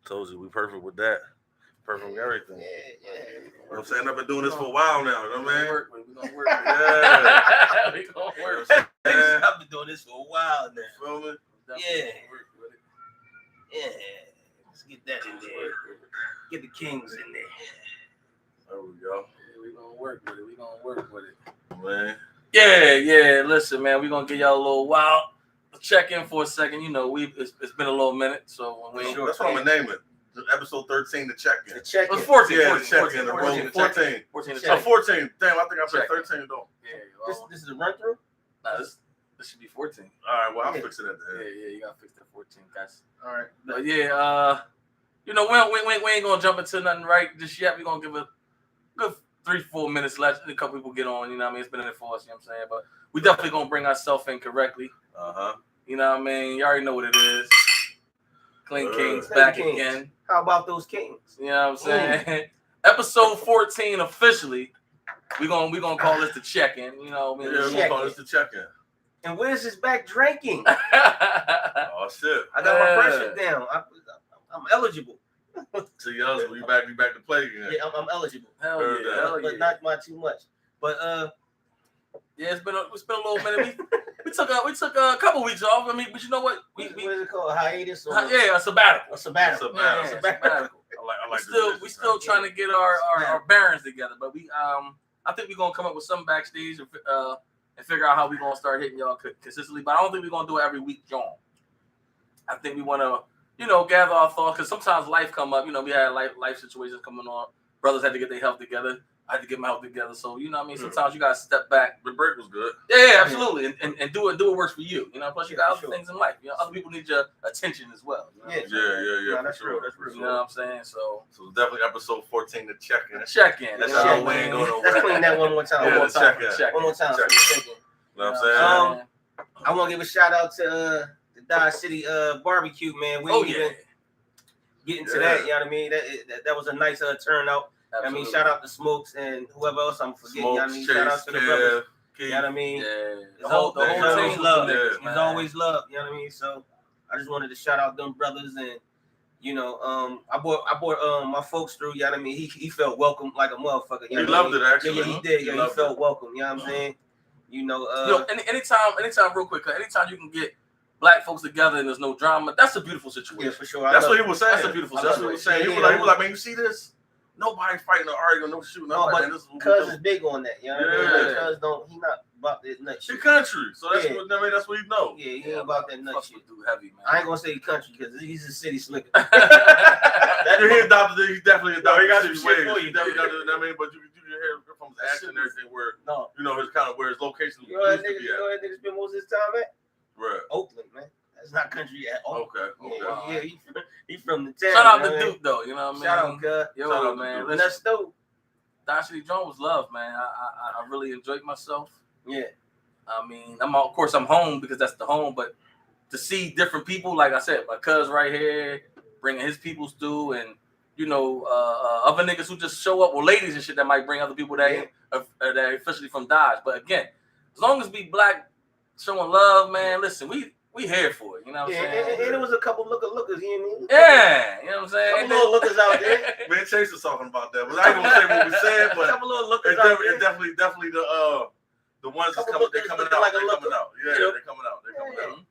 Told you we perfect with that. Perfect with everything. Yeah. You know what I'm saying? I've been doing this for a while now, you know what I mean? We're gonna work. Yeah. We gonna work. Yeah. I've been doing this for a while now. Feel me? Yeah. Yeah. Let's get that in there. Get the Kings in there. There we go. Yeah, we gonna work with it. Man. Yeah. Listen, man, we gonna give y'all a little while. Check in for a second. You know, it's been a little minute, so when Sure. That's what I'm gonna name it. Episode 13, the check-in. The check-in. It was 14. Yeah, 14, the check-in. 14, 14. 14. 14. Damn, I think I said 13 though. Yeah. This is a run through. Nah, this should be 14. All right. Well, I'll fix it at the end. Yeah. You gotta fix that 14, guys. All right. But yeah, you know, we ain't gonna jump into nothing right just yet. We gonna give it a good 3-4 minutes left. A couple people get on. You know what I mean? It's been in there for us. You know what I'm saying? But we definitely gonna bring ourselves in correctly. You know what I mean? You already know what it is. ClingKingz back again. How about those Kings? You know what I'm saying? Episode 14 officially. We gonna call this the check-in. You know what I mean? Yeah, we're gonna call this the check-in. And where's this back drinking? Oh shit! I got my pressure down. I'm eligible. So y'all, we back to play again. Yeah, I'm eligible. Hell yeah. But not too much. But yeah, it's been a little minute. We took a couple weeks off. I mean, but you know what? What is it called? A hiatus? Or a sabbatical. A sabbatical. Yeah, sabbatical. I like we still trying to get our bearings together, but we I think we're gonna come up with some backstage and figure out how we're gonna start hitting y'all consistently. But I don't think we're gonna do it every week, John. I think we want to, you know, gather our thoughts because sometimes life come up. You know, we had life situations coming on. Brothers had to get their health together. I had to get my health together. So, you know what I mean? Sometimes you got to step back. The break was good. Yeah, absolutely. And do what works for you. You know, plus you got other things in life. You know, other people need your attention as well. You know? Yeah. No, that's true. You know what I'm saying? So definitely episode 14 to check in. That's how we ain't going Let's clean that one more time. Yeah, One more time. You know what I'm saying? I want to give a shout out to the Dodge City barbecue, man. We even get into that. You know what I mean? That was a nice turnout. Absolutely. I mean, shout out to Smokes and whoever else I'm forgetting. You know what I mean? Shout out to the brothers. You know what I mean? Yeah. The whole team love. It's It's always love. You know what I mean? So I just wanted to shout out them brothers, and you know, I brought my folks through. You know what I mean? He felt welcome like a motherfucker. You know he loved it actually. Yeah, he did. Yeah, he felt welcome. You know what I'm saying? You know, anytime, real quick, anytime you can get black folks together and there's no drama, that's a beautiful situation. Yeah, for sure. That's what he was saying. That's a beautiful That's situation. what he was saying. He was like, man, you see this? Nobody fighting or arguing, no shooting. No, but Cuz is big on that. You know what I mean? Cuz he not about that nut shit. The country, so that's what I mean. That's what he know. Yeah, he ain't about that nut shit. Do heavy, man. I ain't gonna say country because he's a city slicker. He adopted. He definitely adopted. He got some shit for you. Definitely got it. I mean, but you can hear from his accent and everything where you know his kind of where his location used to be at. You know where niggas spend most of his time at? Right. Oakland, man. That's not country at all. Okay. Yeah, he from the town. Shout out to Duke though. You know what I mean? Shout out, Cuz. Yo, man. That's dope. Dashawn Watson was love, man. I really enjoyed myself. Yeah. I mean, of course I'm home because that's the home, but to see different people, like I said, my cuz right here, bringing his peoples through, and you know, other niggas who just show up, or ladies and shit that might bring other people that are officially from Dodge. But again, as long as we black showing love, man, listen, we here for it. You know what I'm saying? And there was a couple lookers, you know what I mean? Yeah, you know what I'm saying? Couple little lookers out there. Man, Chase was talking about that, but I ain't gonna say what we said, but couple little lookers it's out there. definitely the ones that's coming. They're coming out. They're coming out. Yeah, they're coming out. They're coming out.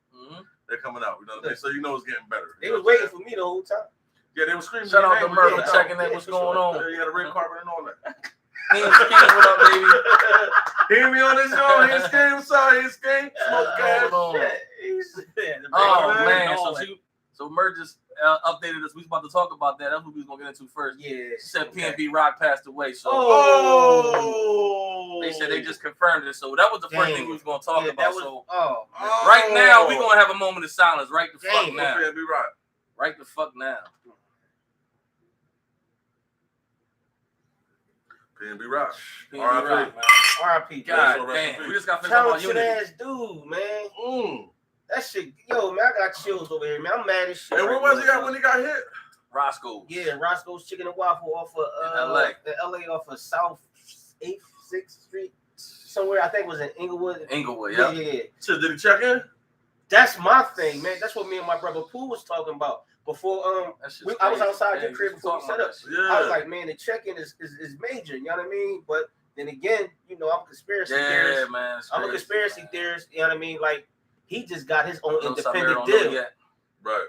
They're coming out. You know what I mean? So you know it's getting better. They was waiting for me the whole time. Yeah, they were screaming. Shout out to Murph for checking that. What's going on? You had a red carpet and all that. King, what up, baby? Hear me on this show. His game, sorry, his game. Smoke gas. Oh man, so Murph just updated us. We was about to talk about that. That's what we was gonna get into first. Yeah. She said PNB Rock passed away. So they said they just confirmed it. So that was the first thing we was gonna talk about. Right now we're gonna have a moment of silence. Right the fuck now. PNB Rock. Right the fuck now. PNB Rock. R.I.P. R.I.P. God damn. We just got finished talking about Unity. Talented ass dude, man. That shit, yo, man, I got chills over here, man. I'm mad as shit. And where was he at when he got hit? Roscoe's. Yeah, Roscoe's Chicken and Waffle off of LA off of South 8th, 6th Street. Somewhere, I think it was in Inglewood. Yeah. So did he check in? That's my thing, man. That's what me and my brother Pooh was talking about before. I was outside your crib before we set up. I was like, man, the check-in is major. You know what I mean? But then again, you know, I'm a conspiracy theorist. Man, I'm a conspiracy theorist. You know what I mean? Like he just got his own independent deal. Right.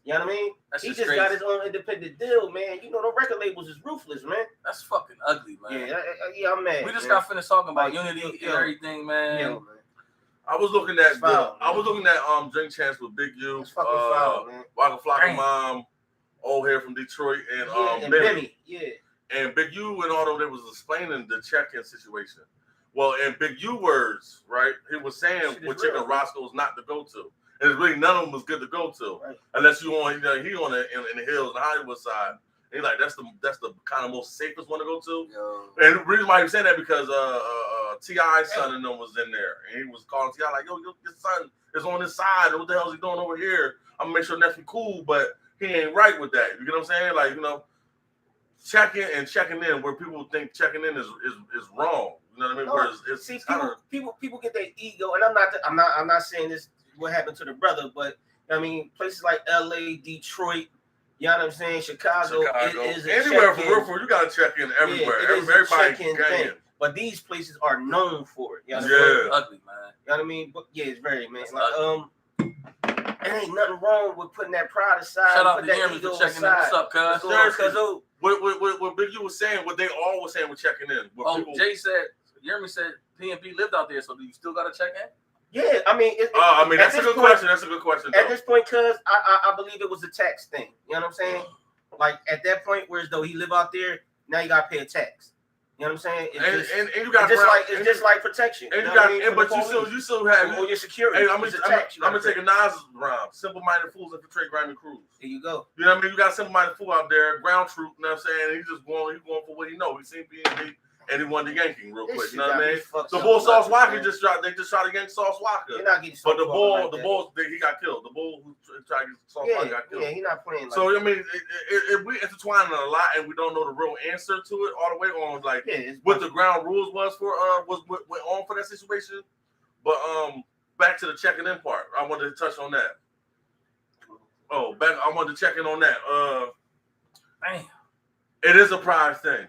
You know what I mean? He just got his own independent deal, man. You know, the record labels is ruthless, man. That's fucking ugly, man. Yeah, I'm mad. We just got finished talking about unity and everything, man. Yeah, man. I was looking at Drink Champs with Big U, Waka Flocka Mom, old hair from Detroit, and Benny. Yeah. And Big U and all of them was explaining the check-in situation. Well, in Big U words, right? He was saying with Chicken Roscoe's not to go to. And really none of them was good to go to. Right. Unless you on in the hills, the Hollywood side. And he's like, that's the kind of most safest one to go to. Yo. And the reason why he was saying that because T.I.'s son and them was in there. And he was calling T.I. like, yo, your son is on this side. What the hell is he doing over here? I'm gonna make sure nephew cool, but he ain't right with that. You get what I'm saying? Like, you know, checking in where people think checking in is wrong. You know what I mean? No. Whereas see, people get their ego, and I'm not saying this what happened to the brother, but I mean places like L.A., Detroit, you know what I'm saying, Chicago. It is anywhere for real, you gotta check in everywhere. Everybody can. But these places are known for it. You know ugly, man. You know what I mean? But yeah, it's very, man. There ain't nothing wrong with putting that pride aside. Shout out to Jeremy for checking in. What's up, cuz? What Big U was saying, what they all were saying with checking in. Jay said, Jeremy said PNB lived out there, so do you still gotta check in? Yeah, I mean, that's a good question. That's a good question. At this point, cuz I believe it was a tax thing. You know what I'm saying? Like at that point, whereas though he live out there, now you gotta pay a tax. You know what I'm saying? And you got it's just like protection. And you still have your security. Hey, I'm gonna take a Nas rhyme. Simple-minded fools infiltrate grimy crews. There you go. You know what I mean? You got a simple-minded fool out there, ground troop. You know what I'm saying? He's going for what he know. He seen PNB. And he won the yanking real quick, you know what I mean? The bull Sauce Walker they just tried to yank Sauce Walker. You're not getting but the bull, he got killed. The bull who tried to get Sauce Walker got killed. Yeah, he's not playing like so, I mean, we intertwined a lot and we don't know the real answer to it all the way on, like, what the ground rules was for, went on for that situation. But back to the checking in part. I wanted to touch on that. I wanted to check in on that. Damn. It is a pride thing.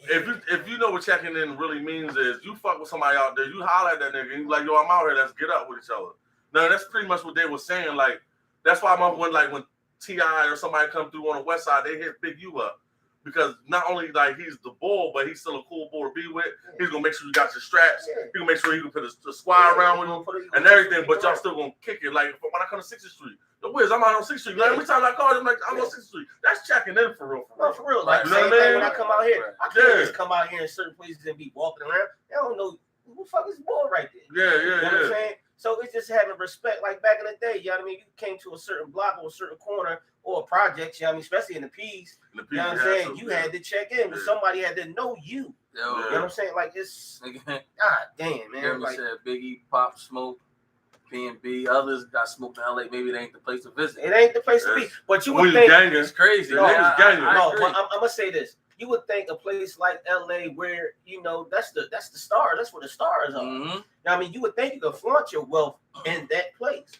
If you know what checking in really means is you fuck with somebody out there, you holler at that nigga, and you like, yo, I'm out here, let's get up with each other. Now that's pretty much what they were saying. Like that's why when T.I. or somebody come through on the west side, they hit Big U up. Because not only like he's the bull, but he's still a cool bull to be with. He's gonna make sure you got your straps. He's gonna make sure you can put a squad around with him and everything. But y'all still gonna kick it. Like when I come to 6th Street, the Wiz, I'm out on 6th Street. Like, every time I call him, like I'm on 6th Street. That's checking in for real. For real. Like you know what I mean? When I come out here, I can't just come out here in certain places and be walking around. They don't know who the fuck is bull right there. You know what I'm saying? So it's just having respect. Like back in the day, you know what I mean? You came to a certain block or a certain corner or a project, you know what I mean? Especially in the P's. You know what I'm saying? You had to check in, but somebody had to know you. You know what I'm saying? Like it's God damn, man. Jeremy said Biggie, Pop, Smoke, PNB, others got smoked in LA. Maybe it ain't the place to visit. It ain't the place to be. But you would think it's crazy. I'm gonna say this. You would think a place like LA where, you know, that's the stars. That's where the stars are. Mm-hmm. Now, I mean, you would think you could flaunt your wealth in that place.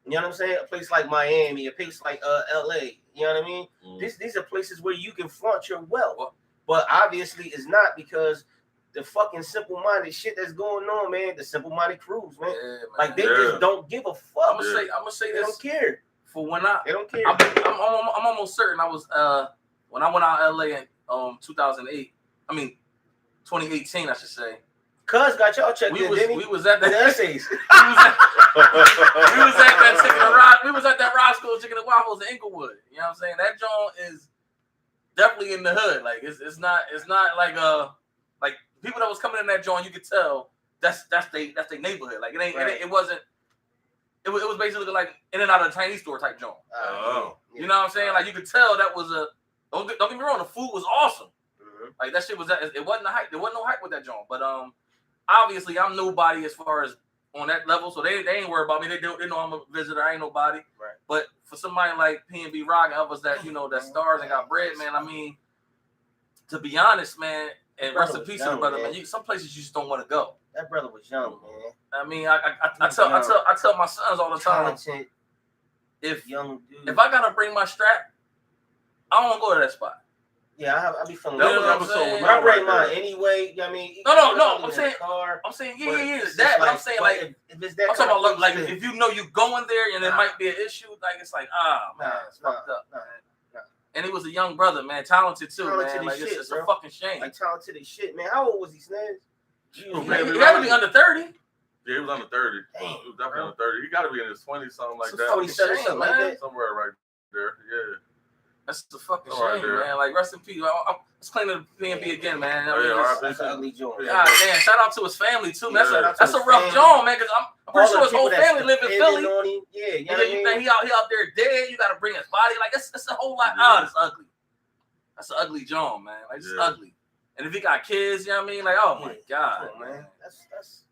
You know what I'm saying? A place like Miami, a place like LA. You know what I mean? These are places where you can flaunt your wealth. But obviously it's not, because the fucking simple-minded shit that's going on, man, the simple-minded crews, man. Yeah, man. Like they just don't give a fuck. I'm gonna say they this. They don't care. For when they don't care. I'm almost certain I was when I went out to LA in 2018, I should say. Cuz got y'all checked in, didn't he? We was at that essays. we was at that Roscoe's Chicken and Waffles in Inglewood. You know what I'm saying? That joint is definitely in the hood. Like it's not like like people that was coming in that joint, you could tell that's their neighborhood. Like it wasn't. It was basically like in and out of a Chinese store type joint. You know what I'm saying? Like you could tell that was a. Don't get me wrong. The food was awesome. Like that shit was. It wasn't a hype. There wasn't no hype with that joint. But obviously I'm nobody as far as on that level, so they ain't worried about me. They know I'm a visitor. I ain't nobody. Right. But for somebody like PNB Rock and others that that stars and got bread, man. I mean, to be honest, man, And rest in peace to the brother, man. Some places you just don't want to go. That brother was young, man. I mean, I tell my sons all the time. If I gotta bring my strap, I don't go to that spot. Yeah, I be feeling. That was episode. When I bring mine anyway, I mean. No. I'm saying yeah. That, but I'm saying like if it's that. I'm talking about like if you know you going there and it might be an issue, like it's like man, it's fucked up. And he was a young brother, man, talented too, man. Like it's a fucking shame. Like talented as shit, man. How old was he, Snaz? He had to be under 30. Yeah, he was under 30. Damn, he was definitely under 30. He got to be in his 20s, something like that. 27, something like that. Somewhere right there. Yeah. That's the fucking shame, man. Like rest in peace. Let's claim the PNB again, man. That's an ugly joint. God damn! Shout out to his family too. That's a rough joint, man. Because I'm pretty sure his whole family live in Philly. Yeah, you think he out there dead? You got to bring his body. Like it's a whole lot. Oh, that's ugly. That's an ugly joint, man. Like it's ugly. And if he got kids, you know what I mean? Like, oh my God, man. That's.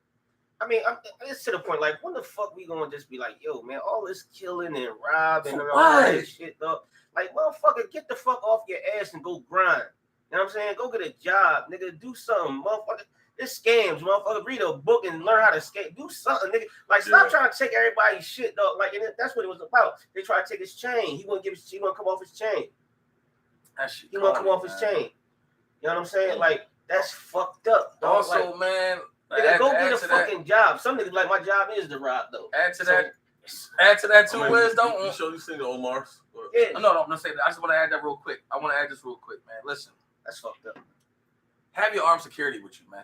I mean, it's to the point. Like, when the fuck we gonna just be like, yo, man, all this killing and robbing and all that shit, dog. Like, motherfucker, get the fuck off your ass and go grind. You know what I'm saying? Go get a job, nigga. Do something, motherfucker. It's scams, motherfucker. Read a book and learn how to scam. Do something, nigga. Like, stop trying to take everybody's shit, dog. Like, and that's what it was about. They tried to take his chain. He wouldn't come off his chain. He won't come off his chain. You know what I'm saying? Like, that's fucked up, dog. Also, like, man, nigga, go get a fucking job. Some niggas like, my job is to rob, though. Add to that too, Wiz. Don't you seen the Omar's? Yeah. No, I'm gonna say that. I just want to add that real quick. I want to add this real quick, man. Listen, that's fucked up. Have your armed security with you, man.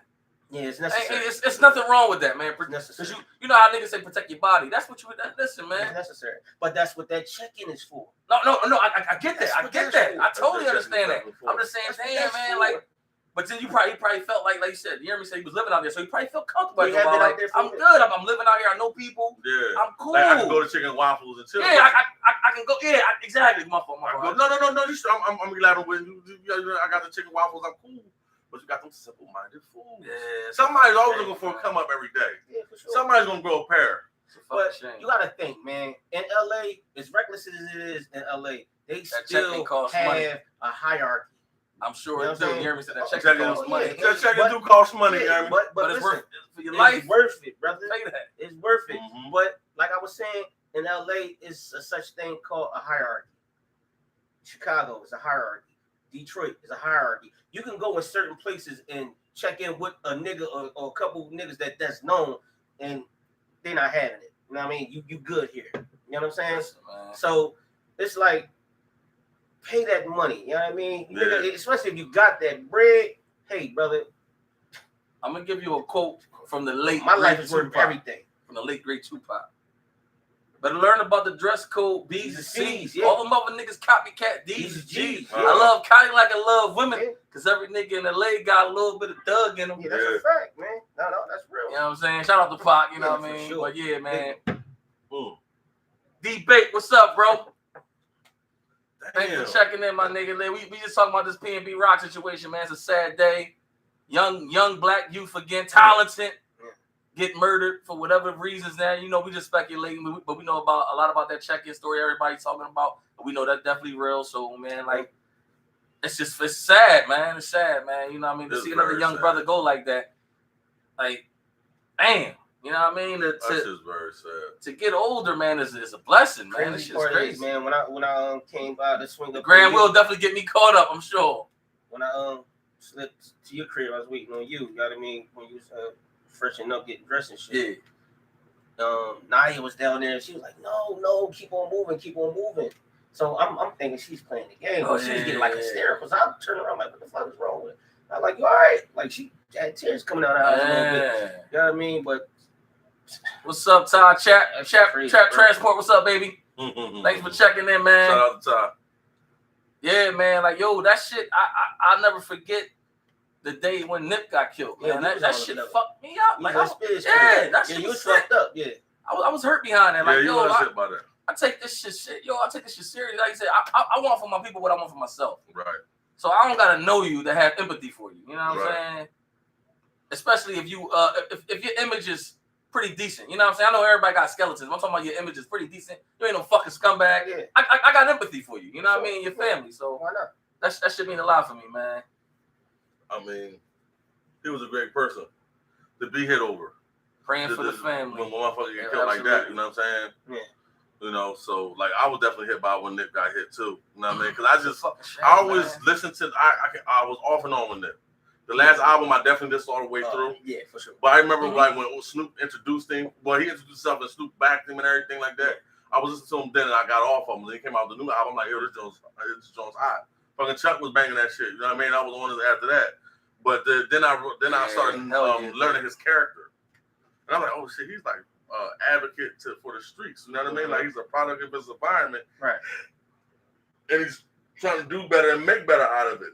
Yeah, it's necessary. It's nothing wrong with that, man. Because you know how niggas say protect your body. That's what you. Listen, man. It's necessary, but that's what that check-in is for. No. I get that. I get that. I totally understand that. I'm just saying, damn, man. Like, but then he probably felt like you said, you hear me say he was living out there, so he probably felt comfortable. Like, I'm good. I'm living out here. I know people. Yeah. I'm cool. Like, I can go to Chicken Waffles and chill. Yeah, I can go. Yeah, exactly. My fault. No. I'm glad with you. I got the Chicken Waffles. I'm cool. But you got them simple-minded fools. Yeah. Somebody's always looking for a come up every day. Yeah, for sure. Somebody's gonna grow a pair. But you gotta think, man. In LA, as reckless as it is in LA, they still have a hierarchy. I'm sure it do. You hear me say that check costs money. That check do cost money, but it's worth it for your life. It's worth it, brother. Say that. It's worth it. Mm-hmm. But like I was saying, in LA, it's a such thing called a hierarchy. Chicago is a hierarchy. Detroit is a hierarchy. You can go in certain places and check in with a nigga or a couple of niggas that's known, and they're not having it. You know what I mean? You good here. You know what I'm saying? Listen, so it's like, pay that money. You know what I mean? Yeah. Nigga, especially if you got that bread. Hey, brother. I'm gonna give you a quote from the late. My life is worth everything. From the late great Tupac. Better learn about the dress code, B's and C's. Yeah. All the mother niggas copycat D's and G's. I love Cali like I love women, because every nigga in LA got a little bit of thug in them. Yeah, that's a fact, man. No, that's real. You know what I'm saying? Shout out to Pac, you know what I mean? Sure. But yeah, man. D-Bait, what's up, bro? Thanks for checking in, my nigga. We just talking about this PNB Rock situation, man. It's a sad day. Young black youth again, talented. Get murdered for whatever reasons now. You know, we just speculating, but we know about a lot about that check-in story everybody's talking about. We know that's definitely real. So, man, like, it's sad, man. It's sad, man. You know what I mean? To see another young brother go like that. Like, damn. You know what I mean? That's just very sad. To get older, man, is a blessing, man. This shit's crazy. Man, when I came by the swing the Grand will definitely get me caught up, I'm sure. When I slipped to your crib, I was waiting on you. You know what I mean? When you was freshening up, getting dressed and shit. Yeah. Naya was down there and she was like, no, keep on moving. So I'm thinking she's playing the game. She was getting like hysterical. So I turned around like, what the fuck is wrong with her? I'm like, you all right? Like she had tears coming out of her eyes a little bit. You know what I mean? But what's up, Ty? Trap Transport, what's up, baby? Thanks for checking in, man. Shout out to Ty. Yeah, man. Like, yo, that shit, I'll never forget the day when Nip got killed, man. That shit fucked me up. Like, that shit you was fucked up. Yeah, I was hurt behind that. Like, yo, I take this shit serious. Like I said, I want for my people what I want for myself. Right. So I don't gotta know you to have empathy for you. You know what I'm saying? Especially if you if your image is pretty decent. You know what I'm saying? I know everybody got skeletons. I'm talking about your image is pretty decent. You ain't no fucking scumbag. Yeah. I got empathy for you. You know what I mean? Your family. So why not? That should mean a lot for me, man. I mean, He was a great person to be hit over. Praying for the family. When motherfucker get killed like that, you know what I'm saying? Yeah. You know, so like I was definitely hit by when Nip got hit too. You know what I mean? Because shame, I always listened to. I was off and on with Nip. The last album I definitely just saw the way through. Yeah, for sure. But I remember like when Snoop introduced him. Well, he introduced himself and Snoop backed him and everything like that. I was listening to him then and I got off of him. Then he came out with the new album. I'm like, yo, this Jones hot. Fucking Chuck was banging that shit. You know what I mean? I was on it after that. But then I started learning his character. And I'm like, oh shit, he's like advocate for the streets. You know what I mean? Like he's a product of his environment. Right. And he's trying to do better and make better out of it.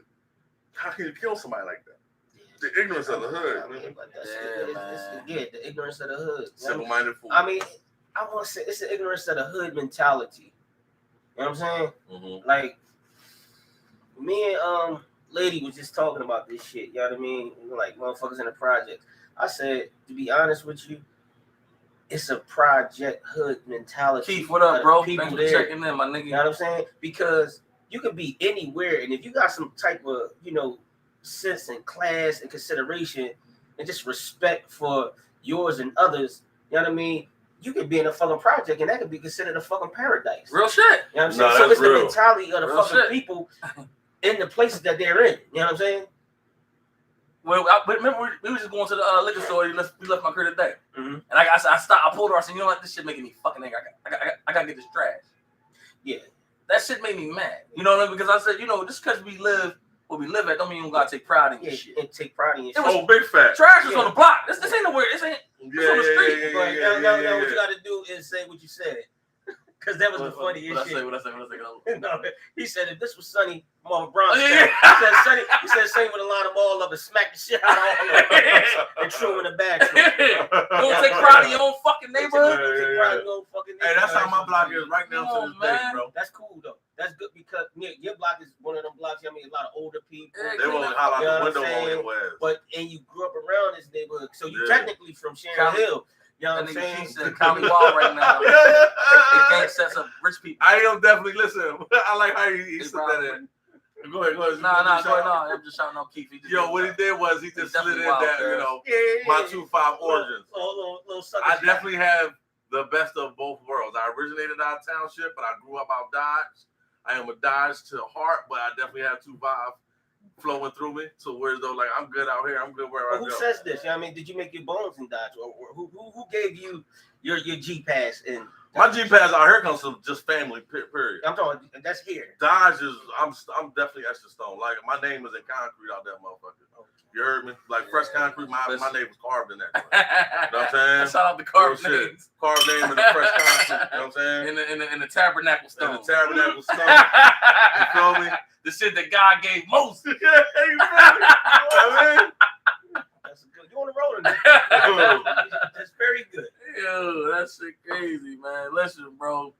How can you kill somebody like that? The ignorance of the hood. I mean, but the ignorance of the hood. Simple-minded fool. I mean, I want to say it's the ignorance of the hood mentality. You know what I'm saying? Mm-hmm. Like, me and lady was just talking about this shit. You know what I mean? Like motherfuckers in the project. I said, to be honest with you, it's a project hood mentality. Keith, what up, bro? People Thanks for there. checking in, my nigga. You know what I'm saying? Because you could be anywhere, and if you got some type of, sense and class and consideration and just respect for yours and others, you know what I mean? You could be in a fucking project, and that could be considered a fucking paradise. Real shit. You know what I'm saying? So it's the mentality of the Real fucking people in the places that they're in. You know what I'm saying? Well, but remember, we were just going to the liquor store. We left my crib today. Mm-hmm. And I stopped. I pulled her. I said, you know what? This shit making me fucking angry. I got to get this trash. Yeah. That shit made me mad. You know what I mean? Because I said, just because we live where we live at, don't mean you gotta take pride in your shit. And take pride in your shit. Oh, big fact. Trash is on the block. This ain't nowhere. This ain't. It's on the street. Now, what you gotta do is say what you said. Because that was the funniest shit. What I say? No, he said if this was Sonny, Marvin Brown, Yeah. he said Sonny would have lined them all up and smacked the shit out of all of them and threw them in the bag. You don't take pride in your own fucking neighborhood. Hey, that's how my block is right now to this day, bro. That's cool though. That's good because your block is one of them blocks. I mean, a lot of older people. They won't holler out the window on your ass. But you grew up around this neighborhood, so you technically from Sharon Hill. You know what I'm saying? He's in County Wall right now. It can't set up rich people. I am definitely listening. I like how he said that in. Go ahead. Go ahead. I'm just shouting out Keith. Yo, what he did was he just slid in that, my 2-5 origins. I definitely have the best of both worlds. I originated out of Township, but I grew up out Dodge. I am a Dodge to heart, but I definitely have 2-5 flowing through me. So whereas though, like I'm good out here, I'm good where I go. Who says this? I mean, did you make your bones in Dodge, or who gave you your G pass in? My G pass out here comes from just family. Period. I'm talking. That's here. Dodge is. I'm definitely extra stone. Like my name is in concrete out there, motherfucker. You heard me? Like fresh concrete. My name was carved in that. You know what I'm saying? Shout out the carved names. Carved name in the fresh concrete. You know what I'm saying? In the tabernacle stone. In the tabernacle stone. You feel me? The shit that God gave Moses. Yeah, you feel me? I mean, that's good. You on the road tonight? That's very good. Yo, that shit crazy, man. Listen, bro.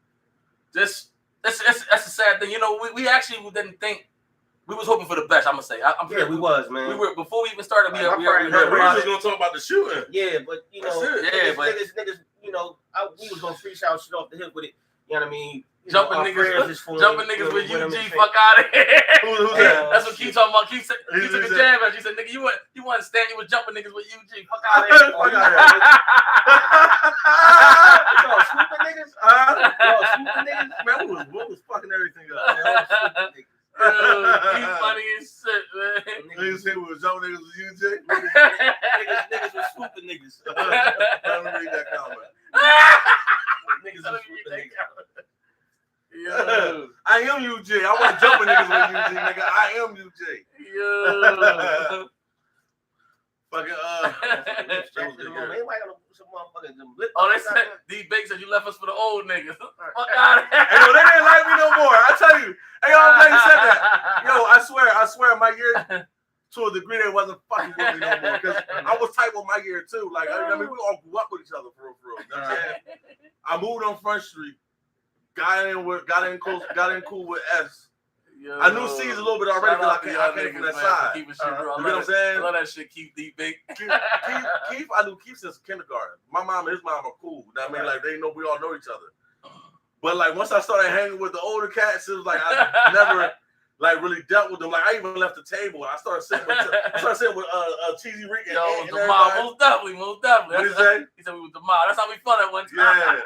That's a sad thing. We actually didn't think. We was hoping for the best. I'm gonna say. We was, man. We were before we even started. We were just gonna talk about the shooting. Yeah, but niggas, we was gonna freestyle shit off the hip with it. You know what I mean? Jumping niggas with UG, fuck out of here. Who's that? That's what Keith talking about. Keith took a jab at you. He said, nigga, you want to stand here with jumping niggas with UG. Fuck out of here. Fuck out of here. Y'all swooping niggas? Man, what was fucking everything up? He's funny as shit, man. Niggas here with jumping niggas with UG? Niggas was swooping niggas. Let me read that comment. Niggas was swooping niggas. Yo. I am UG. I want jumping niggas with UG, nigga. I am UG. Yo. Fucking they said these bakes said you left us for the old niggas. Fuck out of here. Hey, yo, they didn't like me no more. I tell you. Hey, yo, I'm glad you said that. Yo, I swear, my year to a degree they wasn't fucking with me no more because I was tight with my year too. Like I mean, we all grew up with each other for real. You know what I'm saying? I moved on Front Street. Got in cool with S. Yo, I knew C's a little bit already because I came from that side. You know what I'm saying? I love that shit. Keith D big. Keith, I knew Keith since kindergarten. My mom and his mom are cool. You know what I mean? Like they know we all know each other. But like once I started hanging with the older cats, it was like I like really dealt with them. Like I even left the table. I started sitting with Cheesy Rick and Yo, the mob, most definitely. What did he say? He said we was the mob. That's how we fun at one time. Yeah.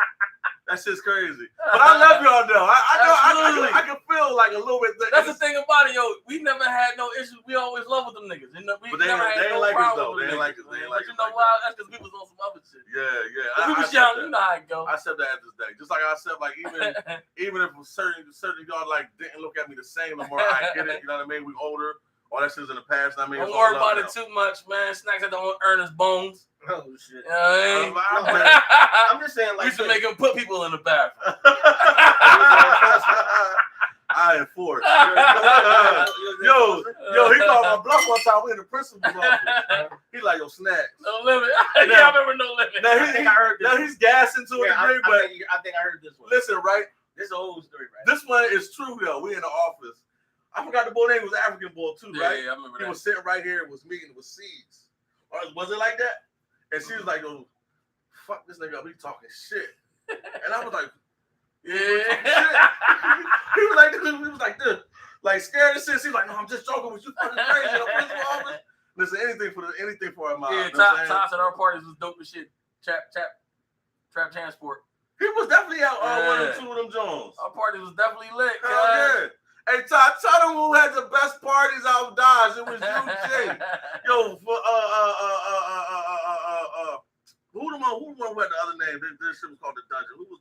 That shit's crazy. But I love y'all though. I can feel like a little bit. That's the thing about it, yo. We never had no issues. We always love with them niggas. We never had no problem with them niggas. But you know why? That's because we was on some other shit. Yeah. We was young. You know how it go. I said that at this day. Just like I said, like even if certain y'all like didn't look at me the same no more, I get it. You know what I mean? We older. All that shit's in the past. I mean, don't worry about it too much, man. Snacks had to earn his bones. Oh shit! You know what I mean? I'm just saying, like, we used to make him put people in the bathroom. I enforce. Yo, he called my bluff one time. We in the principal's office. He like, yo, Snacks. No limit. Yeah, I remember No Limit. Now he's gassing to a degree, but I think I heard this one. Listen, right? This is an old story, right? This one is true though. We in the office. I forgot the boy name was African boy too, right? Yeah, I remember that. He was sitting right here. It was me and it was C's. Was it like that? And she was like, "Oh, fuck this nigga up. He talking shit." And I was like, "Yeah." He was like this, like scared of shit. She's like, "No, I'm just joking with you. Fucking crazy." In the principal office. Listen, anything for our mom. Yeah, Tops at our parties was dope as shit. Trap transport. He was definitely out one or two of them Jones. Our party was definitely lit. Hell yeah. Hey, Todd, tell them who had the best parties out of Dodge. It was you, Jay. Yo, for who the one who had the other name? This shit was called the Dungeon. Who was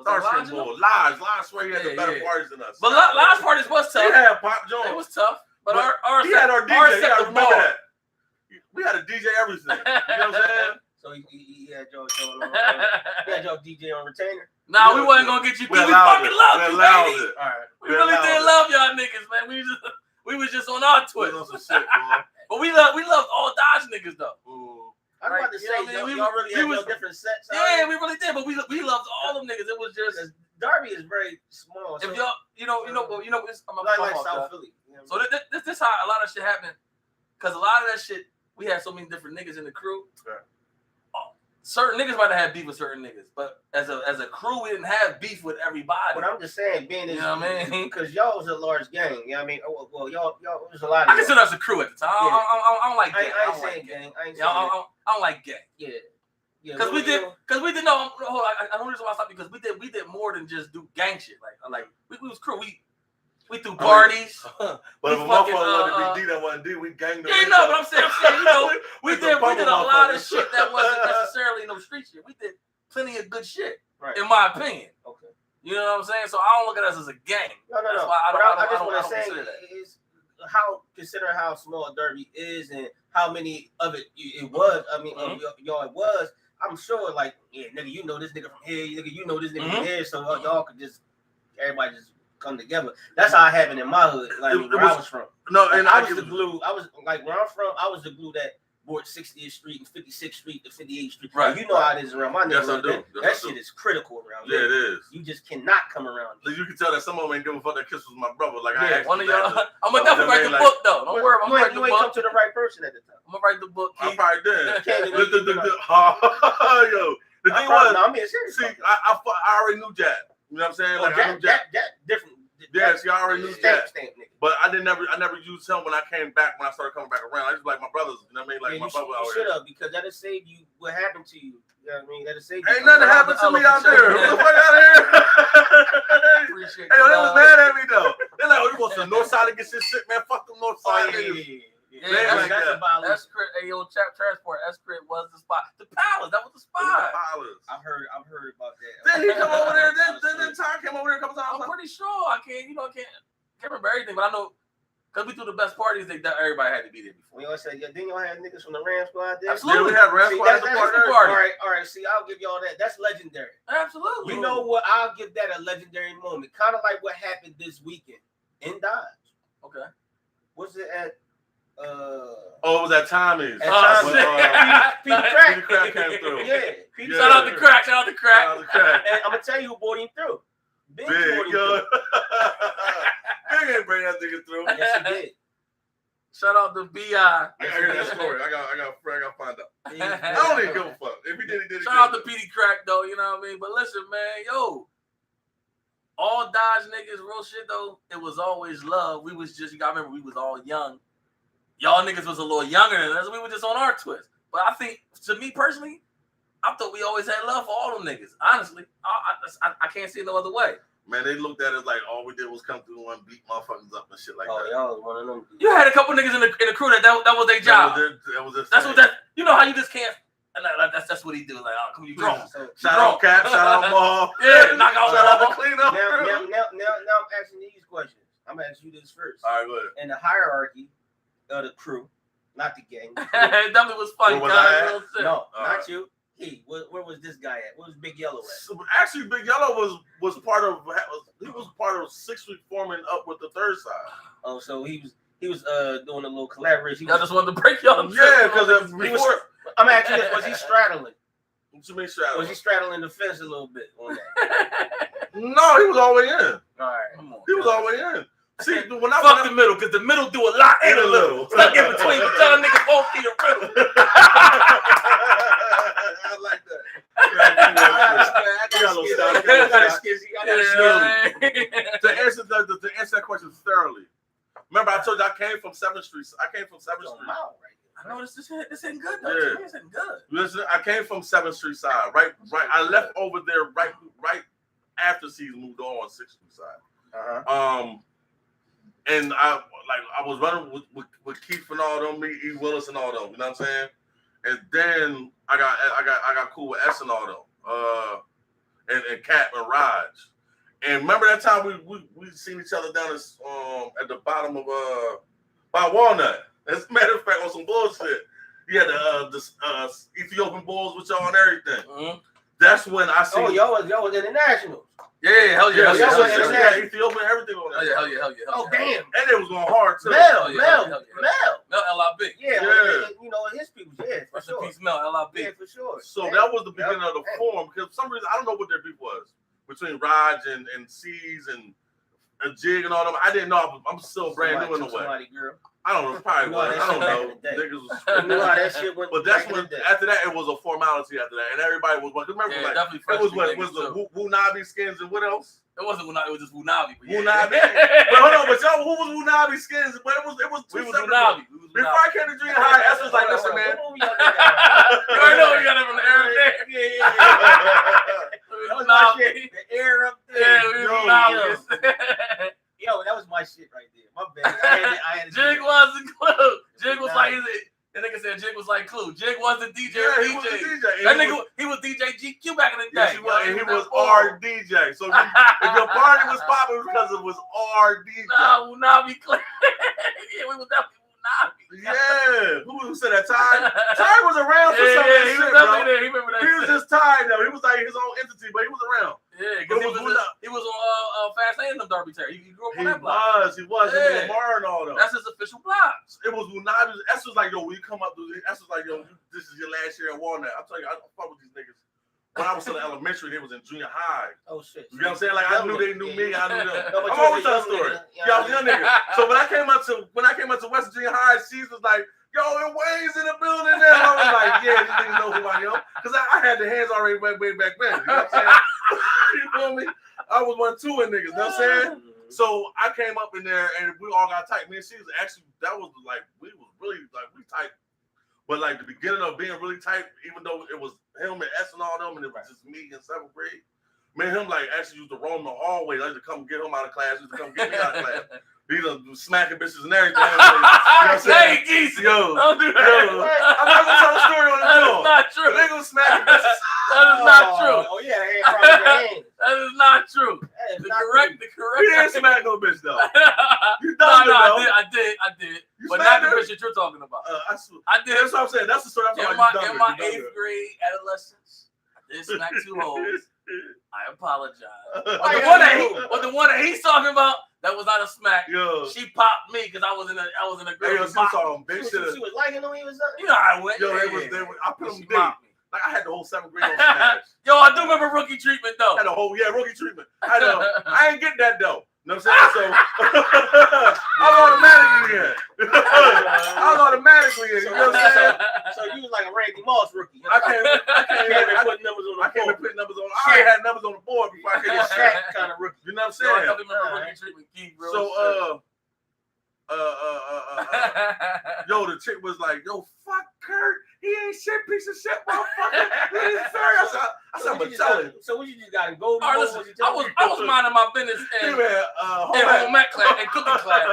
Starship Bull? Lies swear he had the better parties than us. But Lies parties was tough. He had Pop Jones. It was tough. But our he had our DJ. You gotta remember that. We had a DJ everything. You know what I'm saying? So he had your DJ on retainer. Nah, we wasn't gonna get you. We fucking loved you, baby. All right. We really did love y'all niggas, man. We was just on our twist. On some shit, boy. But we loved all Dodge niggas though. Ooh. I was about to say, y'all really had your different sets. Yeah, we really did, but we loved all them niggas. It was just Derby is very small. If y'all, you know, I'm like South Philly. You know so this how a lot of shit happened, because a lot of that shit we had so many different niggas in the crew. Yeah. Certain niggas might have had beef with certain niggas, but as a crew, we didn't have beef with everybody. But I'm just saying, being you know what I mean? Because y'all was a large gang. You know what I mean? Well, y'all was a lot of. I consider us a crew at the time. Yeah. I don't like gang. I ain't saying gang. I don't like gang. Yeah. Because we did no. I don't reason why I stopped because we did more than just do gang shit. Like we was crew. We threw parties. But if a motherfucker wanted to be D that wasn't D, we ganged them. Yeah, no, but I'm saying, you know, we did a lot of shit that wasn't necessarily no street shit. We did plenty of good shit, right, in my opinion. Okay. You know what I'm saying? So I don't look at us as a gang. No. That's why I just want to say is how, considering how small Derby is and how many of it was, I mean, y'all it was, I'm sure, like, yeah, nigga, you know this nigga from here, nigga, you know this nigga from here, so y'all could just, everybody just come together. That's how it happened in my hood, like where I was from. No, like, and I was the glue. I was like where I'm from. I was the glue that brought 60th Street and 56th Street to 58th Street. Right. Like, you know how it is around my neighborhood. Yes, I do. That shit is critical around here. Yeah, it is. You just cannot come around. You can tell that some of them ain't give a fuck that Kiss was my brother. Like yeah, one of y'all. I'm gonna definitely write the book though. Don't worry, I'm gonna write the book. You ain't come to the right person at the time. I'm gonna write the book. I probably did. Yo, the thing was, I'm being serious. See, I already knew Jack. You know what I'm saying? Like I knew Jack. Different. Yes, you already knew Jack. Stamp, but I never used him when I came back, when I started coming back around. I just like my brothers, you know what I mean? Like my brother out here. You should have, because that'll save you what happened to you. You know what I mean? That'll save you. Ain't nothing happened to me out there. What the fuck out here? Appreciate hey, they was mad at me though. They're like, oh, you want some north side to get shit shit, man? Fuck them north side niggas. Yeah, that's crit. Hey, yo, transport. Crit was the spot. The Palace. That was the spot. I've heard about that. Then he come over there. Then Ty came over there a couple times. I'm pretty sure. I can't remember everything, but I know because we threw the best parties. That everybody had to be there before. We always say, yeah, didn't y'all have niggas from the Ram Squad there? Absolutely, we had Ram Squad as a party. All right. See, I'll give y'all that. That's legendary. Absolutely. You know what? I'll give that a legendary moment. Kind of like what happened this weekend in Dodge. Okay. Was it at? It was at Tommy's. Peter Crack came through. Yeah. Shout out to Crack. And I'm gonna tell you who brought him through. Big yo. Big ain't bring that nigga through. Yes, he did. Shout out to B.I. I gotta hear that story. I gotta find out. I don't even give a fuck. If he did, he did. Shout out to Petey Crack though, you know what I mean? But listen, man, yo. all Dodge niggas, real shit though, it was always love. We was just, you gotta remember, we was all young. Y'all niggas was a little younger than us. We were just on our twist. But I think, to me personally, I thought we always had love for all them niggas. Honestly, I can't see it no other way. Man, they looked at it like all we did was come through and beat motherfuckers up and shit like that. Y'all was one of them. You had a couple niggas in the crew that was their job. That's what you know how you just can't. That's what he do. Like, oh, come you drunk. Shout out Cap, shout out Maul. Yeah, knock out shout out the cleanup. Now I'm asking these questions. I'm gonna ask you this first. All right, go ahead. In the hierarchy of the crew, not the gang. It definitely was funny. Where was I at? No, not you. Where was this guy at? Where was Big Yellow at? So, actually, Big Yellow was part of 6th Street forming up with the third side. Oh, so he was doing a little collaboration. I just wanted to break y'all. Yeah, because before I'm asking this, was he straddling? What you mean straddling? Was he straddling the fence a little bit on that? No, he was all the way in. All right, come on. He was all the way in. See, when Fuck the middle, because the middle do a lot in a little. Stuck in between, but y'all niggas both see the riddle. I like that. To answer that question thoroughly, remember I told you I came from 7th Street. I know this ain't good though. Yeah. This ain't good. Listen, I came from 7th Street side. Right. I left over there right after season moved on 6th Street side. And I was running with Keith and all them, me, E. Willis and all them. You know what I'm saying? And then I got cool with S and all them, and Cat and Raj. And remember that time we seen each other down at the bottom of by Walnut. As a matter of fact, on some bullshit. You had the Ethiopian Bulls with y'all and everything. Mm-hmm. That's when I seen. Oh, y'all was internationals. Yeah, hell yeah. Y'all was Ethiopian, everything on that. Hell yeah. Oh, damn. And it was going hard too. Mel, L.I.B. Yeah, you know, his people, yeah, for sure. Peace, Mel, L.I.B. Yeah, for sure. So that was the beginning of the form, because for some reason, I don't know what their beef was between Raj and C's and a Jig and all them. I didn't know. I'm still brand new in a way. I don't know. Probably was. I don't know. Niggas was. Knew how that shit went. But that's when. After that, it was a formality. After that, and everybody was. Remember, it was the Wunabi skins and what else? It wasn't Wunabi. It was just Wunabi. Wunabi. But hold on. But y'all, who was Wunabi skins? But it was. We was Wunabi. Before I came to junior high, S was like, listen, man. You already know we got it from the air there. That was my shit. The air up there. Yo, that was my shit right there. My bad. I had Jig wasn't Clue. Jig was like, that nigga said Jig was like Clue. Jig wasn't DJ. Yeah, he was a DJ. That nigga, he was DJ GQ back in the day. Yes, he was. And he was our DJ. So if your party was popping because it was our DJ. Nah, Wunabi Clay. Yeah, we was definitely Wunabi. Yeah. Who said that? Ty was around for some of that he shit, was bro. there. He remember that. He was just Ty, though. He was like his own entity, but he was around. Yeah, because he was on Fast A&M Derby Terry. He grew up on that block. He was. Yeah. Lamar and all that. That's his official block. It was Wunabi. S was like, yo, when you come up to S was like, yo, this is your last year at Walnut. I'll tell you, I don't fuck with these niggas. When I was still in elementary, they was in junior high. Oh shit! You know what I'm saying? Like I knew they knew me. I knew them. I'm always telling the story. Y'all was young niggas. So when I came up to West Junior High, she was like, "Yo, and Wayne's in the building." There, and I was like, "Yeah, these niggas know who I am," because I had the hands already way back then. You know what I'm saying? You feel me? I was 1-2 in niggas. You know what I'm saying? So I came up in there and we all got tight. Me and she was actually we was really like we tight. But like the beginning of being really tight, even though it was him and S and all them, and it was just me in 7th grade. Me and him like actually used to roam the hallway. I used to come get him out of class. Used to come get me out of class. He done smacking bitches and everything. You know what I'm saying? Yo, don't do that. I'm not gonna tell the story on the film. That is not true. They gonna smack bitches. That is not true. Oh yeah, that is not true. The correct. He didn't smack no bitch though. You done I did. But not the bitch that you're talking about. I did. That's what I'm saying. That's the story I'm talking about. In my 8th grade adolescence, I did smack 2 hoes. I apologize. But the one that he's talking about, that was not a smack. Yo. She popped me because I was in a grade. She was liking him when he was up. You know how I went. Yo, I put him deep. Like I had the whole 7th grade on smash. Yo, I do remember rookie treatment though. I had a whole rookie treatment. I ain't get that though. You know what I'm saying? So I was automatically in. I was automatically in. You know what I'm saying? So you was like a Randy Moss rookie. I can't put numbers on the board. I can't even put numbers on. I already had numbers on the board before I came in. Shaq kind of rookie. You know what I'm saying? I remember rookie treatment key, bro. So yo, the chick was like, yo, fuck Kurt. He ain't shit, piece of shit, motherfucker. I said, I'm gonna tell him. So what you just got to go? All right, listen, I was minding my business in home ec class and cooking class.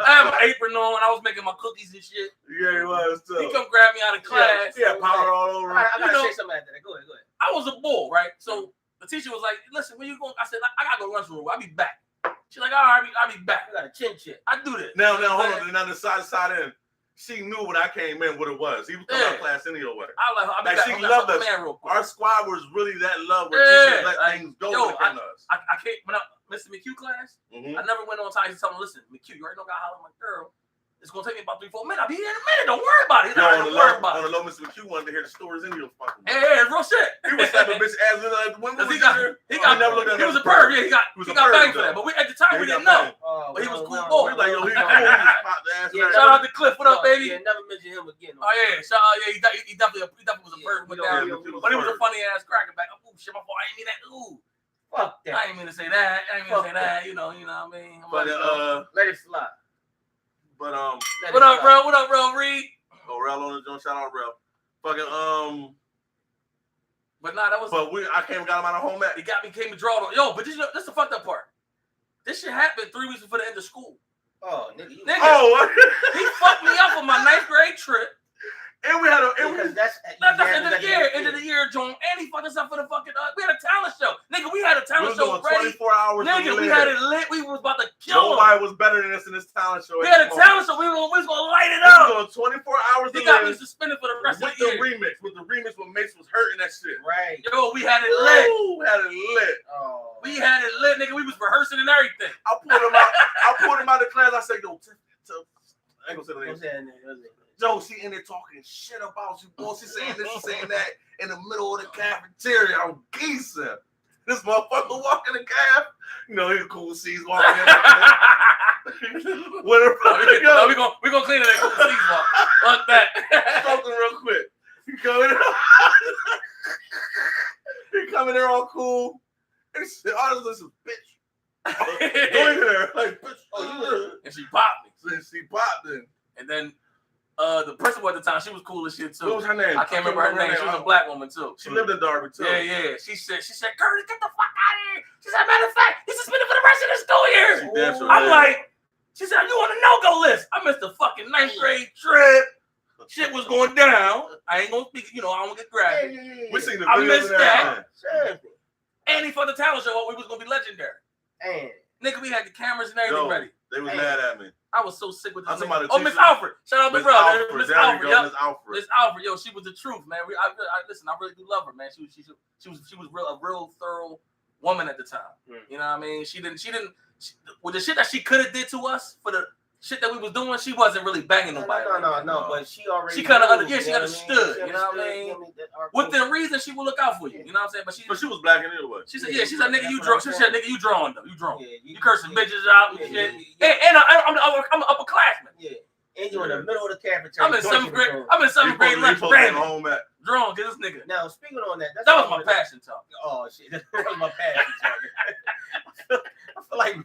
I had my apron on and I was making my cookies and shit. Yeah, he was too. He come grab me out of class. Yeah, powder all over. I gotta say something after that. Go ahead. I was a bull, right? So the teacher was like, listen, where you going? I said, I gotta go lunchroom. I'll be back. She's like, all right, I'll be back. You got a chin chip. I do this. Now, hold on. Now the side in. She knew when I came in what it was. He was coming out of class anyway. Like she loved us. Our squad was really that love where teachers let things go between us. I can't. When Mr. McHugh class, I never went on time to tell him, listen, McHugh, you already know I gotta holler at my girl. It's gonna take me about 3-4 minutes. I'll be here in a minute. Don't worry about it. On the low, Mr. McHugh wanted to hear the stories in your fucking. Yeah, real shit. He was slapping bitch ass in the window. He was a perv. Yeah, he got banged for that. But at the time we didn't know. But he was cool boy. We like, yo, he cool. Shout out to Cliff. What up, baby? Yeah, never mention him again. Oh yeah, shout out. Yeah, he definitely was a perv. But he was a funny ass cracker back. Oh shit, my fault. I ain't mean that. Ooh. Fuck that. I ain't mean to say that. You know what I mean? But let it slide. But what up, bro? What up, bro? Reed. Oh, Rel on the joint. Shout out, Rel. Fucking But nah, that was. But I came and got him out of home ec. He came to draw on. Yo, but this the fucked up part. This shit happened 3 weeks before the end of school. Oh, nigga. He fucked me up on my 9th grade trip. And we had that's end of the year, John. And he fucked us up for the fucking. We had a talent show, nigga. We had a talent show ready. 24 hours. Nigga, we had it lit. We was about to kill him. Nobody was better than us in this talent show. We had a talent show. We was gonna light it up. We was going 24 hours. He got me suspended for the rest of the year. With the remix when Mace was hurting that shit. Right. Yo, we had it lit. We had it lit. Oh. We had it lit, nigga. We was rehearsing and everything. I pulled him out of class. I said, yo, I ain't gonna say the name. Joe, she in there talking shit about you, boy. She saying this, she saying that in the middle of the cafeteria. I'm geezing. This motherfucker walking the caf. You know, he's cool C's walking in. We're gonna clean it that cool C's walk. Fuck that. Something real quick. He coming there all cool. And she said, oh, this is bitch. Going there, like, bitch. Oh, you and she popped me. She popped in. And then the principal at the time, she was cool as shit too. What was her name? I can't remember her name. She was a black woman too. She lived in Darby too. Yeah. She said, Curtis, get the fuck out of here. She said, matter of fact, he's suspended for the rest of the school year. I'm like, she said, you on the no-go list. I missed the fucking 9th grade trip. Shit was going down. I ain't gonna speak, I don't want to get graphic. We seen the I missed that. Sure. And he for the talent show, we was gonna be legendary. And nigga, we had the cameras and everything ready. They was mad at me. I was so sick with this. Oh, Miss Alfred. Shout out to brother. Miss Alfred. Miss Alfred. Yo, she was the truth, man. Listen, I really do love her, man. She was a real thorough woman at the time. You know what I mean? She didn't with the shit that she could have did to us for the shit that we was doing, she wasn't really banging nobody. No. But she already. She kind of she understood. You know what I mean? Within reason, she will look out for you. You know what I'm saying? But she was black anyway. She said, she said, nigga, you drunk. She said, nigga, you drawing though. You drawing. You cursing bitches out and shit. And I'm an upperclassman. Yeah. And you're in the middle of the cafeteria. I'm in 7th grade lunch. Drunk, get this nigga. Now, speaking on that, that was my passion talk. Oh shit, that was my passion talk. I feel like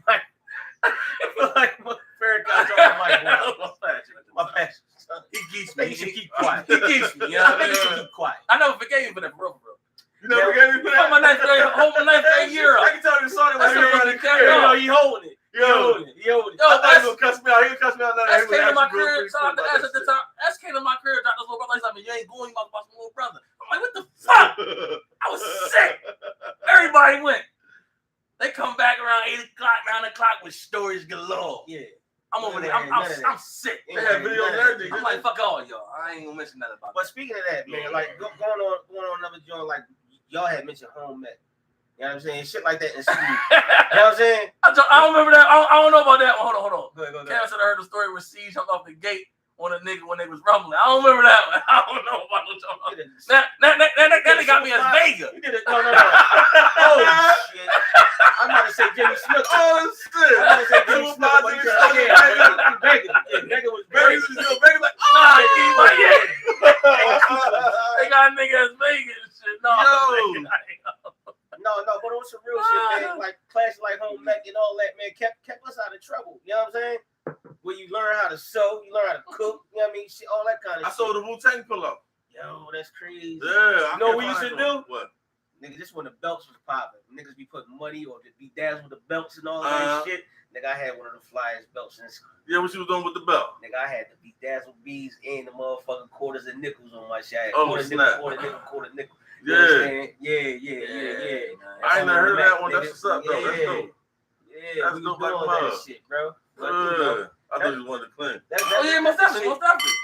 my favorite guy talking my passion. He geeks me. He should keep quiet. He geeks me. You know what I mean? He should keep quiet. I never forgave him for that, bro. You never forgave me for that? My 9th grade year up. I can tell you the song was around the crib. Yo, he holding it. He holding it. Yo, I thought he was gonna cuss me out. He didn't cuss me out. That's came to my career. Shout out to S at the time. That's came to my career. Dropped this little brother. He's like, you ain't going. You about to watch my little brother. I'm like, what the fuck? I was sick. Everybody went. They come back around 8 o'clock, 9 o'clock with stories galore. Yeah. I'm over there. I'm sick. They had videos and everything. I'm like, fuck all y'all. I ain't gonna mention that about. But speaking of that, man, like going on another joint, like y'all had mentioned home ec. You know what I'm saying? Shit like that in school. You know what I'm saying? I don't remember that. I don't know about that one. Hold on. Go ahead. Cam said I heard the story where Siege jumped off the gate on a nigga when they was rumbling. I don't remember that one. I don't know about no John. That got me as Vega. You did it. No. Oh shit! I'm about to say Jimmy Smith. Oh shit! I'm about to say Jimmy Smith. Vega was Vega like, they got a nigga as Vega and shit. No, but on some real shit, man. Like classes like home ec and all that, man, kept us out of trouble. You know what I'm saying? Where you learn how to sew, you learn how to cook, you know what I mean? Shit, all that kind of shit. I saw the Wu-Tang pull-up. Yo, that's crazy. Yeah. You know what we used to do? What? Nigga, just when the belts was popping. Niggas be putting money or just be dazzled with the belts and all that shit. Nigga, I had one of the flyest belts in school. Yeah, what you was doing with the belt? Nigga, I had the bedazzled beads and the motherfucking quarters and nickels on my shit. Quarter nickel. Yeah. I ain't never heard that one. That's what's up, though. That's dope. Yeah, that's dope like that shit, bro. I thought you wanted to clean. Most definitely.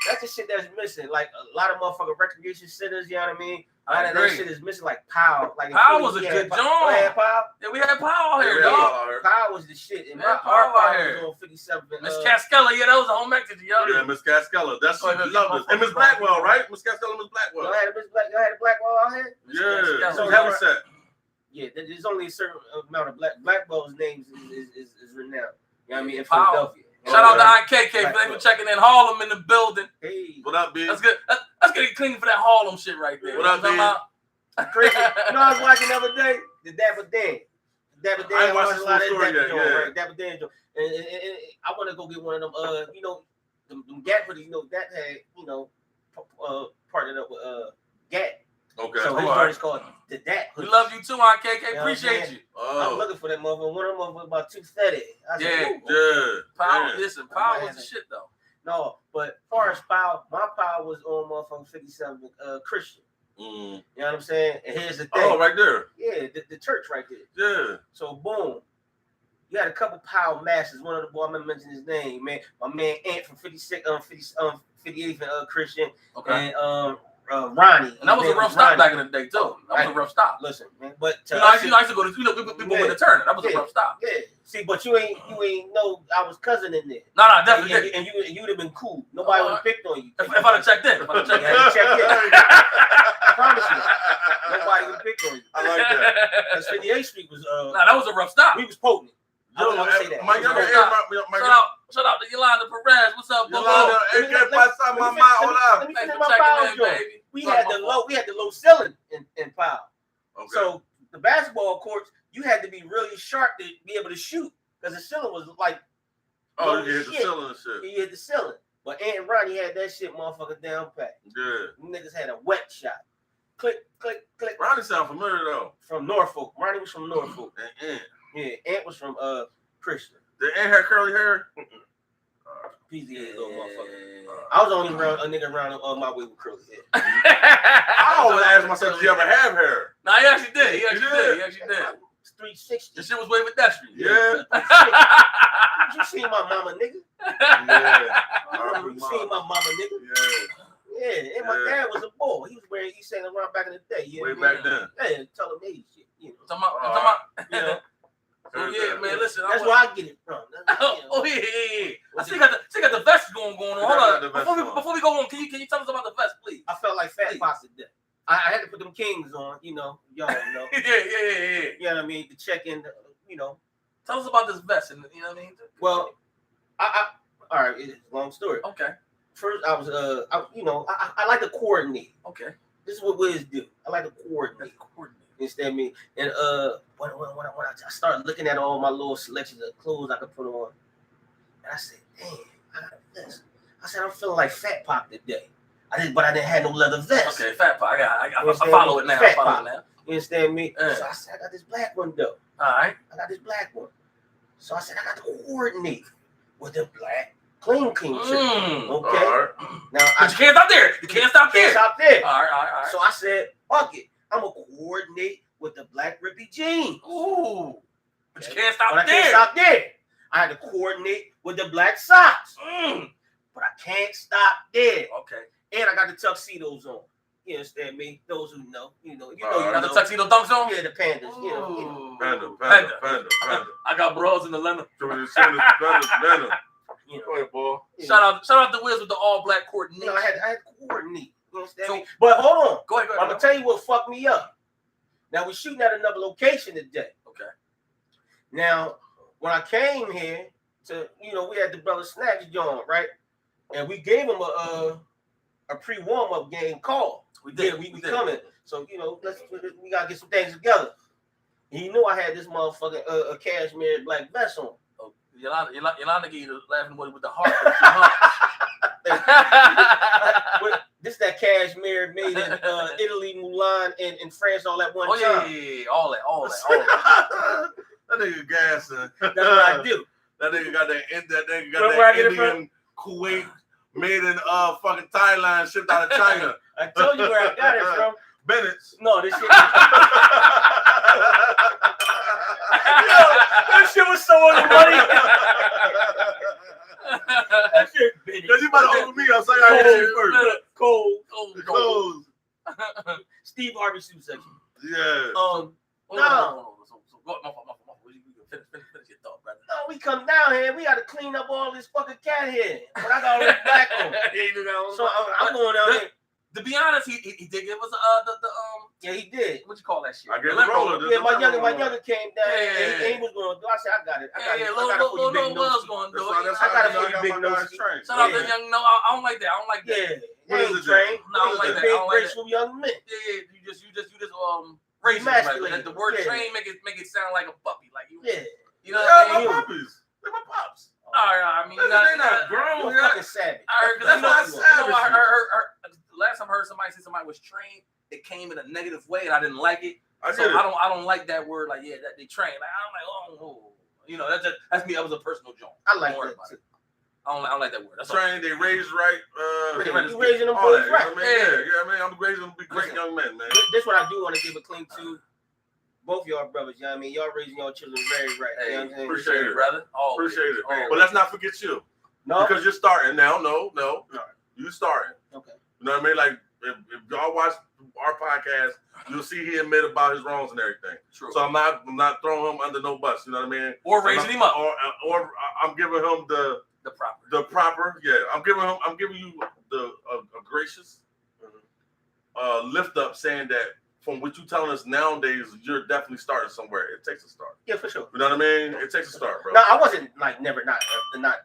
That's the shit that's missing. Like a lot of motherfucking recreation centers, you know what I mean? A lot of that shit is missing. Like Powell. Like Powell was a good joint. Yeah, Powell. Yeah, we had Powell here, dog. Powell was the shit. And our Powell was on 57. Miss Cascella, yeah, that was a home ec teacher, yo. Yeah, Miss Cascella. That's what you love us. And Miss Blackwell, right? Miss Cascella, Miss Blackwell. Y'all had a Blackwell out here? Yeah. So heavy set. Yeah, there's only a certain amount of Blackwell's names is renowned. You know what I mean? In Powell. Philadelphia. Shout out to IKK for checking in. Harlem in the building. Hey. What up, B? That's good. Let's get it clean for that Harlem shit right there. What up, B? Crazy. You know, I was watching the other day, the Dapper Dan. I watched a lot of story yet, right? Dapper Dan. And I want to go get one of them, you know, them Gat hoodies, you know, that had, you know, partnered up with Gat. Okay. So his joint is called the Dat. We love you too, IKK. Appreciate you. I'm looking for that motherfucker. One of them was about 230. Powell, listen, Powell was the shit though. No, but as far as Powell, my Powell was on motherfucking 57 Christian. You know what I'm saying? And here's the thing. Oh, right there. Yeah, the church right there. Yeah. So boom. You had a couple Powell masters. One of the boys, I'm gonna mention his name, man. My man Ant from 58th and Christian. Okay. And Ronnie. And that was a rough stop back in the day too. That was a rough stop. Listen, man. But I used to go to we went to Turner. That was a rough stop. Yeah. See, but you ain't know I was cousin in there. No, definitely. And you'd have been cool. Nobody would have picked on you. If I'd have checked in. I promise you. Nobody would have picked on you. I like that. Because 58th Street was that was a rough stop. We was potent. I don't want to say that. Shout out to Yolanda Perez. What's up, Yolanda? Let me finish my Powell joint. We had the low ceiling in Powell. Okay. So the basketball courts, you had to be really sharp to be able to shoot because the ceiling was like. Oh, you hit the ceiling and shit. You hit the ceiling. But Aunt and Ronnie had that shit motherfucker down pat. Yeah. Niggas had a wet shot. Click. Ronnie sound familiar though. From Norfolk. Ronnie was from Norfolk. And Ant. Yeah, Ant was from Christian. Did Ant have curly hair? PZ little motherfucker. I was only around a nigga around my way with curly hair. I always ask myself, did you ever have hair? No, he actually did. He actually did. It's 360. The shit was way pedestrian. Yeah. You seen my mama, nigga? Yeah. You seen my mama, nigga? Yeah. And my dad was a boy. He was wearing East St. Laurent back in the day. Way back then. Yeah, tell him age shit. You know. Talking about, you know. Oh yeah, man. Listen, that's where I get it from. Yeah. I still got the vest going on. Hold on. Before we go on, can you tell us about the vest, please? I felt like Fat Pops today. I had to put them Kings on, you know, y'all know. Yeah. You know what I mean? To check in, you know. Tell us about this vest, and you know what I mean. Well, I all right. It's a long story. Okay. First, I like to coordinate. Okay. This is what Wiz do. I like to coordinate. You understand me? And when I started looking at all my little selections of clothes I could put on, and I said, damn, I got this. I said, I'm feeling like Fat Pop today. But I didn't have no leather vest. Okay, Fat Pop. I follow it now. Fat Pop. You understand me? So I said, I got this black one though. All right. I got this black one. So I said, I got to coordinate with the black ClingKingz shirt. Okay. Right. Now, but you can't stop there. You can't stop there. All right. So I said, fuck it. I'm going to coordinate with the black rippy jeans. Ooh. But you can't stop there. I can't stop there. I had to coordinate with the black socks. But I can't stop there. Okay. And I got the tuxedos on. You understand me? Those who know, you know. You got the tuxedo dunks on? Yeah, the pandas. You know. Panda. I got bras in the Atlanta. You know, go ahead, boy. Shout out to Wiz with the all black coordination. You know, I had coordinate. You understand me? But hold on. Go ahead. I'm gonna tell you what fucked me up. Now we shooting at another location today. Okay. Now, when I came here to, we had the brother Snacks joint, right? And we gave him a pre-warm-up game call. We did. We coming. So, we gotta get some things together. And he knew I had this motherfucking a cashmere black vest on. Oh, Yolanda gave you laughing with the heart. This that cashmere made in Italy, Milan, and France all at one time. Yeah, all that. That nigga gassing. That's what I do. That nigga got that Indian Kuwait made in fucking Thailand, shipped out of China. I told you where I got it from. Bennett's. No, this shit. That shit was so on the money. That shit Bennett's. Because you about to open me up, so I got you first. Cold. Steve Harvey suit section. Yeah. No. So go finish your thought, brother. No, we come down here. We got to clean up all this fucking cat hair. But I got all this black on. So I'm going down there. To be honest, he did give us Yeah, he did. What you call that shit? I get the roller. Yeah, my younger came down and he was going to do. I said, I got it. Little was going to do it. I got it for you, big nose. Shout out to young. No, I don't like that. Yeah, what is it? Train. No, I don't like that. Big graceful young men. Yeah, you just racist. Right? The word train make it sound like a puppy, like you. Yeah. You know what I mean? My puppies. They're my pops. All right, I mean, they're not grown. You're fucking savage. I heard, That's not savage. I heard last time I heard somebody say somebody was trained, it came in a negative way, and I didn't like it. I don't like that word. Like, that they train. Like, I'm like, oh, that's me. That was a personal joke. I like that too. I don't like that word. That's trained. They raised right. You raising them boys right. I'm raising them to be great young men, man. This what I do want to give a clean to. Both y'all brothers, you know what I mean? Y'all raising y'all children very right. Hey, you know what I'm saying? Appreciate it, brother. Appreciate it. Always. But let's not forget you. No. Because you're starting now. No. You starting. Okay. You know what I mean? Like, if y'all watch our podcast, you'll see he admit about his wrongs and everything. True. So I'm not throwing him under no bus. You know what I mean? Or raising him up. Or I'm giving him the proper. Yeah. I'm giving you the gracious lift up, saying that. From what you telling us nowadays, you're definitely starting somewhere. It takes a start. Yeah, for sure. You know what I mean? It takes a start, bro. No, I wasn't like never not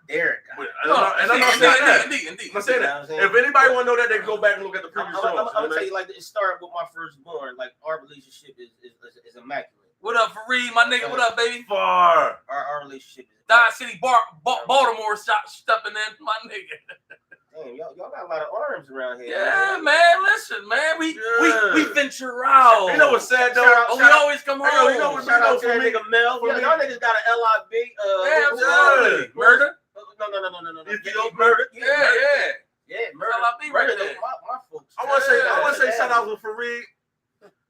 there. I'm not saying that. If anybody want to know that, they can go back and look at the previous songs. I'm gonna tell you like it started with my firstborn. Like our relationship is immaculate. What up, Fareed, my nigga? What up, baby? Far. Our relationship is Dodge City, Baltimore, stepping in, my nigga. Damn, y'all got a lot of arms around here. Yeah, man. Listen, man. We venture out. You know what's sad though? We always come home. You know what? Shout out to that nigga Mel. Y'all niggas got an LIB. Yeah, absolutely. Murder? No. Murder? Yeah, murder. LIB right there. My folks. I want to say shout out to Fareed.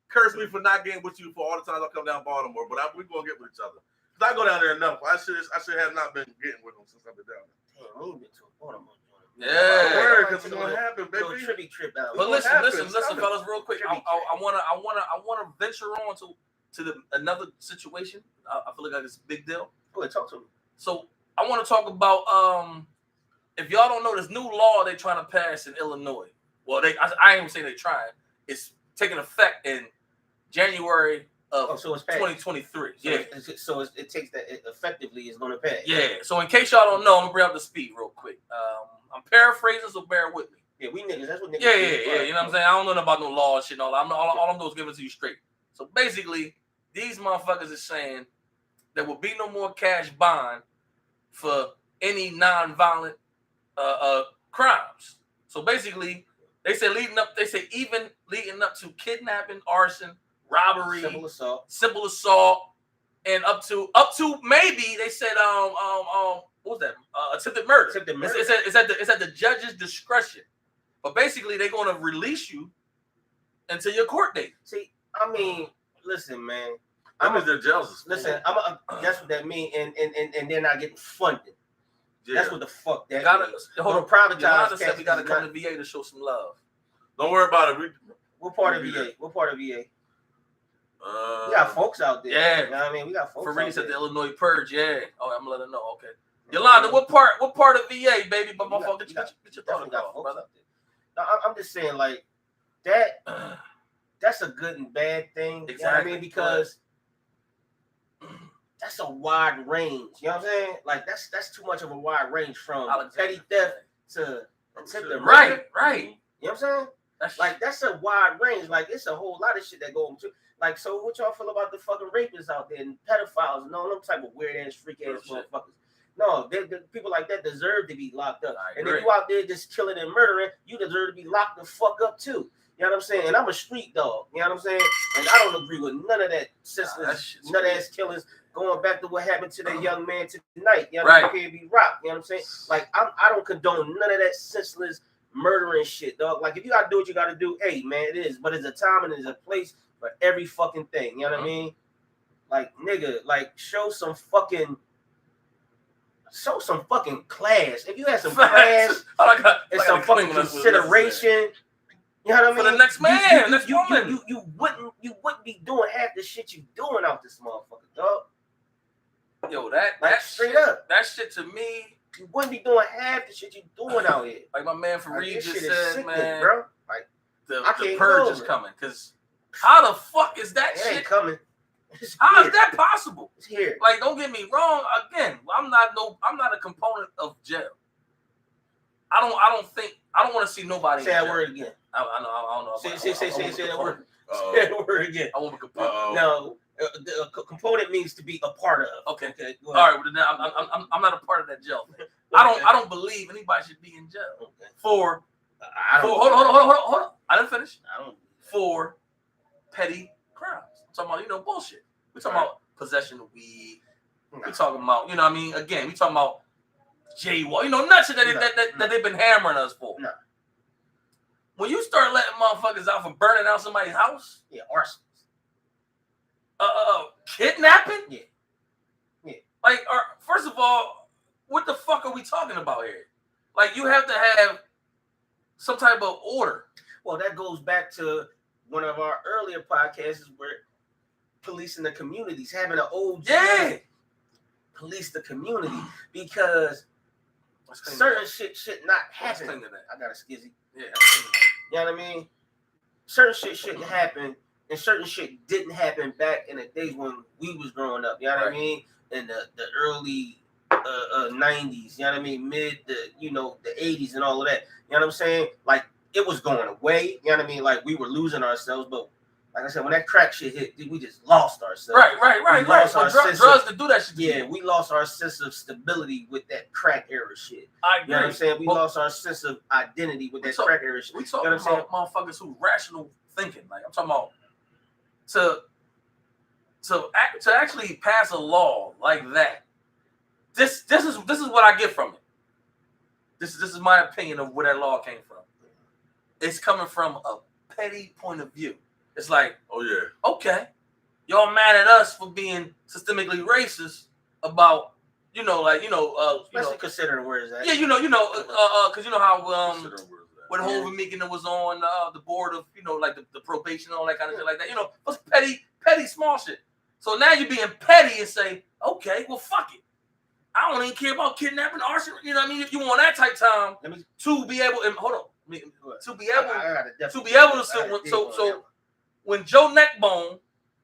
Curse me for not getting with you for all the times I come down Baltimore, but we're gonna get with each other. Cause I go down there enough. I should have not been getting with him since I've been down there. Damn, I ain't been to a Baltimore. Yeah, because it's gonna happen, baby. Trippy trip out. But listen, fellas, real quick. I wanna venture on to another situation. I feel like it's a big deal. Go ahead, talk to me. So I want to talk about if y'all don't know this new law they're trying to pass in Illinois. Well, I ain't even saying they're trying. It's taking effect in January of 2023. So it takes that effectively is going to pass. Yeah. So in case y'all don't know, I'm gonna bring up the speed real quick. I'm paraphrasing, so bear with me. Yeah, we niggas. That's what niggas. Yeah. You know what I'm saying? I don't know about no law and shit and all that. All I'm doing is giving it to you straight. So basically, these motherfuckers is saying there will be no more cash bond for any non-violent crimes. So basically, they say even leading up to kidnapping, arson, robbery, simple assault, and up to maybe they said what was that? Attempted murder. It's at the judge's discretion. But basically, they're going to release you until your court date. See, I mean, listen, man. Their jails. Listen, that's what that means, and they're not getting funded. Yeah. That's what the fuck that means. Hold on, privatized. Said we got to come to VA to show some love. Don't worry about it. What part of VA? We got folks out there. Yeah. You know what I mean? We got folks Fareed said the Illinois Purge. Yeah. Oh, I'm gonna let her know. Okay. Yolanda, what part of VA, baby? But motherfucker, get your thoughts off, brother. No, I'm just saying, like, that's a good and bad thing. Exactly. You know what I mean? Because that's a wide range. You know what I'm saying? Like, that's too much of a wide range from petty theft to attempted murder. Right. You know what I'm saying? That's a wide range. Like, it's a whole lot of shit that go into. Like, so what y'all feel about the fucking rapists out there and pedophiles and all them type of weird ass, freak ass motherfuckers? No, people like that deserve to be locked up. And if you out there just killing and murdering, you deserve to be locked the fuck up too. You know what I'm saying? And I'm a street dog. You know what I'm saying? And I don't agree with none of that senseless, nut ass killings. Going back to what happened to that young man tonight. You know what I'm saying? PNB Rock. You know what I'm saying? Like, I don't condone none of that senseless murdering shit, dog. Like, if you gotta do what you gotta do, hey man, it is. But there's a time and there's a place for every fucking thing. You know what I mean? Like, nigga, like, show some fucking class. If you had some class and some fucking consideration, you know what I mean? For the next man, next woman. You wouldn't be doing half the shit you doing out this motherfucker, dog. Yo, that straight shit, up. That shit to me, you wouldn't be doing half the shit you doing out here. Like my man Fareed just said, man, bro. Like, the purge is coming. Cause how the fuck is that shit ain't coming? How is that possible? It's here. Like, don't get me wrong. Again, I'm not a component of jail. I don't want to see nobody. Say that word again. I don't know. Say that word. Say that word again. I want a component. No, a component means to be a part of. Okay. All right. Well, then I'm not a part of that jail thing. I don't believe anybody should be in jail for. Hold on. I didn't finish. For petty crimes. I'm talking about, bullshit. We're talking about possession of weed. We're talking about, you know what I mean? Again, we're talking about jaywalk. Nuts that they've been hammering us for. No. When you start letting motherfuckers out for burning out somebody's house. Yeah, arson. Kidnapping? Yeah. Like, first of all, what the fuck are we talking about here? Like, you have to have some type of order. Well, that goes back to one of our earlier podcasts where policing the communities, having an old police the community, because certain shit should not happen. I got a skizzy. Yeah. You know what I mean? Certain shit shouldn't happen, and certain shit didn't happen back in the days when we was growing up. You know what I mean? In the early 90s. You know what I mean? Mid the 80s and all of that. You know what I'm saying? Like, it was going away. You know what I mean? Like, we were losing ourselves, but like I said, when that crack shit hit, we just lost ourselves. Right. Drugs to do that shit. Yeah, we lost our sense of stability with that crack era shit. I agree. You know what I'm saying? We lost our sense of identity with that crack era shit. We talking about motherfuckers who rational thinking. Like, I'm talking about to actually pass a law like that. This is what I get from it. This is my opinion of where that law came from. It's coming from a petty point of view. It's like, oh yeah, okay, y'all mad at us for being systemically racist about, especially considering where is that? Yeah, because you know how when Hov and Meek was on the board of the probation and all that kind of shit like that. What's petty small shit. So now you're being petty and say, okay, well fuck it. I don't even care about kidnapping, arson. You know what I mean? If you want that type time to be able and hold on, to be able to so when Joe Neckbone,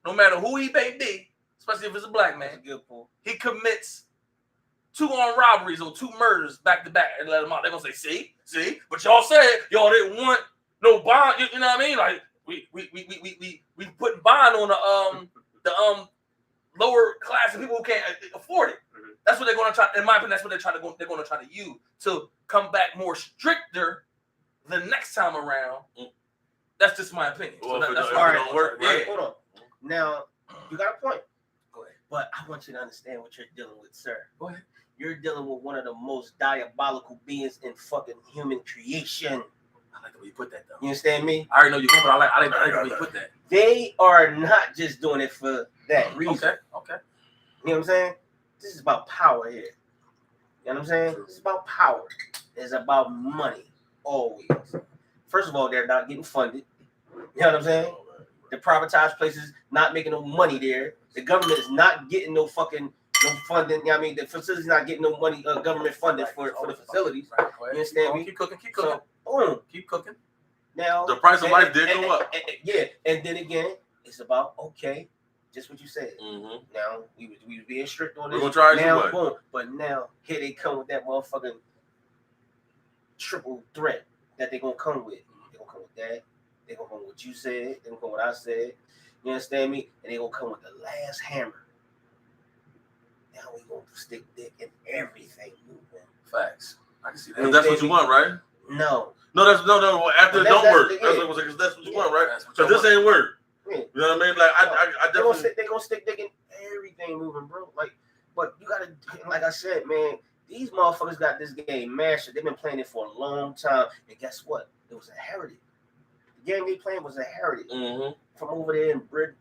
no matter who he may be, especially if it's a black man, he commits 2 armed robberies or 2 murders back to back and let him out. They're gonna say, see, but y'all said y'all didn't want no bond. You know what I mean? Like we putting bond on the lower class of people who can't afford it. That's what they're going to try. In my opinion, that's what they're going to try to use to come back more stricter the next time around. That's just my opinion. Well, so that's why it don't work. Yeah. Hold on. Now, you got a point. Go ahead. But I want you to understand what you're dealing with, sir. Go ahead. You're dealing with one of the most diabolical beings in fucking human creation. I like the way you put that, though. You understand me? I already know you can, but I like the way you put that. They are not just doing it for that reason. Okay. You know what I'm saying? This is about power here. You know what I'm saying? This is about power. It's about money, always. First of all, they're not getting funded. You know what I'm saying? The privatized places not making no money there. The government is not getting no fucking no funding. You know what I mean, the facility's not getting no money, government funding for the facilities. Right. You understand me? Keep cooking. So, boom. Keep cooking. Now the price of life did go up. And then again, it's about okay, just what you said. Mm-hmm. Now we was being strict on this. We're gonna try now, boom. But now here they come with that motherfucking triple threat that they gonna come with. They gonna come with that. They gonna come with what you said. They gonna come with what I said. You understand me? And they gonna come with the last hammer. Now we gonna stick dick in everything moving. Facts. I can see that. And that's what you want, right? No. No. After it don't work. That's what you want, right? Because this ain't work. Yeah. You know what I mean? Like I definitely. They gonna stick dick in everything moving, bro. Like, but you gotta, like I said, man. These motherfuckers got this game mastered. They've been playing it for a long time, and guess what? It was inherited. The game they playing was inherited from over there in Britain,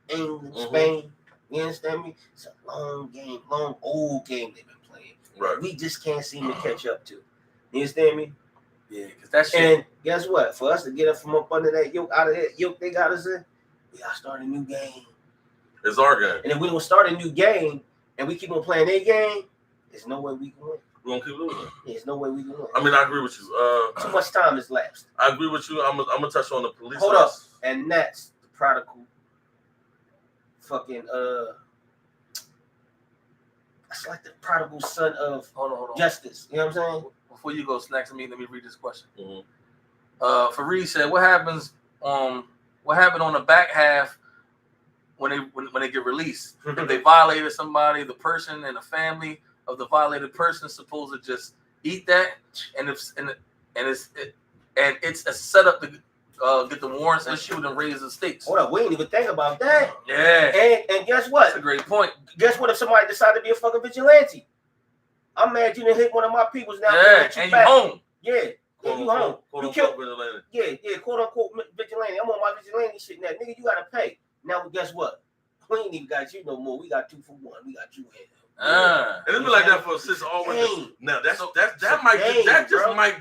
England, Spain. You understand me? It's a long game, old game they've been playing. Right. We just can't seem to catch up to. You understand me? Yeah, because that shit. And guess what? For us to get up from up under that yoke, out of that yoke they got us in, we gotta start a new game. It's our game. And if we don't start a new game and we keep on playing their game, there's no way we can win. We're gonna keep losing. There's no way we can win. I mean, I agree with you. Too much time has lapsed. I agree with you. I'm gonna touch on the police. Hold up. And that's the prodigal fucking it's like the prodigal son of hold on. justice. You know what I'm saying? Before you go snacks, let me read this question. Fareed said, what happened on the back half when they get released? If they violated somebody, the person and the family of the violated person is supposed to just eat that, and it's a setup to get the warrants issued and raise the stakes. Hold up, we didn't even think about that. Yeah. And guess what? That's a great point. Guess what if somebody decided to be a fucking vigilante? I'm mad you didn't hit one of my peoples now. Yeah, and you home. Yeah. You home. You killed vigilante. Yeah, quote unquote vigilante. I'm on my vigilante shit now. Nigga, you gotta pay. Now guess what? We ain't even got you no more. We got 2 for 1. We got you in. And it's been like that for since always. Now that might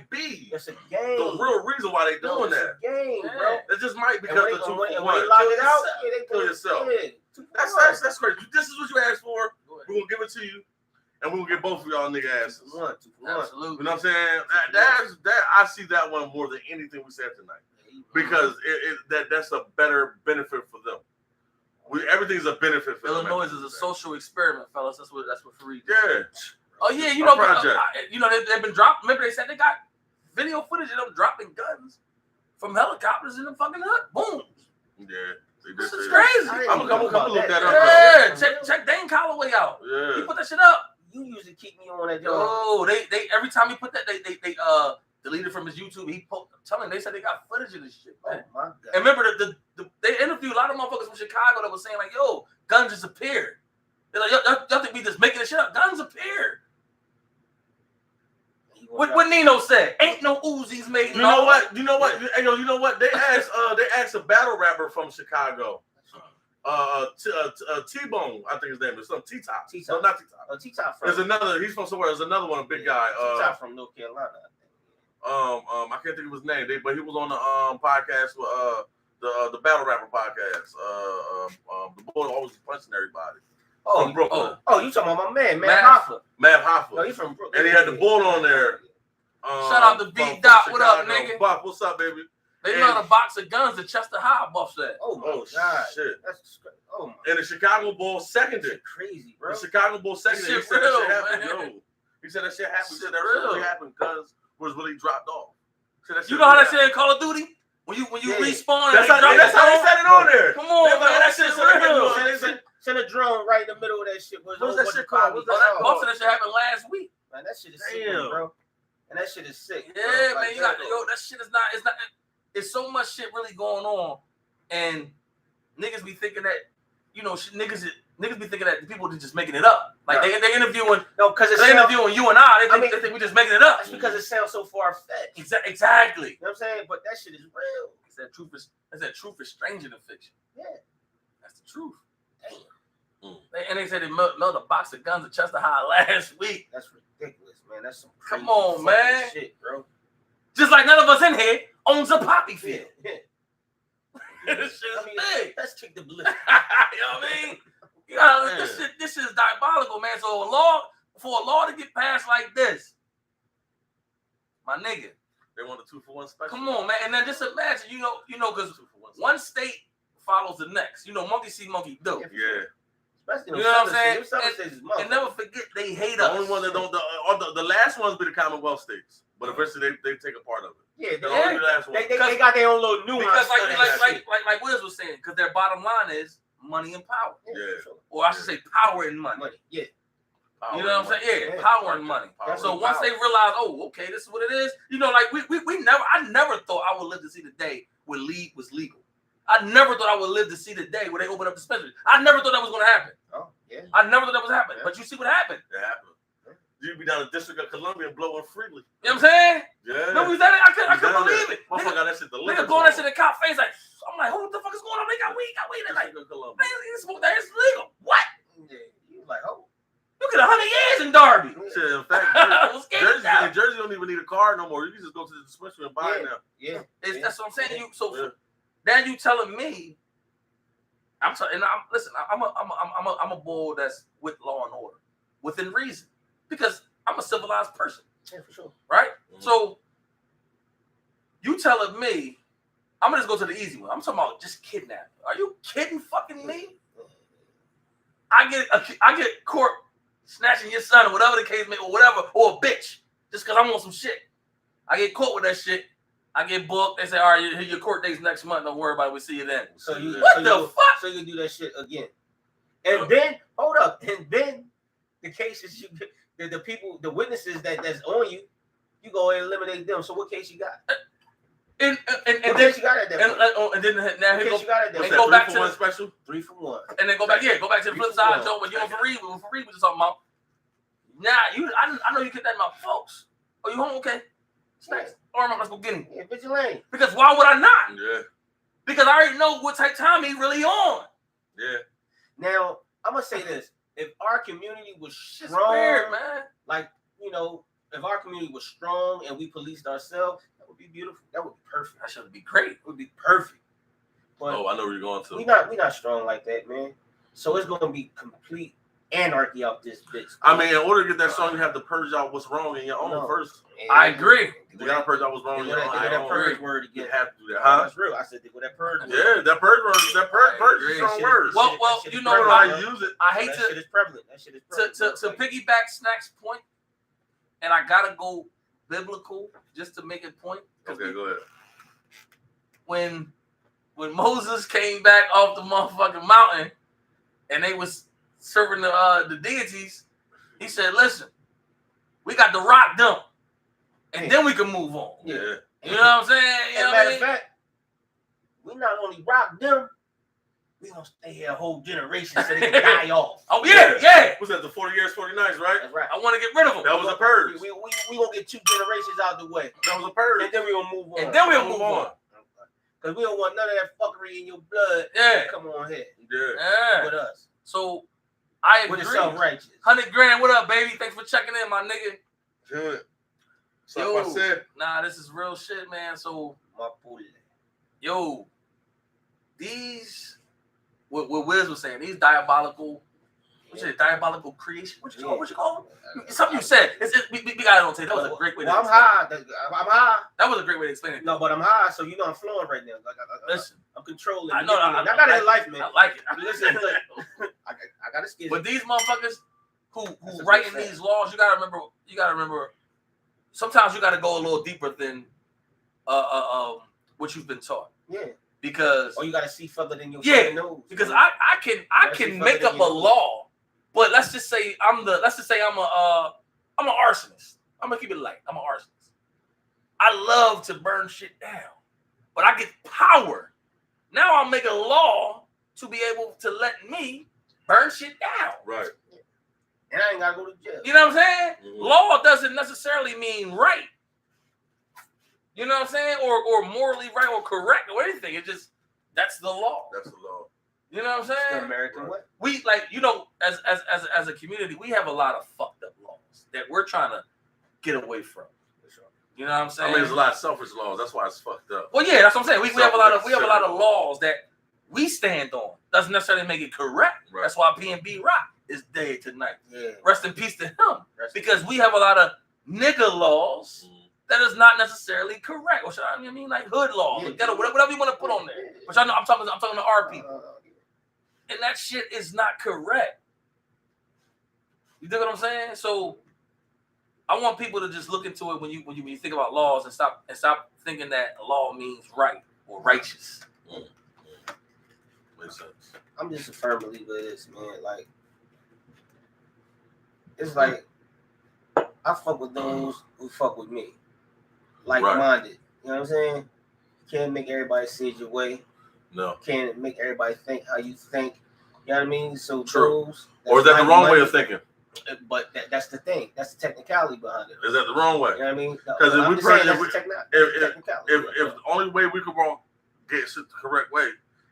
be it's a game. The real reason why they doing that. It's a game, bro. It just might because the 2 for 1. They lock it out. They kill yourself. That's crazy. This is what you asked for. We're gonna give it to you, and we're gonna get both of y'all nigga asses. 2 for 1. Absolutely. You know what I'm saying? That I see that one more than anything we said tonight because that's a better benefit for them. Everything's a benefit for Illinois is a social experiment, fellas. That's what Fareed. Yeah. Oh yeah, they've been dropped. Remember they said they got video footage of them dropping guns from helicopters in the fucking hood. Boom. Yeah. This is crazy. I'm gonna look that up. Yeah. Check Dane Calloway out. Yeah. He put that shit up. You usually keep me on that. Yo, they every time he put that they deleted from his YouTube. I'm telling they said they got footage of this shit, man. Oh my God. And remember they interviewed a lot of motherfuckers from Chicago that was saying like, yo, guns disappeared. They're like, y'all think we just making this shit up? Guns appeared. What Nino said, ain't no Uzis made. You know what? You know what? They asked a battle rapper from Chicago. T-Bone, I think his name is some T-Top. No, not T-Top. T-Top. There's another. He's from somewhere. There's another one, a big guy. T-Top from North Carolina. I can't think of his name, but he was on the podcast with the battle rapper podcast. The boy always punching everybody. From Brooklyn. You talking about my man, Matt Hoffa. Matt Hoffa. No, he's from Brooklyn. And he had the bull on there. Shout out to B Dot. What up, nigga? Buff, what's up, baby? They got a box of guns at Chester High. Buff said. Oh my God. Shit. That's and the Chicago Bull seconded. Crazy, bro. The Chicago Bull seconded. He said that shit happened. Yo. He said that shit happened. He said that really happened because was really dropped off. You know how that shit in Call of Duty? When you respawn, that's how they said it on there. Come on, man, that shit's real. Send a drone right in the middle of that shit. What's that shit called? Most of that shit happened last week. Man, that shit is sick, bro. And that shit is sick. Yeah, man, that shit is not. It's so much shit really going on, and niggas be thinking that, niggas be thinking that people are just making it up. Like they interviewing. No, because they're interviewing you and I. They think we're just making it up. That's because it sounds so far fetched. Exactly. You know what I'm saying? But that shit is real. That truth is stranger than fiction. Yeah. That's the truth. Damn. And they said they mailed a box of guns at Chester High last week. That's ridiculous, man. That's some crazy come on, man. Shit, bro. Just like none of us in here owns a poppy field. Yeah. This shit is big. Let's kick the bliss. You know what I mean? You know, this is diabolical, man. So for a law to get passed like this, my nigga. They want a 2-for-1 special. Come on, man. And then just imagine, you know, because one state follows the next. You know, monkey see, monkey do. Yeah. Especially you know what I'm saying? And never forget, they hate us. The only one that don't, the last ones be the Commonwealth states. But eventually they take a part of it. Yeah, they got their own little nuance. Because like Wiz was saying, because their bottom line is money and power. Yeah. Or I should say power and money. Yeah. Power, you know what I'm saying? Yeah, power and money. So once they realize, oh, okay, this is what it is. You know, like I never thought I would live to see the day where lead was legal. I never thought I would live to see the day where they open up dispensaries. I never thought that was going to happen. Oh, yeah. I never thought that was happening. Yeah. But you see what happened. It happened. You'd be down in the District of Columbia blowing freely. You know what I'm saying? Yeah. No, we done it. I couldn't believe it. Motherfucker got that shit delivered. Nigga blowing that shit in the cop face like, I'm like, what the fuck is going on? They got weed. They're like, man, this smoke that is legal. What? Yeah. You like, oh. You get 100 years in Darby. Shit, in fact, Jersey don't even need a car no more. You can just go to the dispensary and buy it now. Yeah. That's what I'm saying. Now you telling me, listen, I'm a bull that's with law and order, within reason, because I'm a civilized person. Yeah, for sure. Right? Mm-hmm. So you telling me, I'm gonna just go to the easy one. I'm talking about just kidnapping. Are you kidding fucking me? I get court snatching your son or whatever the case may, or whatever, or a bitch, just because I want some shit. I get caught with that shit. I get booked. They say, all right, your court date's next month. Don't worry about it. We'll see you then. So you fuck? So you do that shit again. And then, hold up. And then the cases, the people, the witnesses that's on you, you go and eliminate them. So what case you got? And then you got at that point? And then now he go back to the special 3 for 1. And then go back to the flip side. Joe, but you on Fareed was just talking about. Nah, I know you get that in my folks. Oh, you home? Okay. Snacks. Arm up, let's go get him. Yeah, vigilante. Because why would I not? Yeah. Because I already know what type of time he really on. Yeah. Now, I'm gonna say this: if our community was strong, it's weird, man. Like, you know, if our community was strong and we policed ourselves, that would be beautiful. That would be perfect. That should be great. It would be perfect. But I know where you're going to. We not strong like that, man. So it's gonna be complete anarchy out this bitch. I mean, in order to get that song, you have to purge out what's wrong in your own first. I agree. You gotta purge out what's wrong in your own. That purge word again. You have to do that, huh? That's real. I said that purge word. Yeah, that purge word. That purge is strong words. Well, you know what I use it. I hate that shit is prevalent. That shit is prevalent. To piggyback Snack's point, and I gotta go biblical just to make it point. Okay, go ahead. When Moses came back off the motherfucking mountain, and they was serving the deities, he said, "Listen, we got to rock them, and then we can move on." Yeah, you know what I'm saying? You know matter of fact, we not only rock them, we gonna stay here a whole generation so they can die off. Oh yeah. Was that the 40 years, 40 nights, right? That's right. I want to get rid of them. That was a purge. We gonna get 2 generations out the way. That was a purge. And then we gonna move on. Because we don't want none of that fuckery in your blood. Yeah. Come on here. Yeah. With us. So I agree. With the self-righteous. 100 grand. What up, baby? Thanks for checking in, my nigga. Good. So I said. Nah, this is real shit, man. So yo, these what Wiz was saying, these diabolical. What's it? Diabolical creation? What you call them? Something you said. We got it on tape. That was a great way to explain it. I'm high. That was a great way to explain it. No, but I'm high, so you know I'm flowing right now. Listen. I'm controlling. I know. I got it in life, man. I like it. Listen, I got to skid. But these motherfuckers who writing these laws, you gotta remember. Sometimes you gotta go a little deeper than what you've been taught. Yeah. Because you gotta see further than your nose. Because I can make up a law. But let's just say I'm an arsonist. I'm gonna keep it light. I'm an arsonist. I love to burn shit down, but I get power. Now I'll make a law to be able to let me burn shit down. Right. And I ain't gotta go to jail. You know what I'm saying? Mm-hmm. Law doesn't necessarily mean right. You know what I'm saying? Or morally right or correct or anything. It just that's the law. That's the law. You know what I'm saying? It's the American way. We as a community, we have a lot of fucked up laws that we're trying to get away from. You know what I'm saying? I mean, there's a lot of selfish laws. That's why it's fucked up. Well, yeah, that's what I'm saying. We have a lot of laws that we stand on doesn't necessarily make it correct. Right. That's why PNB Rock is dead tonight. Yeah. Rest in peace to him. Because we have a lot of nigga laws that is not necessarily correct. Or should I mean like hood laws, whatever you want to put on there. Which I know I'm talking to our people. And that shit is not correct. You dig what I'm saying? So I want people to just look into it when you think about laws and stop thinking that law means right or righteous. Makes sense. I'm just a firm believer of this, man. Like, it's like I fuck with those who fuck with me, like-minded. Right. You know what I'm saying? Can't make everybody see it your way. No. Can't make everybody think how you think. You know what I mean? So those. Or is that the wrong way of thinking? But that's the thing. That's the technicality behind it. Is that the wrong way? You know what I mean? Because if the only way we could get shit the correct way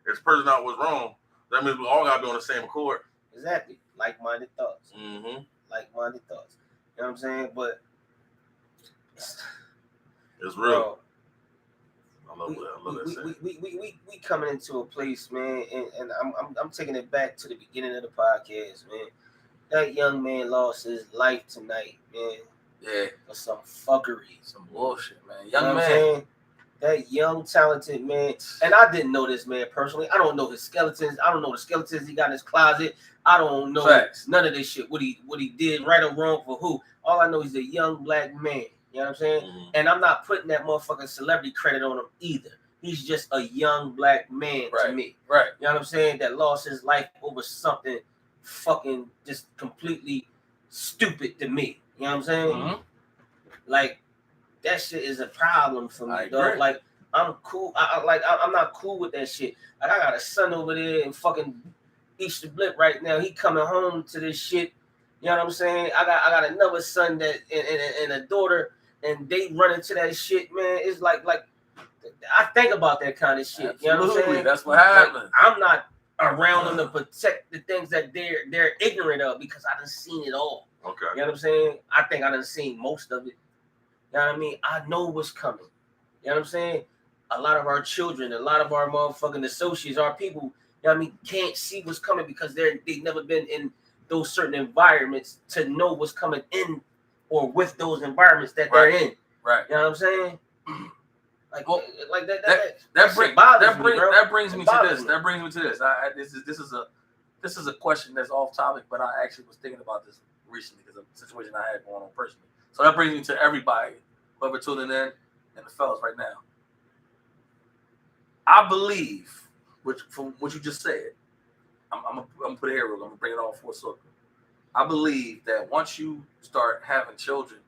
is person out was wrong, that means we all got to be on the same accord. Exactly. Like-minded thoughts. Mm-hmm. Like-minded thoughts. You know what I'm saying? But it's real. I love that. We coming into a place, man, and I'm taking it back to the beginning of the podcast, man. That young man lost his life tonight, man. Yeah. For some fuckery. Some bullshit, man. Young man. That young, talented man. And I didn't know this man personally. I don't know his skeletons. I don't know the skeletons he got in his closet. I don't know none of this shit. What he did, right or wrong for who. All I know is a young black man. You know what I'm saying? Mm-hmm. And I'm not putting that motherfucking celebrity credit on him either. He's just a young black man to me. Right. You know what I'm saying? That lost his life over something fucking just completely stupid to me. You know what I'm saying? Mm-hmm. Like, that shit is a problem for me, dog. Like, I'm cool. I'm not cool with that shit. Like, I got a son over there in fucking Easter Blip right now. He coming home to this shit. You know what I'm saying? I got another son that and a daughter, and they run into that shit, man. It's like I think about that kind of shit. Absolutely. You know what I'm saying? That's what happens. Like, I'm not around them to protect the things that they're ignorant of because I done seen it all. Okay. You know what I'm saying? I think I done seen most of it. You know what I mean? I know what's coming. You know what I'm saying? A lot of our children, a lot of our motherfucking associates, our people, you know what I mean, can't see what's coming because they've never been in those certain environments to know what's coming in or with those environments that they're in. Right. You know what I'm saying? Like that brings me to this. That brings me to this. This is a question that's off topic, but I actually was thinking about this recently because of a situation I had going on personally. So that brings me to everybody, whoever tuning in, and the fellas right now. I believe, from what you just said, I'm gonna put it here. I'm gonna bring it all full circle. I believe that once you start having children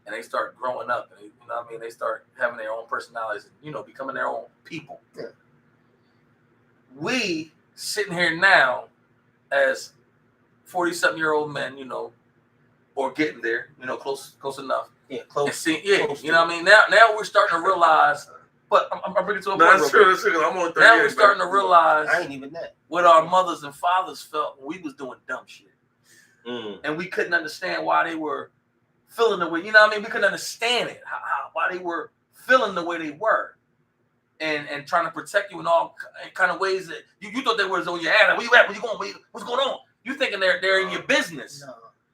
and they start growing up, and you know what I mean, they start having their own personalities, and, you know, becoming their own people. Yeah. We sitting here now as 40-something-year-old men, you know, or getting there, you know, close enough. Yeah, close. You know what I mean? Now we're starting to realize. But I'm bringing it to a point. That's true. I'm on 30 now we're starting to realize I ain't even that. What our mothers and fathers felt when we was doing dumb shit. And we couldn't understand why they were feeling the way, you know what I mean? We couldn't understand it, why they were feeling the way they were. And trying to protect you in all kind of ways that you thought they was on your ass. Like, where you at? Where you going? What's going on? You thinking they're in your business. No.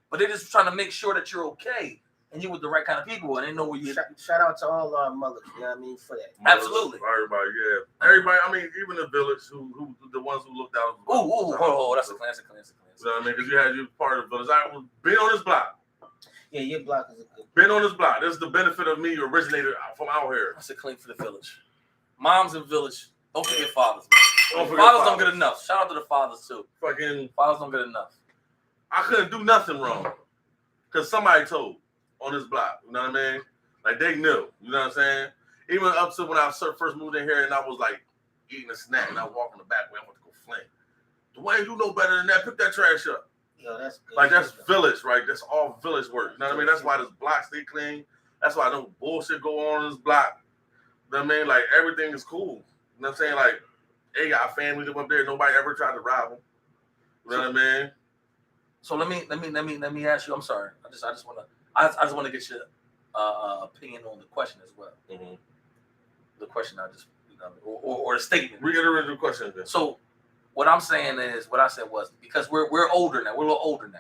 But they're just trying to make sure that you're okay. And you with the right kind of people, and they know where you. Shout out to all our mothers, you know what I mean, for that. Absolutely. Everybody, yeah. Everybody, I mean, even the village, who the ones who looked out. That's a classic. You know what I mean? Because you part of the village. I was been on this block. Yeah, your block is a good. Been on this block. This is the benefit of me originated from out here. That's a clean for the village. Moms and village. Don't forget fathers, man. Fathers don't get enough. Shout out to the fathers, too. Fucking. Fathers don't get enough. I couldn't do nothing wrong. Because somebody told. On this block, you know what I mean? Like, they knew, you know what I'm saying? Even up to when I first moved in here and I was like eating a snack and I walk in the back way, I went to go flame. Dwayne, you know better than that. Pick that trash up. Yo, that's good. Like, that's village, right? That's all village work. You know what I mean? That's why this block stay clean. That's why no bullshit go on in this block. You know what I mean? Like, everything is cool. You know what I'm saying? Like, they got family up there. Nobody ever tried to rob them. You know what I mean? So let me ask you. I'm sorry. I just want to get your opinion on the question as well. Mm-hmm. The question I just, or the statement. Reiterate the question again. So what I'm saying is, what I said was, because we're older now. We're a little older now.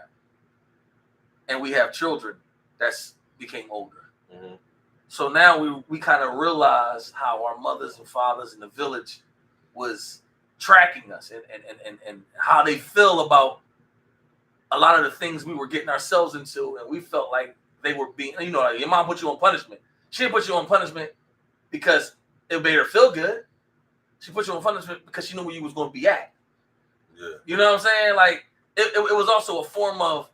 And we have children that's became older. Mm-hmm. So now we kind of realize how our mothers and fathers in the village was tracking us and how they feel about a lot of the things we were getting ourselves into, and we felt like they were being, like your mom put you on punishment. She didn't put you on punishment because it made her feel good. She put you on punishment because she knew where you was going to be at. Yeah. You know what I'm saying? Like, it was also a form of,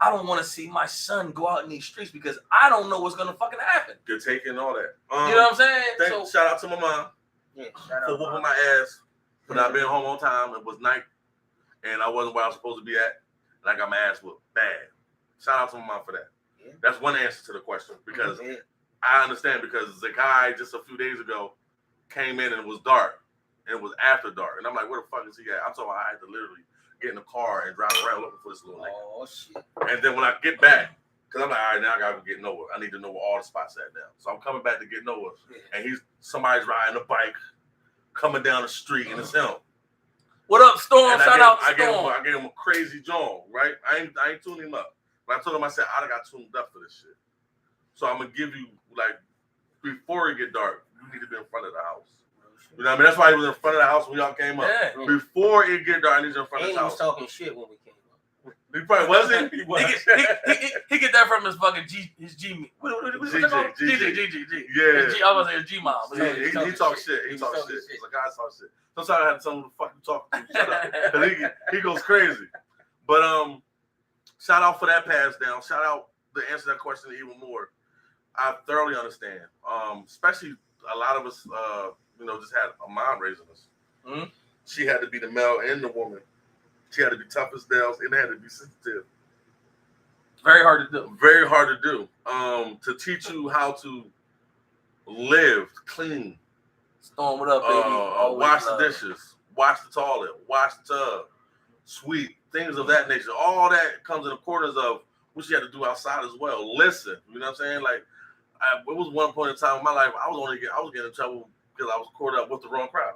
I don't want to see my son go out in these streets because I don't know what's going to fucking happen. Good taking all that. You know what I'm saying? Shout out to my mom. Yeah, shout out for whooping my ass for not being home on time. It was night, and I wasn't where I was supposed to be at, and I got my ass whooped bad. Shout out to my mom for that. Yeah. That's one answer to the question, because I understand, because the guy just a few days ago came in and it was dark, and it was after dark, and I'm like, where the fuck is he at? I'm talking about I had to literally get in the car and drive around looking for this little nigga. Oh shit! And then when I get back, because I'm like, all right, now I gotta go get Noah. I need to know where all the spots at now. So I'm coming back to get Noah, and somebody's riding a bike coming down the street, and it's him. What up, Storm? Shout out to Storm. I gave him a crazy John, right? I ain't tuned him up. But I told him, I said, I got tuned up for this shit. So I'm gonna give you, like, before it get dark, you need to be in front of the house. You know what I mean? That's why he was in front of the house when y'all came up. Yeah. Before it get dark, I need you in front of the house. He was talking shit when we came up. He probably wasn't. He get that from his fucking his G. What is it called? G. Yeah. I was saying G mom. He talk shit. He talk shit. He's like, I talk shit. Sometimes I have to tell him to fucking talk to. Shut up. He goes crazy. But shout out for that pass down. Shout out to answer that question even more. I thoroughly understand. Especially a lot of us, just had a mom raising us. Mm-hmm. She had to be the male and the woman. She had to be tough as nails, and they had to be sensitive. Very hard to do. Very hard to do. To teach you how to live clean. Storm it up, baby. Wash the dishes, wash the toilet, wash the tub, sweep, things of that nature. All that comes in accordance of what you had to do outside as well. Listen, you know what I'm saying? Like, it was one point in time in my life I was getting in trouble because I was caught up with the wrong crowd.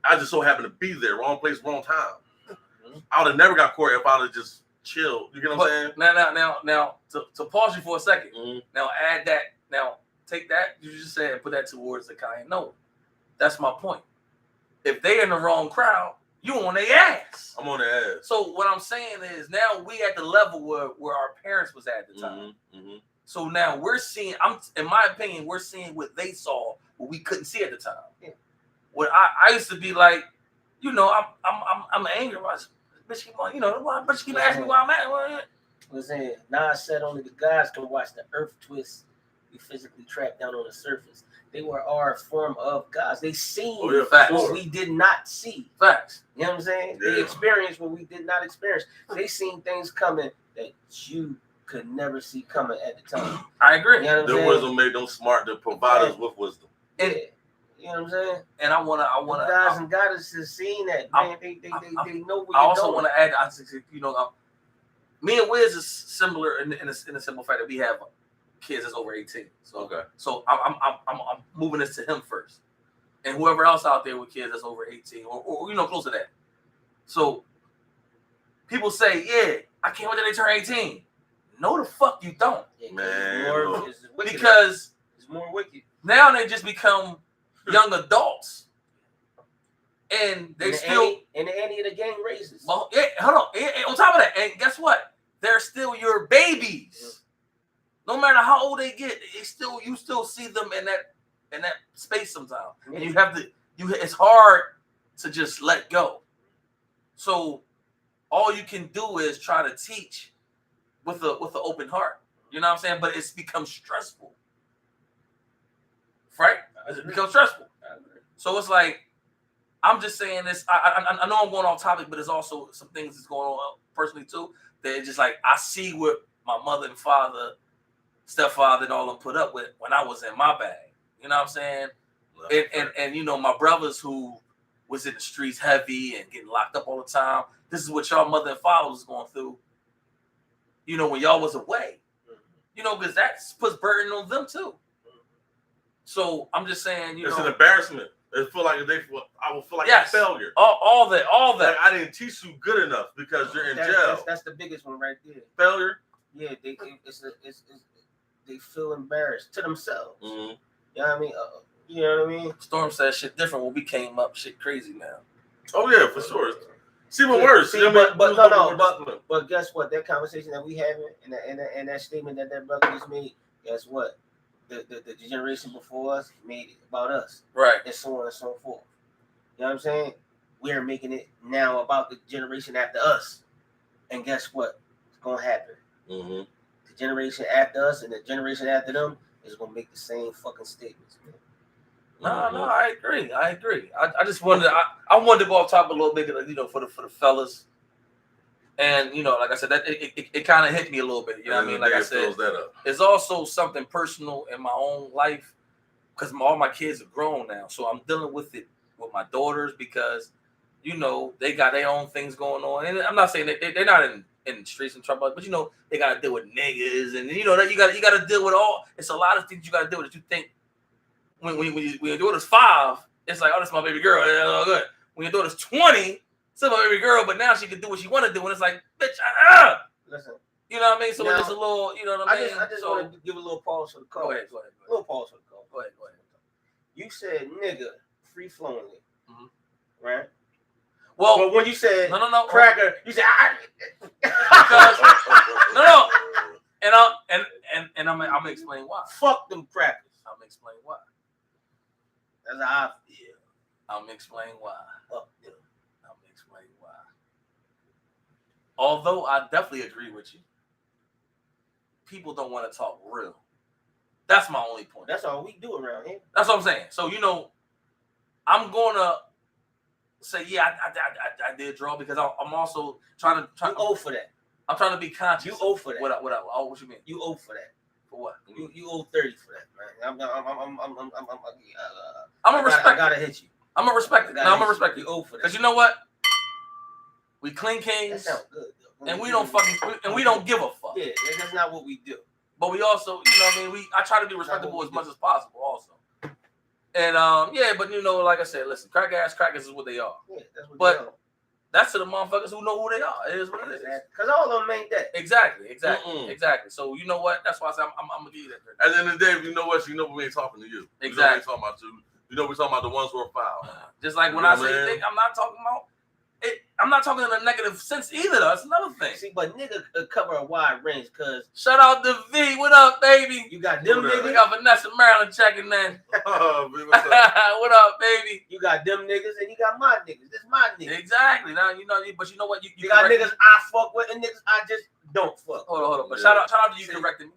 I just so happened to be there, wrong place, wrong time. Mm-hmm. I would have never got caught if I would have just chilled. You get what I'm saying? Now, to pause you for a second. Mm-hmm. Now add that. Now take that you just said and put that towards the Kai and Noah. That's my point. If they in the wrong crowd, you on their ass. I'm on their ass. So what I'm saying is now we at the level where our parents was at the time. Mm-hmm. Mm-hmm. So now we're seeing. In my opinion, we're seeing what they saw, what we couldn't see at the time. Yeah. When I used to be like, I'm angry. Bitch keep on, bitch keep asking me where I'm at. Listen, Nas said only the gods can watch the earth twist. We physically trapped down on the surface. They were our form of gods. They seen what we did not see. Facts. You know what I'm saying? Yeah. They experienced what we did not experience. They seen things coming that you could never see coming at the time. I agree. You know what I'm saying? Wisdom made them smart to provide us with wisdom. And, you know what I'm saying? And I wanna the guys and goddesses seen that, man. They know what you're I also want to add, me and Wiz is similar in the simple fact that we have kids that's over 18. So okay. So I'm moving this to him first, and whoever else out there with kids that's over 18 or close to that. So people say, yeah, I can't wait till they turn 18. No, the fuck you don't, man. Because it's more wicked. Now they just become young adults, and they still and the ante of the game raises. Well, hold on. And on top of that, and guess what? They're still your babies. Yeah. No matter how old they get, you still see them in that space sometimes, and you have to. It's hard to just let go. So all you can do is try to teach with an open heart. You know what I'm saying? But it's become stressful, right? It becomes stressful. So it's like, I'm just saying this. I know I'm going off topic, but there's also some things that's going on personally too. That just like I see what my mother and father, stepfather, and all them put up with when I was in my bag. You know what I'm saying? And my brothers who was in the streets heavy and getting locked up all the time. This is what y'all mother and father was going through. When y'all was away. Because that puts burden on them too. So I'm just saying, it's an embarrassment. It feel like I would feel like yes. a failure. All that. Like I didn't teach you good enough because you're in jail. That's the biggest one right there. Failure. Yeah, they feel embarrassed to themselves. Mm-hmm. You know what I mean? You know what I mean? Storm said shit different when we came up. Shit crazy now. Oh yeah, for sure. It's even worse. But guess what? That conversation that we having and that statement that brother just made. Guess what? The generation before us made it about us, right? And so on and so forth. You know what I'm saying? We're making it now about the generation after us, and guess what? It's gonna happen. Mm-hmm. The generation after us and the generation after them is gonna make the same fucking statements, man. No, I agree. I just wanted I wanted to go off top a little bit, you know, for the fellas. And you know, like I said, that it kind of hit me a little bit. You know what I mean? Like I said, it's also something personal in my own life because all my kids are grown now, so I'm dealing with it with my daughters because you know they got their own things going on. And I'm not saying that they're not in the streets and trouble, but you know they got to deal with niggas, and you know that you got to deal with all. It's a lot of things you got to deal with that you think when your daughter's 5, it's like, oh, that's my baby girl. It's all good. When your daughter's 20. Still my baby girl, but now she can do what she want to do, and it's like, bitch, Listen, you know what I mean? So now, it's a little, you know what I mean? I just want to give a little pause for the call. Go ahead. A little pause for the call. Go ahead. You said nigga free flowingly, right? Well, but when you said no, cracker, you said because no, and I'm gonna explain why. Fuck them crackers. I'm gonna explain why. That's how I feel. I'm gonna explain why. Fuck them. Why. Although I definitely agree with you, people don't want to talk real. That's my only point. That's all we do around here. That's what I'm saying. So you know, I'm gonna say I did draw because I'm also trying to. You owe for that. I'm trying to be conscious. You owe for that. What you mean? You owe for that. For what? You owe 30 for that, man. I'm gonna respect. I gotta hit you. I'm gonna respect it. No, I'm gonna respect you. You owe for that. Because you know what? We ClingKingz. That sounds good, though. And we don't give a fuck. Yeah, that's not what we do. But we also, you know what I mean? I try to be respectable as much as possible also. And yeah, but you know, like I said, listen, crackers is what they are. Yeah, that's what but they are. That's to the motherfuckers who know who they are. It is what it is. Because all of them ain't that. Exactly. So you know what? That's why I say I'm gonna give you that. At the end of the day, if you know what, you know we ain't talking to you. Exactly. You know we ain't talking about you. You know we're talking about the ones who are foul. Just like when I say think, I'm not talking about it. I'm not talking in a negative sense either. That's another thing. See, but nigga cover a wide range. Cause shout out to V. What up, baby? You got them niggas. We got Vanessa Maryland checking in. What's up? What up, baby? You got them niggas and you got my niggas. This my niggas. Exactly. Now you know, but you know what? You got niggas I fuck with and niggas I just don't fuck. Hold on. But shout out to you. Correcting me.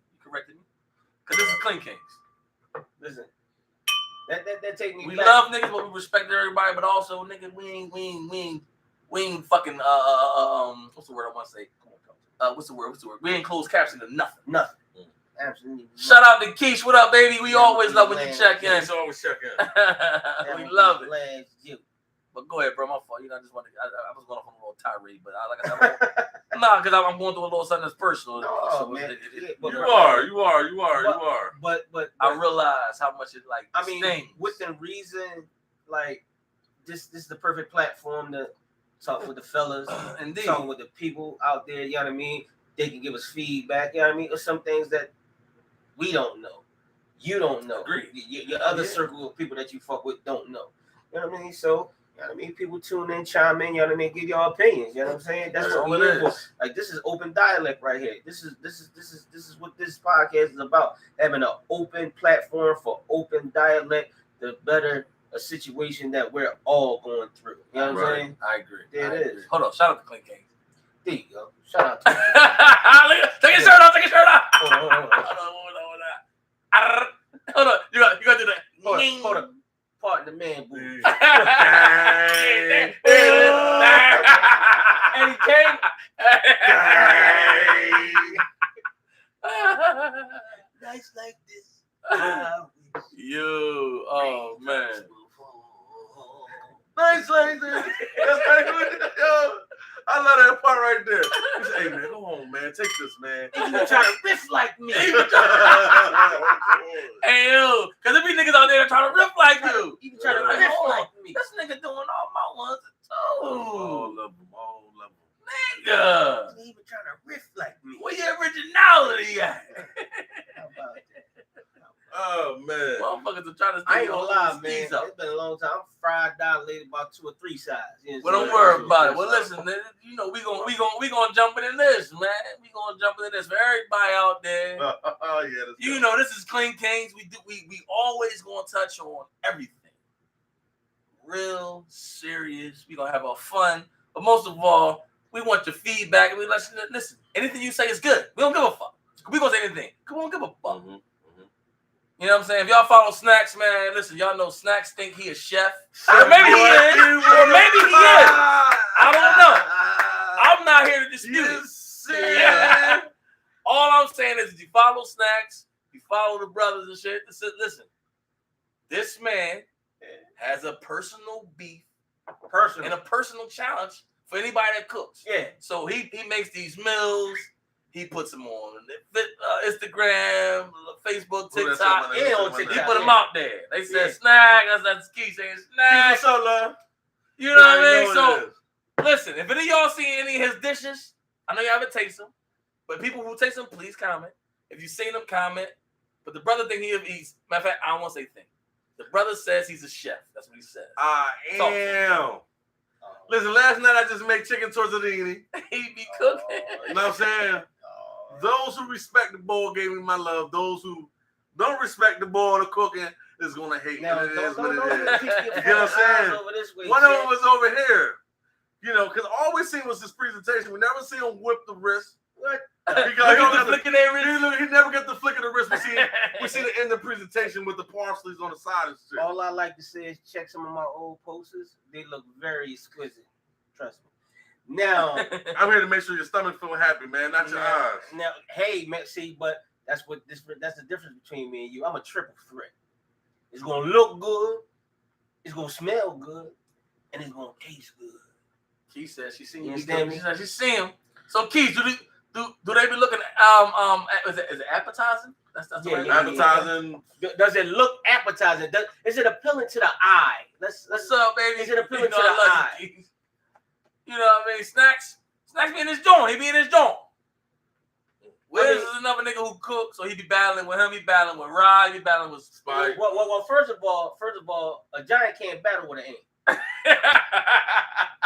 Cause this is ClingKingz. Listen. That take me. We back. love niggas, but we respect everybody. But also, nigga, we ain't fucking what's the word I want to say? What's the word? We ain't closed caption to nothing. Absolutely. Shout out to Keish. What up, baby? We always love when you check in. He's always check in. We love it. But go ahead, bro. My fault. You know, I just wanted. I was going off on a little tirade, but like I said, nah, because I'm going through a little something that's personal. No, man. You are. But I realize how much it like. I mean, stings. within reason, like this is the perfect platform to talk with the fellas, Indeed. Talk with the people out there. You know what I mean? They can give us feedback. You know what I mean? Or some things that we don't know. You don't know. Agreed. Your other circle of people that you fuck with don't know. You know what I mean? So. You know what I mean? People tune in, chime in, you know what I mean? Give y'all opinions, you know what I'm saying? That's what we live for. Like this is open dialect right here. This is what this podcast is about. Having an open platform for open dialect to better a situation that we're all going through. You know what I'm saying? I agree. There it is. Hold on, shout out to ClingKingz. There you go. Shout out to Take your shirt off, Hold on. You gotta do that. Hold up. Pardon the man, boo. And he came. Nights like this. You, oh man. Nights like this. I love that part right there. He said, hey, man, go on, man. Take this, man. You trying to riff like me. Hey, yo. Because there be niggas out there trying to riff like you. You trying to riff Oh man, motherfuckers are trying to. I ain't gonna lie, man. It's been a long time. I'm fried dilated about 2 or 3 sides. You know well, don't worry about it. Well, listen, you know we gonna jump into this, man. We gonna jump into this for everybody out there. Oh yeah, you know this is ClingKingz. We always gonna touch on everything, real serious. We gonna have our fun, but most of all, we want your feedback. And we listen. Anything you say is good. We don't give a fuck. We gonna say anything. We don't give a fuck. Mm-hmm. You know what I'm saying? If y'all follow Snacks, man, listen, y'all know Snacks think he a chef. Or maybe he is. Or maybe he is. I don't know. I'm not here to dispute it. All I'm saying is if you follow Snacks, you follow the brothers and shit, listen, this man has a personal beef and a personal challenge for anybody that cooks. Yeah. So he makes these meals. He puts them on Instagram, Facebook, TikTok. He put them out there. They said snack. That's key saying snack. What's up, love? You know what I mean? So listen, if any of y'all see any of his dishes, I know y'all haven't tasted them, but people who taste them, please comment. If you've seen them, comment. But the brother thing he eats, matter of fact, I don't want to say thing. The brother says he's a chef. That's what he says. I am. Listen, last night I just made chicken tortellini. He be cooking. You know what I'm saying? Those who respect the bowl gave me my love. Those who don't respect the bowl or the cooking is going to hate me. It is what it is. You know what I'm saying? One of them was over here. You know, because all we seen was his presentation. We never see him whip the wrist. What? He never get the flick of the wrist. We see the end of the presentation with the parsleys on the side and shit. All I like to say is check some of my old posters. They look very exquisite. Trust me. Now I'm here to make sure your stomach feeling happy, man, not your eyes. Now, hey, man, see, but that's the difference between me and you. I'm a triple threat. It's gonna look good, it's gonna smell good, and it's gonna taste good. She said she seen you. She said she seen him. So Keith, do they be looking at is it appetizing? That's appetizing. Yeah. Does it look appetizing? Is it appealing to the eye? What's up, baby? Is it appealing to the eye? You know what I mean? Snacks be in his joint. He be in his joint. Wiz is another nigga who cooks, so he be battling with him. He battling with Rod. He be battling with Spike. Well, first of all, a giant can't battle with an ant. You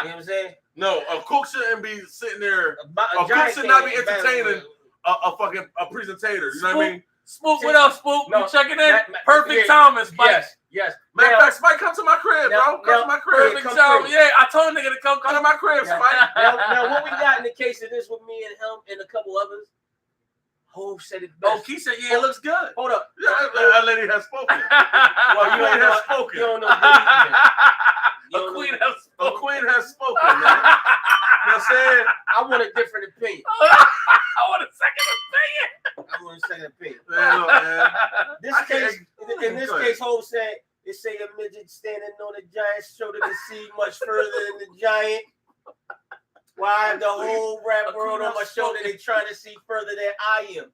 know what I'm saying? No, a cook shouldn't be sitting there. A cook should not be entertaining a presentator. You know what I mean? Spook, what up, Spook? No, you checking in? Perfect timing, Spike. Yes. Matter of fact, Spike, come to my crib, bro. Come to my crib. Perfect timing. Yeah, I told a nigga to come to my crib, Spike. Now, what we got in the case of this with me and him and a couple others, Hov said it best. Oh, Keith said, yeah, it looks good. Hold up. Yeah, that lady has spoken. Well, you has spoken. You don't know. A queen has spoken. A queen has spoken, man. You know what I'm saying? I want a different opinion. I want a second opinion. I want a second opinion. Man, look, man. In this case, Hov said, it say a midget standing on a giant's shoulder to see much further than the giant. While I have the whole rap world on my shoulder, they trying to see further than I am.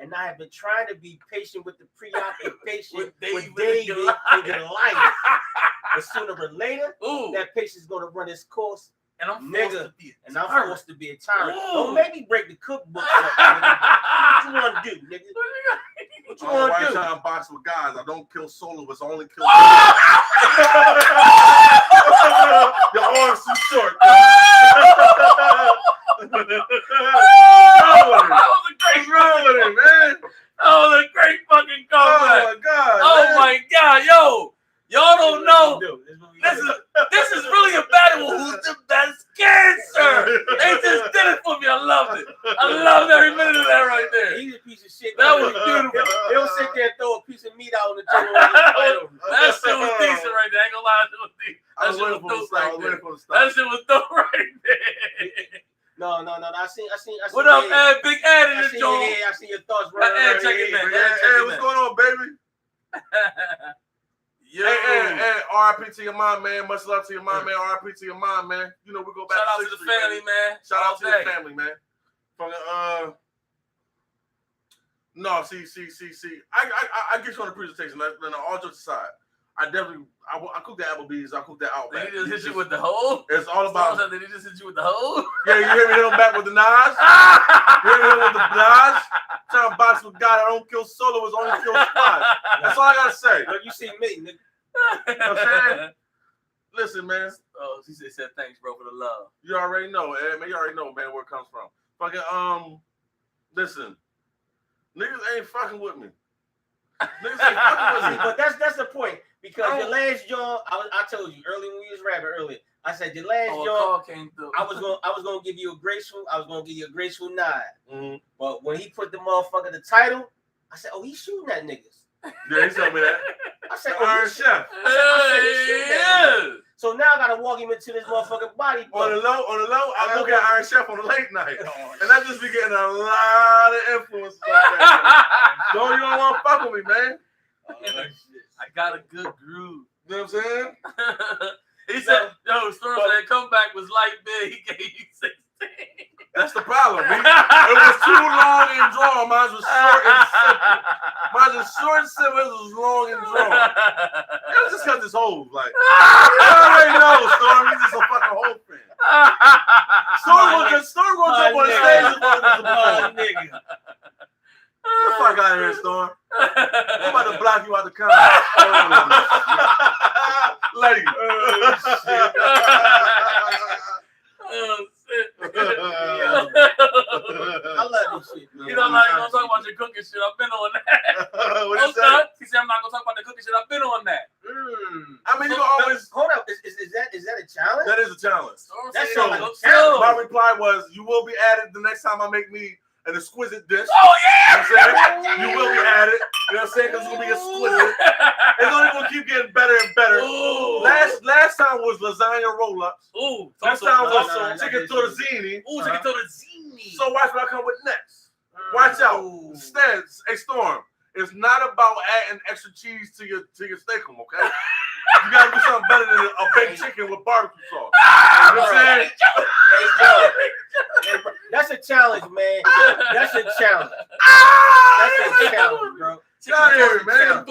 And I have been trying to be patient with the preoccupation with David and Goliath. But sooner or later, that patience is going to run its course. And I'm forced to be a tyrant. Don't make me break the cookbook up, nigga. What you want to do, nigga? What you want to do? I'm trying to box with guys. I don't kill soloists. I only kill your arm's too short. That was a great man. That was a great fucking comeback. Oh my god. Oh my god, yo. Y'all don't know. This is really a battle. Who's the best cancer? They just did it for me. I loved it. I loved every minute of that right there. He's a piece of shit. That was beautiful. He'll sit there and throw a piece of meat out on the table. That shit was decent right there. I ain't gonna lie, it was decent. That shit was dope right there. That shit was dope right there. No. I seen. What up, Ed? Big Ed in this joint. I see your thoughts right Ed, check it, man. Hey, what's going on, baby? Yo. Hey, RIP to your mom, man. Much love to your mom, man. RIP to your mom, man. You know, we go back. Shout out to the family, man. Shout out to your family, man. From the no, see. I get you on the presentation. All jokes aside, I cooked at Applebee's. I cooked at Outback. Did he just hit you with the hole? It's all about. Did he just hit you with the hole? Yeah, you hear me hit him back with the knives? You hear me hit him with the knives? Trying to box with God that don't kill solo, is only kill squad. That's all I gotta say. Look, you see me, nigga. You know what I'm saying? Listen, man. Oh, she said thanks, bro, for the love. You already know, man. You already know, man, where it comes from. Fucking listen, niggas ain't fucking with me. Niggas ain't fucking with me. But that's the point. Because your last joint, I told you earlier when we was rapping earlier. I said your last joint, came through. I was gonna give you a graceful nod. Mm-hmm. But when he put the motherfucker the title, I said, oh, he's shooting at niggas. Yeah, he told me that. I said, Iron Chef. So now I gotta walk him into this motherfucking body. On the low, I look at Iron Chef on the late night. And I just be getting a lot of influence. So you don't want to fuck with me, man. I got a good groove. You know what I'm saying? He said, yo, Storm said comeback was light big. He gave you 16. That's the problem. It was too long and drawn. Mine was short and simple. Mine was short and simple. It was long and drawn. It was just because it's hoes. Like, you already know, Storm. He's just a fucking hoe fan. Storm gonna jump on the stage and fuck with the nigga. Get the fuck out of here, Storm. I'm about to block you out the comments. Lady. Oh, shit. I love this shit, man. You know, I'm not gonna talk about your cooking shit. I've been on that. What you say? He said, I'm not gonna talk about the cooking shit. I've been on that. I mean, you can always. Hold up. Is that a challenge? That is a challenge. That's so, like a challenge. my reply was, you will be added the next time I make me an exquisite dish. Oh, yeah! You know what I'm saying? You will be added. You know what I'm saying? Because it's going to be exquisite. It's only going to keep getting better and better. Ooh. Last time was lasagna roll-ups. Ooh. Next time was chicken tortellini. Ooh, chicken tortellini. So watch what I come with next. Watch out. Instead, hey, Storm, it's not about adding extra cheese to your steakum, okay? You gotta do something better than a baked chicken with barbecue sauce. You know what I'm saying? That's a challenge, man. That's a challenge. That's a challenge, bro. Get out of here, man.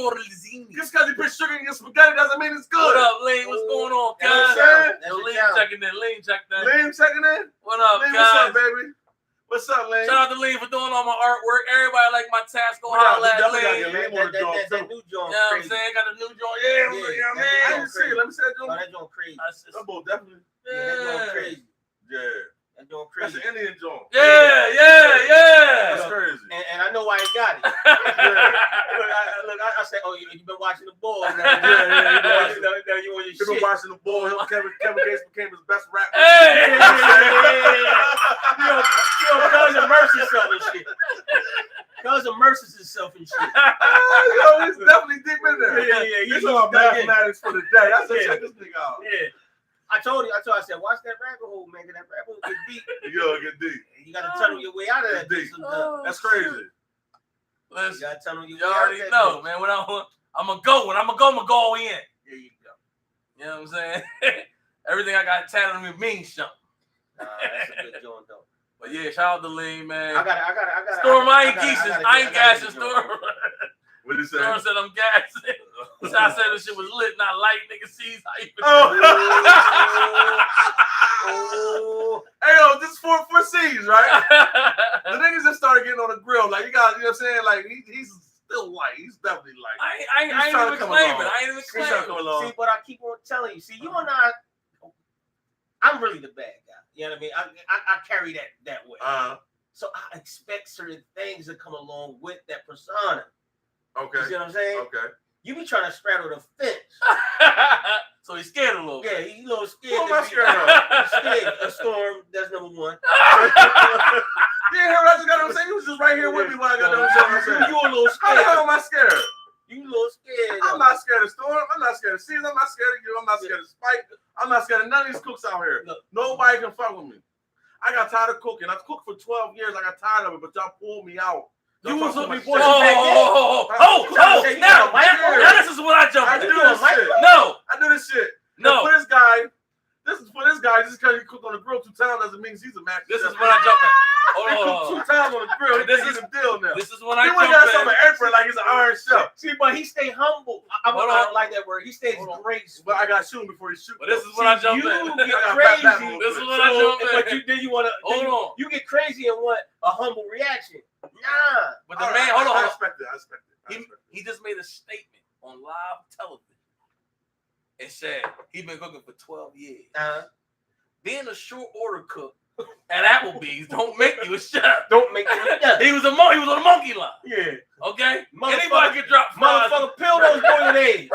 Just because you put sugar in your spaghetti doesn't mean it's good. What up, Lane? What's going on, guys? Lane checking in. Lane checking in. Lane checking in? What up, Lane, guys? what's up, baby? What's up, Lane? Shout out to Lane for doing all my artwork. Everybody like my task. Go holler at Lane. That new joint. You know what I'm saying? Got a new joint. Yeah, you know what I mean? I didn't see it. Let me see that joint. Oh, that joint crazy. That boy definitely. Yeah, that joint crazy. Yeah. That joint crazy. That's an Indian joint. Yeah. That's crazy. And I know why he got it. Look, I said, oh, you been watching the ball. Yeah. You on your You've been watching the ball. Kevin Gates became his best rapper. Yeah. You know, cuz immerse yourself in shit. Cuz immerses himself in shit. Yo, he's definitely deep in there. Yeah. He's on mathematics for the day. I said, check this nigga out. Yeah. I said, watch that rabbit hole, man. That rabbit hole get deep. Yo, get deep. You gotta tunnel your way out of that. Deep. That's crazy. Listen, you gotta tunnel your you way out already of that. know, man. When I'm gonna go all in. There you go. You know what I'm saying? Everything I got tatted on me means something. Nah, that's a good joint though. But yeah, shout out to Lean, man. I got Storm, I ain't gassing, Storm. What did he say? Storm said I'm gassing. So I said this shit was lit, not light. Nigga sees how you Hey, yo, this is for C's, right? The niggas just started getting on the grill. Like, you know what I'm saying? Like, he's still light. He's definitely light. I ain't even claiming. See, but I keep on telling you. See, you and I'm really the bad guy. You know what I mean? I carry that way. So I expect certain things to come along with that persona. Okay. You see what I'm saying? Okay. You be trying to straddle the fence. So he's scared a little bit. Yeah, he's a little scared. Who am I scared of? Scared. A Storm, that's number one. You hear what I just got him saying? He was just right here with me when I got done saying. You a little How scared. the hell am I scared? You a little scared. I'm not scared of Storm. I'm not scared of C's. I'm not scared of you. I'm not scared of Spike. I'm not scared of none of these cooks out here. Nobody can fuck with me. I got tired of cooking. I've cooked for 12 years. I got tired of it, but y'all pulled me out. You was with me before. now this is what I jump I into. do this shit. No. I do this shit. No. For this guy, just because he cooked on the grill 2 times doesn't mean he's a master. This is what I jump in. Hold on. 2 times on the grill. This is the deal now. This is when I jump in. He got some apron like it's an iron chef. See, but he stay humble. I don't like that word. He stays graceful. But I got to shoot him before he shoots. But this is when I jump in. You get crazy. This is when I jump in. But then you want to. Hold on. You get crazy and want a humble reaction. Nah. But the man, hold on. I respect it. He just made a statement on live television and said he's been cooking for 12 years. Being a short order cook at Applebee's don't make you a chef. Don't make you a chef. He was on the monkey line. Yeah. Okay? Anybody can drop fries. Motherfucker, peel those boiled eggs.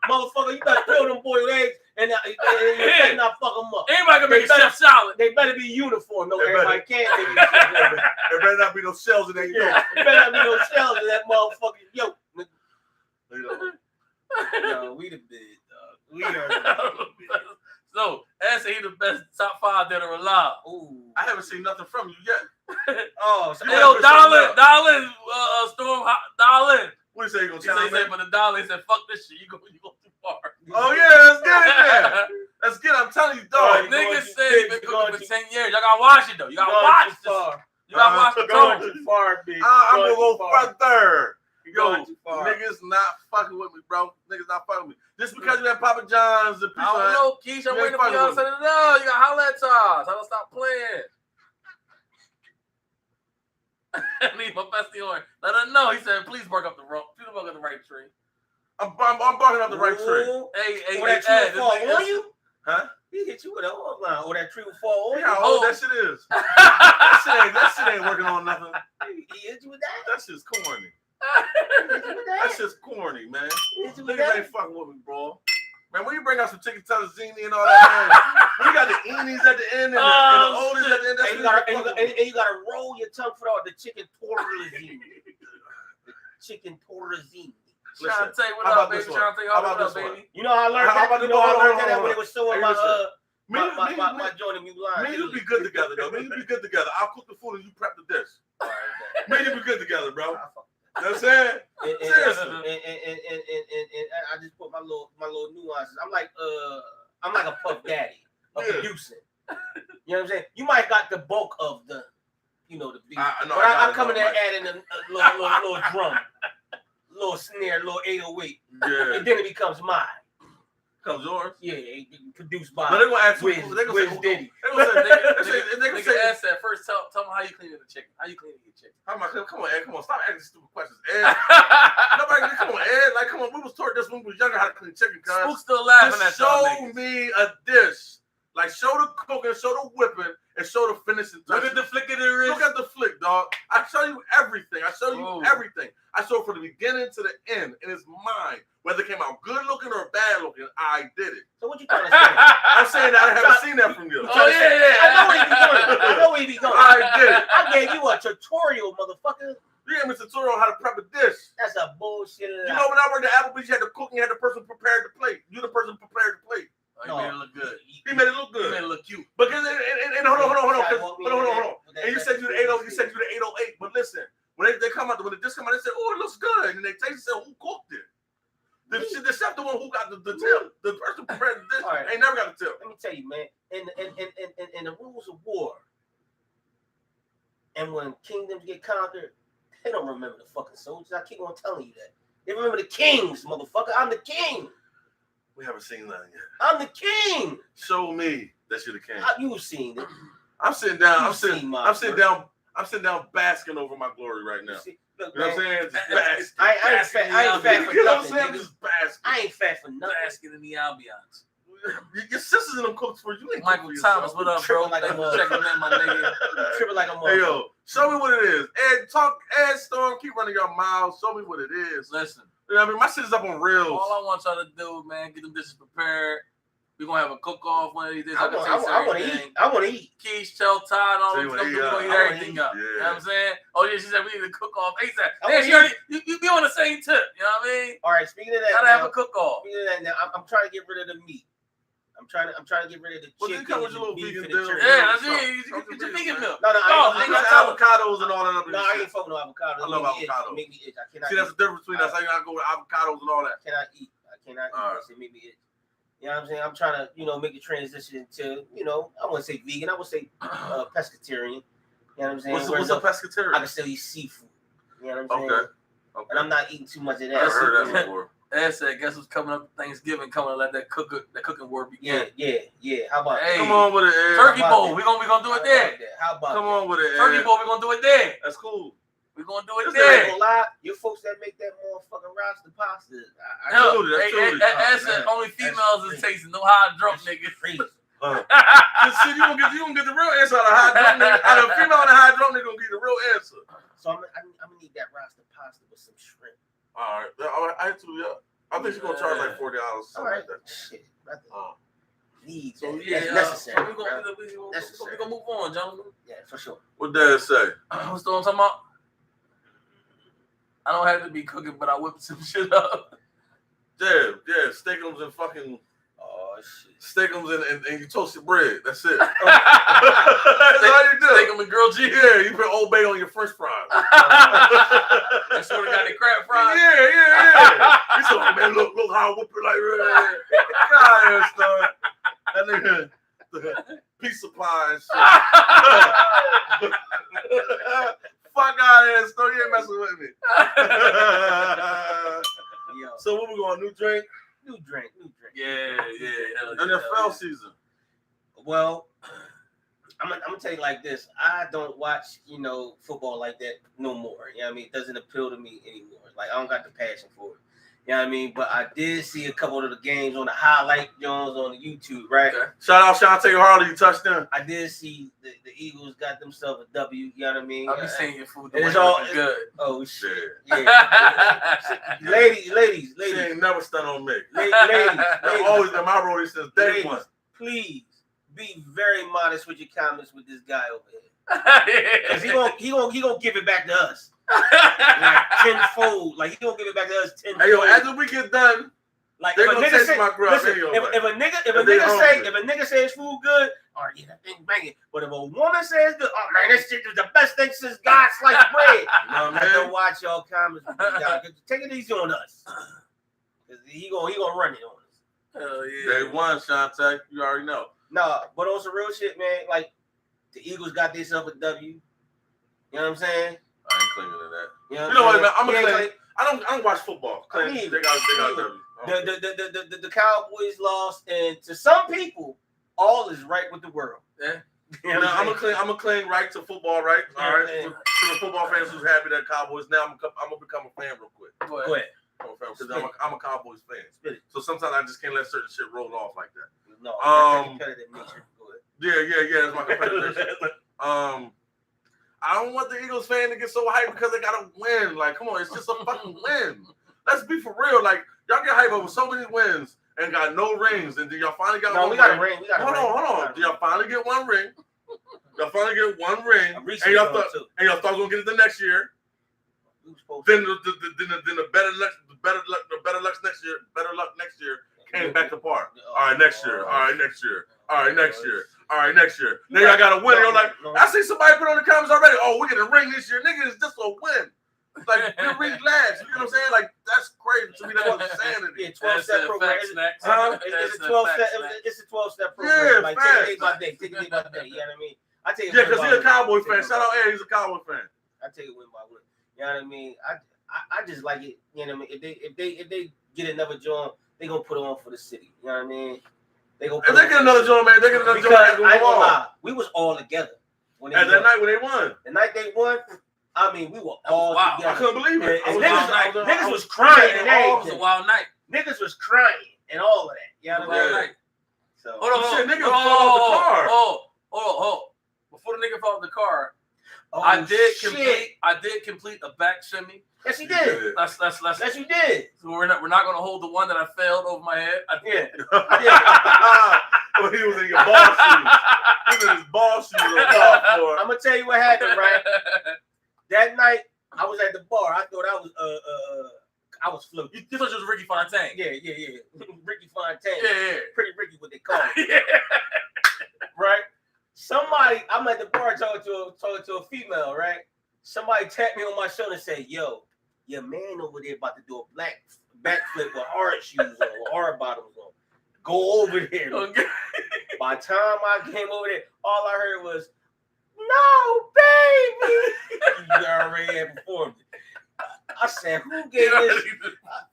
Motherfucker, you better peel them boiled eggs and not fuck them up. Anybody can make a chef salad. They better be uniform. No, everybody can't. There better not be no shells in that yolk. There better not be no shells in that motherfucking yolk. No, we the big dog. We are the big. So, Ed said he the best top 5 that are alive. Ooh. I haven't seen nothing from you yet. So yo, Darlin, Storm, Darlin. What you say? You gonna He challenge said, me? but the Darlin said, fuck this shit. You go too far. Oh yeah, let's get it there. Let's get it. I'm telling you, dog. Niggas say he been cooking for 10 years. Y'all gotta watch it though. You gotta watch this. You gotta watch the going too far, bitch. I'm gonna go further. Yo, too far. niggas not fucking with me, bro. Niggas not fucking with me. Just because you had Papa John's and I don't know, Keish. I'm waiting for y'all to say no. You got holla at Todd. I don't stop playing. Leave my bestie on. Let her know. He said, please bark up the right tree. I'm barking up the right tree. Hey, that tree will fall on you? Huh? He hit you with a hard line. Or that tree will fall on you? Yeah, how old that shit is. that shit ain't working on nothing. He hit you with that? That shit's corny. That shit's corny, man. Niggas ain't fucking with me, bro. Man, when you bring out some chicken tellazzini and all that, man, when you got the eenies at the end and the oldies at the end, and you gotta roll your tongue for all the chicken tortellini. Chicken tortellini. Trying to tell you what up, baby. Trying to tell you what up, baby. You know how I learned that? You know how I learned that when it was showing my joint in Mulan. Me and you be good together, though. Me and you be good together. I'll cook the food and you prep the dish. Me and you be good together, bro. You know what I'm saying? Seriously. And I just put my little nuances. I'm like a puff daddy of producing. You know what I'm saying? You might got the bulk of the beat. I come in there adding a little drum, little snare, little 808. Yeah. And then it becomes mine. Comes yours? Yeah, produced by. But they're gonna ask Wiz Diddy. They're gonna ask that first. Tell them how you cleaning the chicken. How you cleaning your chicken? Come on, Ed. Come on, stop asking stupid questions, Ed. Nobody, come on, Ed. Like, come on. We was taught this when we was younger how to clean chicken. Spook's still laughing at y'all. Show me a dish. Like, show the cooking, show the whipping, and show the finishing. Look at the flick of the wrist. Look at the flick, dog. I show you everything. I show you everything. I show from the beginning to the end, and it's mine. Whether it came out good looking or bad looking, I did it. So what you trying to say? I'm saying that I haven't seen that from you. Oh yeah. I know where he be going. I did it. I gave you a tutorial, motherfucker. You gave me a tutorial on how to prep a dish. That's a bullshit. You know when I worked at Applebee's, you had the cooking, you had the person prepared the plate. You the person prepared the plate. He made it look good. He made it look good. He made it look cute. Because and hold on. And you said you the 80, you said you the 808. But listen, when they come out, when the dish come out, they say, "Oh, it looks good," and they taste it. Say, "Who cooked it?" The chef, the one who got the tip. The person prepared the dish ain't never got the tip. Let me tell you, man. In the rules of war, and when kingdoms get conquered, they don't remember the fucking soldiers. I keep on telling you that. They remember the kings, motherfucker. I'm the king. We haven't seen nothing yet. I'm the king. Show me that you're the king. You've seen it. I'm sitting down. I'm sitting down basking over my glory right now. Look, you know what I'm saying? Just I ain't fat for you know what I'm nothing. saying? Just basking. I ain't fat for nothing. Basking in the ambiance. Your sisters and them cooks for you. Ain't Michael Thomas, what up, bro? Like Thanks for checking in, my nigga. Tripping like a motherfucker. Hey, yo, show me what it is. Ed Storm, keep running your mouths. Show me what it is. Listen. You know what I mean? My shit is up on reels. All I want y'all to do, man, get them dishes prepared. We're going to have a cook-off one of these days. I want to eat. I want to eat. Keish, tell Todd, all them stuff. We're going to eat everything up. Yeah. You know what I'm saying? Oh, yeah, she said we need to cook off ASAP. Man, you be on the same tip. You know what I mean? All right, speaking of that, gotta have a cook-off. Speaking of that, now, I'm trying to get rid of the meat. I'm trying to get rid of the chicken. Well, you come with your little vegan deal. Yeah, that's it. You get your vegan milk. No, I got avocados and all that. No, I ain't fucking no avocados. I love avocados. Make me itch. I cannot. See, that's the difference between us. I gotta go with avocados and all that. I cannot eat. I cannot eat. It make me itch. You know what I'm saying? I'm trying to, make a transition to, I wouldn't say vegan. I would say pescatarian. You know what I'm saying? What's a pescatarian? I can still eat seafood. You know what I'm saying? Okay. And I'm not eating too much of that. I've heard that before. Ed said, guess what's coming up? Thanksgiving coming. Let that cooking war begin. Yeah. How about that? Come on with it, Ed. Turkey bowl. We gonna do it there. How about Come on with it, Ed. Turkey bowl. We gonna do it there. That's cool. We gonna do it there. Gonna lie, you folks that make that motherfucking rasta pasta. Ed said only females is tasting. No high drunk niggas. See, you gonna get the real answer out of high drunk nigga. Out of a female and a high drunk nigga gonna get the real answer. So I'm gonna need that rasta pasta with some shrimp. All right. I think she's gonna charge like $40. All right. Like that. Shit. That's necessary. So we're gonna move on, gentlemen. Yeah, for sure. What Dad say? What's the one I'm talking about? I don't have to be cooking, but I whip some shit up. Yeah. Steakums and fucking. Oh shit. Steakums and you toast your bread. That's it. That's all you do. Steakum and grilled cheese. Yeah, you put Old Bay on your French fries. That sort of got the crab fries. Yeah. He said, oh, man, look how I whip it like that. God, that nigga, the pizza pie and shit. Fuck out of here, Stone. You ain't messing with me. So what we going? New drink? New drink. Yeah. NFL season. Well, I'm gonna tell you like this. I don't watch, football like that no more. You know what I mean? It doesn't appeal to me anymore. Like, I don't got the passion for it. You know what I mean? But I did see a couple of the games on the highlight Jones on the YouTube, right? Okay. Shout out Shantae Harley, you touchdown. I did see the Eagles got themselves a W, you know what I mean? I'll be saying your food. It's all good. Oh shit. Yeah. ladies. She ain't never stunned on me. Ladies. I've always been my roadie since day one. Please be very modest with your comments with this guy over here. Because he gonna give it back to us. Like tenfold. Like he gonna give it back to us tenfold. Hey yo, after we get done, like if a nigga say, if a nigga says food good, or yeah, that thing banging. But if a woman says good, oh man, this shit is the best thing since God sliced bread. I don't watch y'all comments with this guy. Take it easy on us. Cause he gonna run it on us. Hell yeah. Day one, Shantae, you already know. Nah, but on some real shit, man. Like the Eagles got themselves a W. You know what I'm saying? I ain't clinging to that. You know what, man? I'm gonna claim. I don't watch football. They got them. The Cowboys lost, and to some people, all is right with the world. Yeah. You know, I'm gonna claim right to football, right? All right. To the football fans who's happy that Cowboys. Now I'm gonna become a fan real quick. Go ahead. Because I'm a Cowboys fan. So sometimes I just can't let certain shit roll off like that. No, that's competitive nature. Go ahead. Yeah, that's my competitive nature. I don't want the Eagles fan to get so hyped because they gotta win. Like, come on, it's just a fucking win. Let's be for real. Like, y'all get hyped over so many wins and got no rings, and then y'all finally got one. We got a ring. Hold on. Did y'all finally get one ring? Y'all finally get one ring, and y'all thought gonna get it the next year. Then the better luck next year came back to par. All right, next year. Now y'all got to win. You're like, I see somebody put on the comments already. Oh, we're getting a ring this year. Nigga, it's just a win. Like, the ring lasts. You know what I'm saying? Like, that's crazy to me. That's insanity. Yeah, 12-step program. It's a 12-step program. Yeah, like, take it day by day. You know what I mean? I take it. Yeah, because he's a Cowboy fan. Shout out Ed. He's a Cowboy fan. I take it win by win. You know what I mean? I just like it. You know what I mean? If they get another joint, they gonna put it on for the city. You know what I mean? If they get another joint, man, they get another joint. I ain't gonna lie. We was all together. That night when they won. The night they won, I mean, we were all together. I couldn't believe it. Niggas was crying and everything. It was a wild night. Niggas was crying and all of that. You know what I mean? So, hold on. Niggas fell off the car. Hold. Before the nigga fell off the car, I did complete a back shimmy. Yes, you did. Yes, you did. So we're not going to hold the one that I failed over my head. I did. Well, he was in your ball shoes. He was in his ball shoes on the golf floor. I'm gonna tell you what happened, right? That night, I was at the bar. I thought I was floating. You thought you was Ricky Fontaine? Yeah. Ricky Fontaine. Yeah. Pretty Ricky, what they call it. Yeah. Right? I'm at the bar talking to a female, right? Somebody tapped me on my shoulder and said, yo, your man over there about to do a backflip with hard shoes on, with hard bottoms on. Go over there. Okay. By the time I came over there, all I heard was, "No, baby." You already had performed it. I said, "Who gave this?"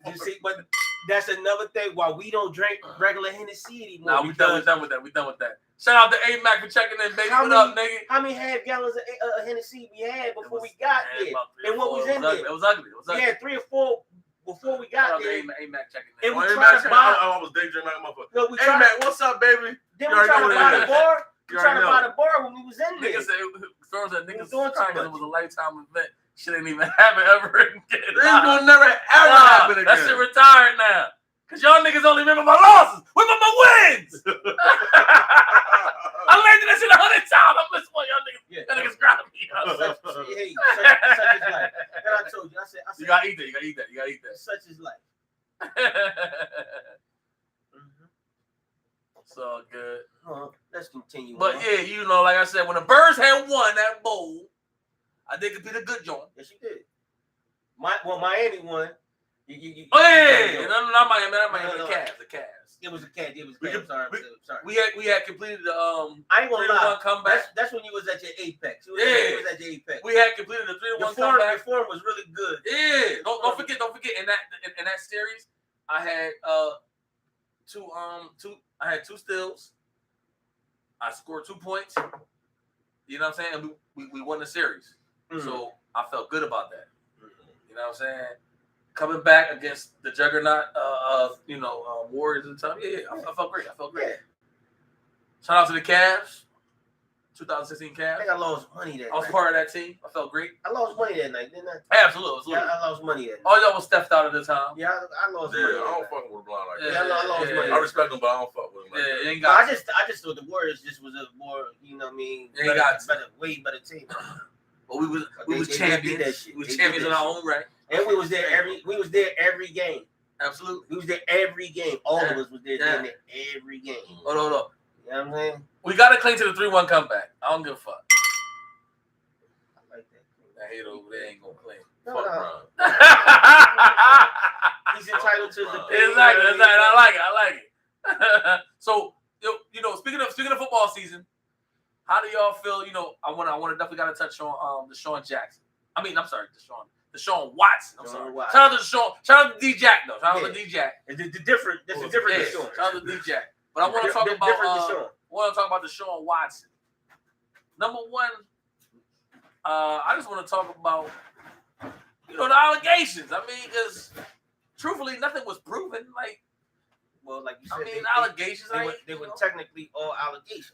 You see, but that's another thing why we don't drink regular Hennessy anymore. Nah, we done with that. Shout out to A-Mac for checking in, baby. What up, nigga? How many half gallons of Hennessy we had before we got there? And what was in there? It was ugly. We had 3 or 4 before we got there. A-Mac checking in. And we tried to buy. I was daydreaming like a motherfucker. No, A-Mac, what's up, baby? Then we tried to buy the bar. We tried to buy the bar when we was in there. Niggas said niggas was trying it was a lifetime event. Shit ain't even happen ever again. This will never ever happen again. That shit retired now. Cause y'all niggas only remember my losses. Remember my wins. I landed that shit 100 times. I missed one. Y'all niggas, y'all niggas grabbed me. Such is life. And I told you, I said, you gotta eat that. You gotta eat that. Such is life. It's all good. Let's continue. But yeah, you know, like I said, when the Birds had won that bowl, I did compete a good joint. Yes, you did. Miami won. Oh yeah, no, not Miami. The Cavs. It was a cat. Sorry. We had completed the I ain't gonna lie. comeback. That's when you was at your apex. You was at your apex. We had completed the 3-1 comeback. The form was really good. Yeah. Don't forget. In that series, I had two steals. I scored 2 points. You know what I'm saying? And we won the series. So I felt good about that. You know what I'm saying? Coming back against the juggernaut of Warriors at the time. Yeah, I felt great. Yeah. Shout out to the Cavs. 2016 Cavs. I think I lost money that night. I was part of that team. I felt great. I lost money that night, didn't I? Absolutely. Yeah, I lost money that night. All y'all was stepped out at the time. Yeah, I lost money. Yeah, I don't fuck with blind like that. Yeah, I lost money. I respect them, but I don't fuck with them. Like it ain't got. I just thought the Warriors just was a more, way better team. But we was champions. We was champions in our own right. And we was there every game. Absolutely. We was there every game. All of us was there every game. Hold on. You know what I'm saying? We gotta cling to the 3-1 comeback. I don't give a fuck. I like that. That hate over there ain't gonna claim. Fuck He's entitled to the Exactly. I like it. So speaking of football season, how do y'all feel? I want to definitely gotta touch on Dashawn Jackson. Deshaun Watson. I'm sorry. Shout out to Deshaun. Shout out to D-Jack though. Shout out to D-Jack. That's a different Deshaun. Shout out to D-Jack. But I want to talk about Deshaun Watson. Number one, I just want to talk about the allegations. I mean, because truthfully, nothing was proven. Like you said, allegations. They were technically all allegations.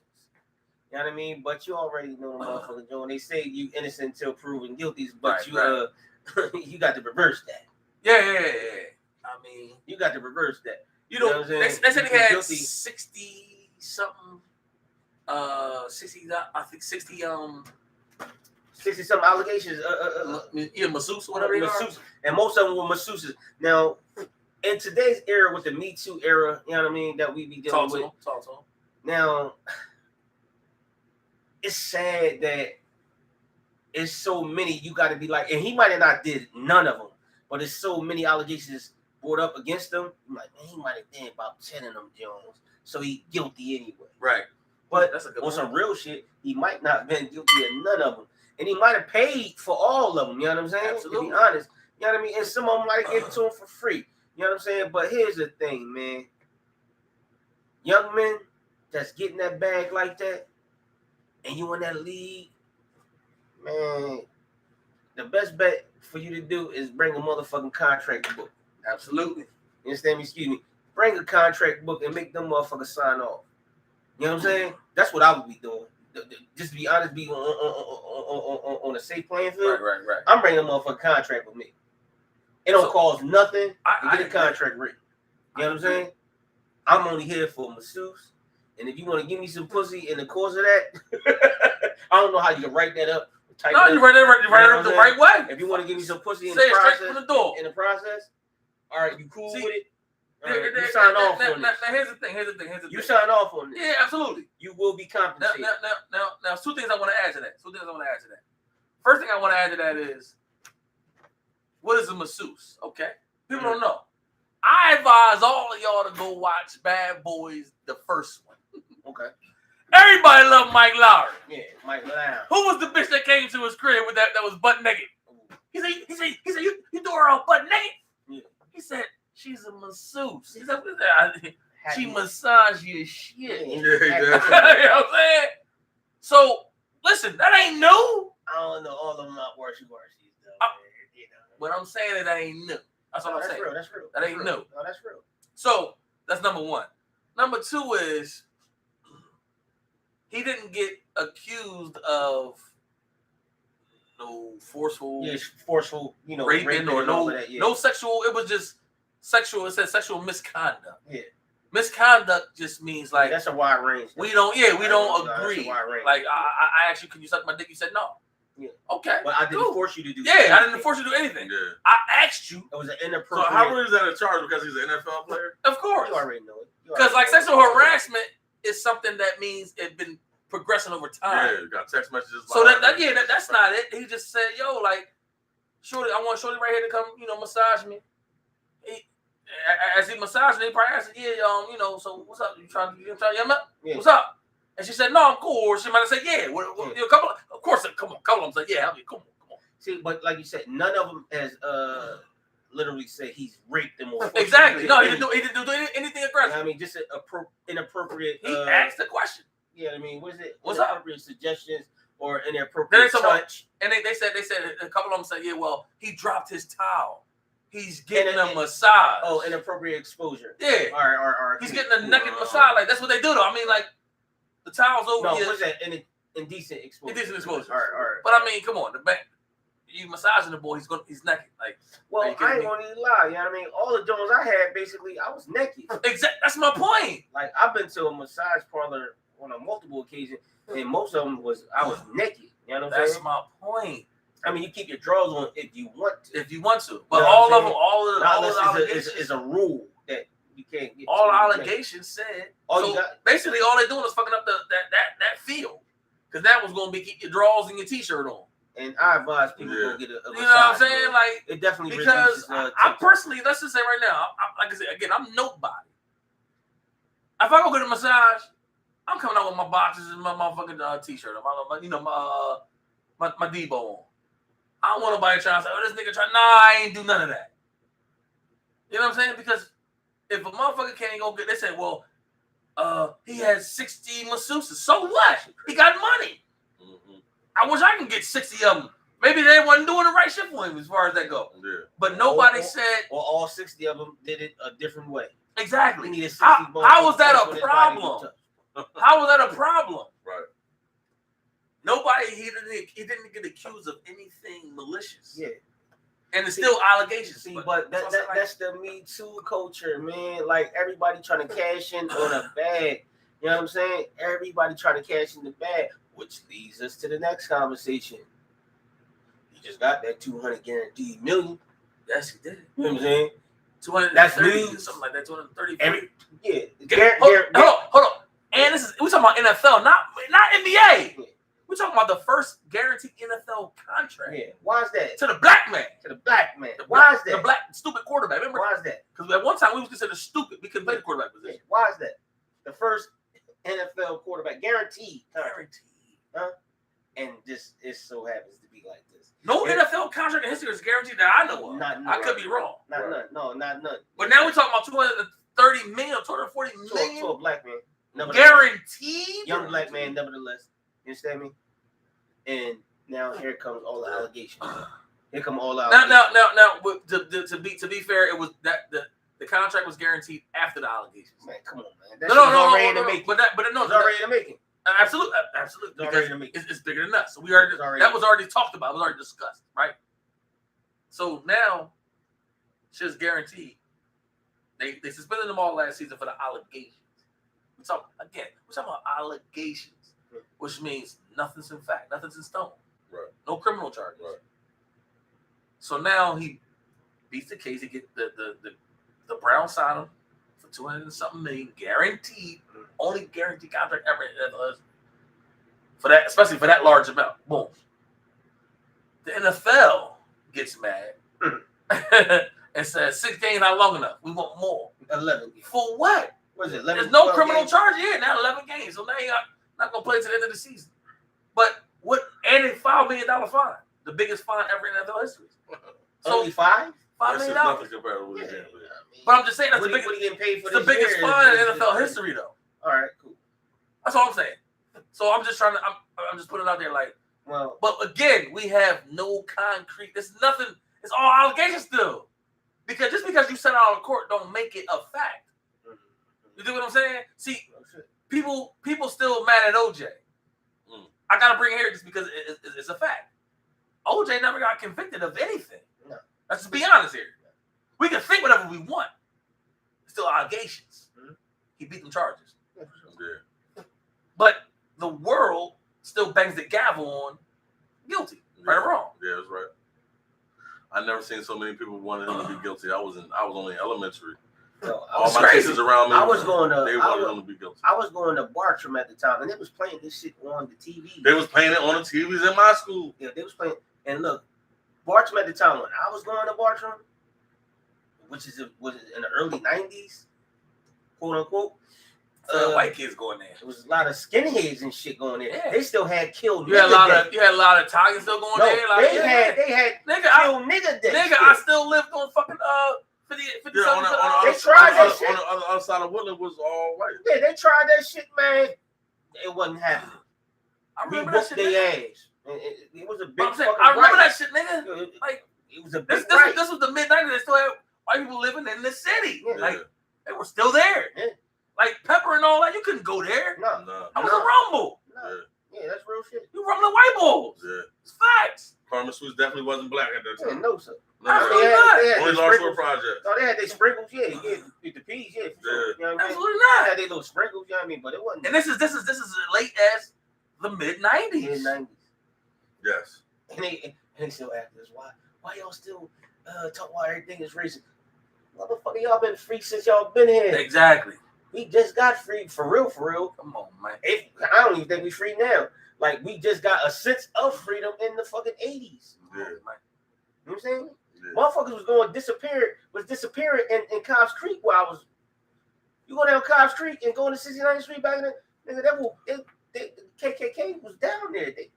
You know what I mean? But you already know the motherfucker, Joe. They say you innocent until proven guilty, but you got to reverse that. Yeah. I mean, you got to reverse that. They said he had 60 something. 60 something allegations. Masseuse or whatever. Masseuse, and most of them were masseuses. Now, in today's era with the Me Too era, you know what I mean, that we be dealing with. Talk to him. Now, it's sad that it's so many. You got to be like, and he might have not did none of them, but there's so many allegations brought up against him. I'm like, man, he might have did about 10 of them Jones, so he guilty anyway. Right. But on some real shit, he might not have been guilty of none of them, and he might have paid for all of them. You know what I'm saying? Absolutely. To be honest, you know what I mean. And some of them might have given it to him for free. You know what I'm saying? But here's the thing, man. Young men that's getting that bag like that, and you in that league, man, the best bet for you to do is bring a motherfucking contract book. Absolutely. You understand me? Excuse me. Bring a contract book and make them motherfuckers sign off. You know what I'm saying? That's what I would be doing. Just to be honest, be on a safe playing field. Right. I'm bringing a motherfucking contract with me. It don't cost nothing to get a contract written. You know what I'm saying? I'm only here for masseuse. And if you want to give me some pussy in the course of that, I don't know how you can write that up. You write it up the right way. If you want to give me some pussy in the process, straight from the door. In the process, all right, you cool with it? You sign off on this. Now here's the thing. You sign off on this. Yeah, absolutely. You will be compensated. Now, two things I want to add to that. First thing I want to add to that is, what is a masseuse? Okay, people don't know. I've advise all of y'all to go watch Bad Boys, the first one. Okay. Everybody loved Mike Lowry. Yeah, Mike Lowry. Who was the bitch that came to his crib with that was butt naked? He said, you threw her out butt naked? Yeah. He said, she's a masseuse. He said, what is that? She massage your shit. Yeah, you know what I'm saying? So, listen, that ain't new. I don't know all of them not worse though. You know. But I'm saying that ain't new. That's what I'm saying. That's real. That ain't new. No, that's real. So, that's number one. Number two is he didn't get accused of no forceful, raping or no sexual. It was just sexual. It said sexual misconduct. Yeah, misconduct just means like that's a wide range. We don't agree. Like I asked you, can you suck my dick? You said no. Yeah. Okay. But I didn't force you to do. Yeah, I didn't force you to do anything. Yeah. I asked you. It was an inappropriate. So how is that a charge? Because he's an NFL player? Of course. You already know it. Because like sexual harassment is something that means it's been progressing over time. Yeah, got text messages. So that's not it. He just said, yo, like, Shorty, I want Shorty right here to come, massage me. As he massaged me, he probably asked, so what's up? You trying to yum up? Yeah. What's up? And she said, no, I'm cool. Or she might have said, yeah. Of course, a couple of them said, yeah, come on. See, but like you said, none of them has literally said he's raped them or exactly. No, he didn't do anything aggressive. I mean, just an inappropriate. He asked the question. Yeah, I mean, what is it? What's inappropriate suggestions or inappropriate touch? And they said a couple of them said, yeah, well, he dropped his towel. He's getting a massage. Oh, inappropriate exposure. Yeah. Or he's getting a naked massage. Like that's what they do though. I mean, like the towel's over here. No, what's that? Indecent exposure. Indecent exposure. All right. But I mean, come on, you massaging the boy, he's naked. Like, well, I ain't gonna even lie. You know what I mean? All the Jones I had, basically, I was naked. Exactly. That's my point. Like I've been to a massage parlor on a multiple occasions, and most of them I was naked. You know what I'm saying? That's my point. I mean, you keep your drawers on if you want to. But all of the allegations is a rule that you can't get. All allegations said. Basically, all they're doing is fucking up that field, because that was gonna be keep your drawers and your t-shirt on. And I advise people to go get a massage. You know what I'm saying? Man. Like it definitely because I'm personally, let's just say right now, like I said again, I'm nobody. If I go get a massage, I'm coming out with my boxes and my motherfucking t-shirt, my Debo on. I don't want nobody trying to say, oh, this nigga trying. Nah, I ain't do none of that. You know what I'm saying? Because if a motherfucker can't go get, they say, well, he has 60 masseuses. So what? He got money. Mm-hmm. I wish I can get 60 of them. Maybe they wasn't doing the right shit for him as far as that go. Yeah. But nobody said. Or all 60 of them did it a different way. Exactly. How was that a problem? How was that a problem? Right. Nobody, he didn't get accused of anything malicious. Yeah. And it's still allegations. See, but that's the Me Too culture, man. Like everybody trying to cash in on a bag. You know what I'm saying? Everybody trying to cash in the bag, which leads us to the next conversation. He just got that 200 guaranteed million. Yes, he did. You know what I'm saying? 230, that's news. Something like that. 230. Hold on. And we talking about NFL, not NBA. Yeah. We're talking about the first guaranteed NFL contract. Yeah. Why is that? To the black man. Why is that? The black stupid quarterback. Remember? Why is that? Because at one time we was considered stupid. We couldn't play the quarterback position. Yeah. Why is that? The first NFL quarterback guaranteed. Huh? And this so happens to be like this. No NFL contract in history is guaranteed that I know of. I could be wrong. Not none. But now we're talking about 230 million, 240 million. To a black man. Guaranteed? Young black man, nevertheless. You understand me? And now here comes all the allegations. Here come all the allegations. Now, to be fair, it was that the contract was guaranteed after the allegations. Man, come on, man. But it's already in the making. Absolutely. It's bigger than that. So that was already talked about. It was already discussed, right? So now, shit's guaranteed. They suspended them all last season for the allegations. We're talking about allegations. Which means nothing's in fact, nothing's in stone. Right. No criminal charges. Right. So now he beats the case. He get the Browns sign him for 200 and something million, guaranteed, only guaranteed contract ever for that, especially for that large amount. Boom. The NFL gets mad and said 6 games not long enough. We want more. 11 games. For what? What is it? 11, There's no criminal games? charge here. Now 11 games. So now you're not going to play to the end of the season. But what? And a $5 million fine. The biggest fine ever in NFL history. So only $5 million. Nothing compared to what But I'm just saying that's the biggest. What are you getting paid for? The biggest fine in NFL history, though. All right, cool. That's all I'm saying. So I'm just trying to. I'm just putting it out there, like. Well, but again, we have no concrete. There's nothing. It's all allegations still. Because just because you sent out on court don't make it a fact. You do what I'm saying? See, people still mad at OJ. I gotta bring it here just because it's a fact. OJ never got convicted of anything. No. Let's just be honest here. We can think whatever we want. It's still allegations. He beat them charges. Yeah. But the world still bangs the gavel on guilty. Right or wrong? Yeah, that's right. I never seen so many people wanted him to be guilty. I was only in elementary. No, all my cases around me. I was going to. They wanted him to be guilty. I was going to Bartram at the time, and they was playing this shit on the TV. They was playing it on the TVs in my school. Yeah, they was playing. And look, Bartram at the time when I was going to Bartram, which was in the early '90s, quote unquote. White kids going there. There was a lot of skinheads and shit going there. Yeah. They still had killed. You had a lot of Italians still going there. Like, they had nigga, killed nigga day. Nigga, I still lived on fucking 50 they tried that shit. On the other side of Woodland was all white. Yeah, they tried that shit, man. It wasn't happening. I remember we that shit. Their ass. It was a big. I remember that shit, nigga. Like it was a big. This was the mid-90s. They still had white people living in the city. Yeah. Like they were still there. Yeah. Like Pepper and all that, you couldn't go there. No. I was a rumble. No. Yeah, that's real shit. You rumbling white bulls. Yeah. It's facts. Carmen Sweets definitely wasn't black at that time. Yeah, no, sir. Absolutely not. Only Large Shore Project. No, they had their sprinkles, yeah, the peas, yeah, for sure. You know what I mean? Absolutely not. They had their little sprinkles, you know what I mean? But it wasn't. And this is as late as the mid-90s. Mid-90s. Yes. And they still ask us, why y'all still talk why everything is racist? Motherfucker, y'all been free since y'all been here. Exactly. We just got free, for real. Come on, man. I don't even think we free now. Like, we just got a sense of freedom in the fucking 80s. Yeah. You know what I'm saying? Yeah. Motherfuckers was disappearing in Cobbs Creek while I was. You go down Cobbs Creek and go into 69th Street back in the nigga, the KKK was down there. You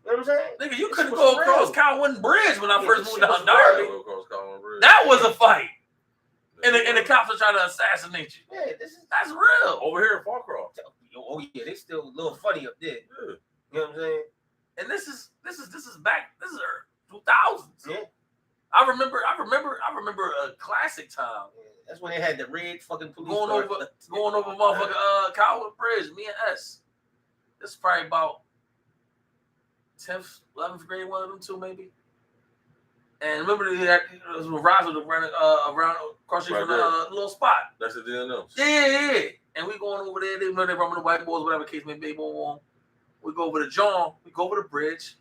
know what I'm saying? Nigga, you couldn't go across Calhoun Bridge when I first moved down Darby. That was a fight. And the cops are trying to assassinate you. Yeah, that's real. Over here in Fallcroft. Oh yeah, they still a little funny up there. Yeah. You know what I'm saying? And this is back. This is 2000s. Yeah. I remember a classic time. Yeah, that's when they had the red fucking police going over motherfucking Calhoun Bridge. Me and S. This is probably about 10th, 11th grade. One of them two maybe. And remember it was Razzle around across the street from the little spot. That's the DNO. Yeah. And we going over there. They running the white boys, whatever case may be. Boom. We go over to John. We go over the bridge.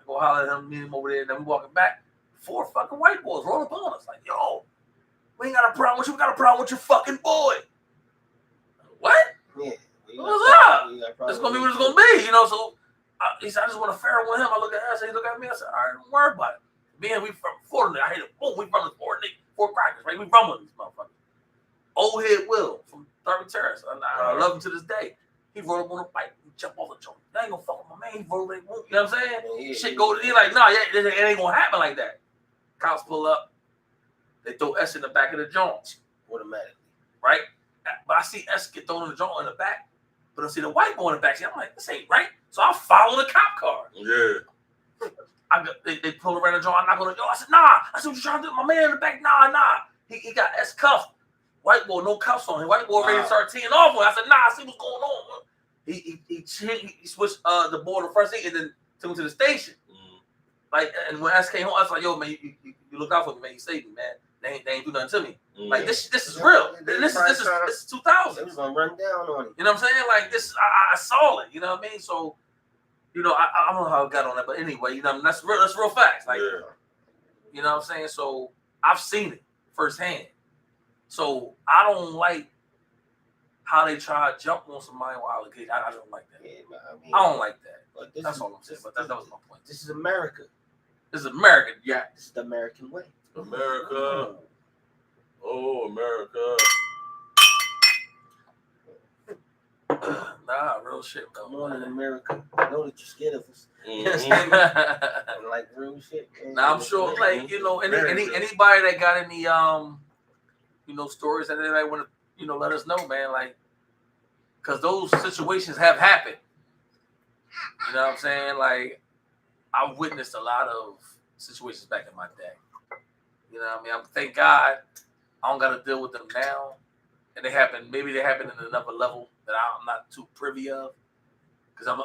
I go holler at him, meet him over there. And then we walking back. 4 fucking white boys roll up on us. Like, yo, we ain't got a problem with you. We got a problem with your fucking boy. What? Yeah. What's up? It's going to be what it's going to be. You know, so he said, I just want to fair with him. I look at us. He look at me. I said, all right, don't worry about it. Man, we from Florida. I hate it. Boom, we from the Fort Crackers, right? We from one of these motherfuckers. Old head Will from Derby Terrace. I love him to this day. He rolled up on a bike. He jumped off the joint. That ain't gonna fuck with my man. He rolled like, you know what I'm saying? Yeah, shit go. He like, nah, yeah, it ain't gonna happen like that. Cops pull up. They throw S in the back of the joint. Automatically. Right? But I see S get thrown in the joint in the back. But I see the white boy in the back. I'm like, this ain't right. So I follow the cop car. Yeah. They pulled around the joint. I'm not gonna go. I said, nah. I said, what you trying to do? My man in the back, nah. He got S cuffed. White boy, no cuffs on him. White boy ready to start teeing off with. I said, nah. I see what's going on. He switched the board to the front seat and then took him to the station. Like, and when S came home, I was like, yo, man, you look out for me, man. You saved me, man. They ain't do nothing to me. Like this is real. This is 2000. It was gonna run down on him. You know what I'm saying? Like this, I saw it. You know what I mean? So. You know, I don't know how I got on that, but anyway, you know, that's real facts. Like, you know what I'm saying? So I've seen it firsthand. So I don't like how they try to jump on somebody while I don't like that. Yeah, I don't like that. That's all I'm saying. But that was my point. This is America. This is America, yeah. This is the American way. America. Oh, America. Nah, real shit though. Come on in America. I know that you're scared of us. And like real shit. Man. Now I'm sure, like, you know, anybody that got any you know, stories that they want to, you know, let us know, man. Like, because those situations have happened. You know what I'm saying? Like, I've witnessed a lot of situations back in my day. You know what I mean? Thank God I don't got to deal with them now. And maybe they happen in another level that I'm not too privy of. Because I'm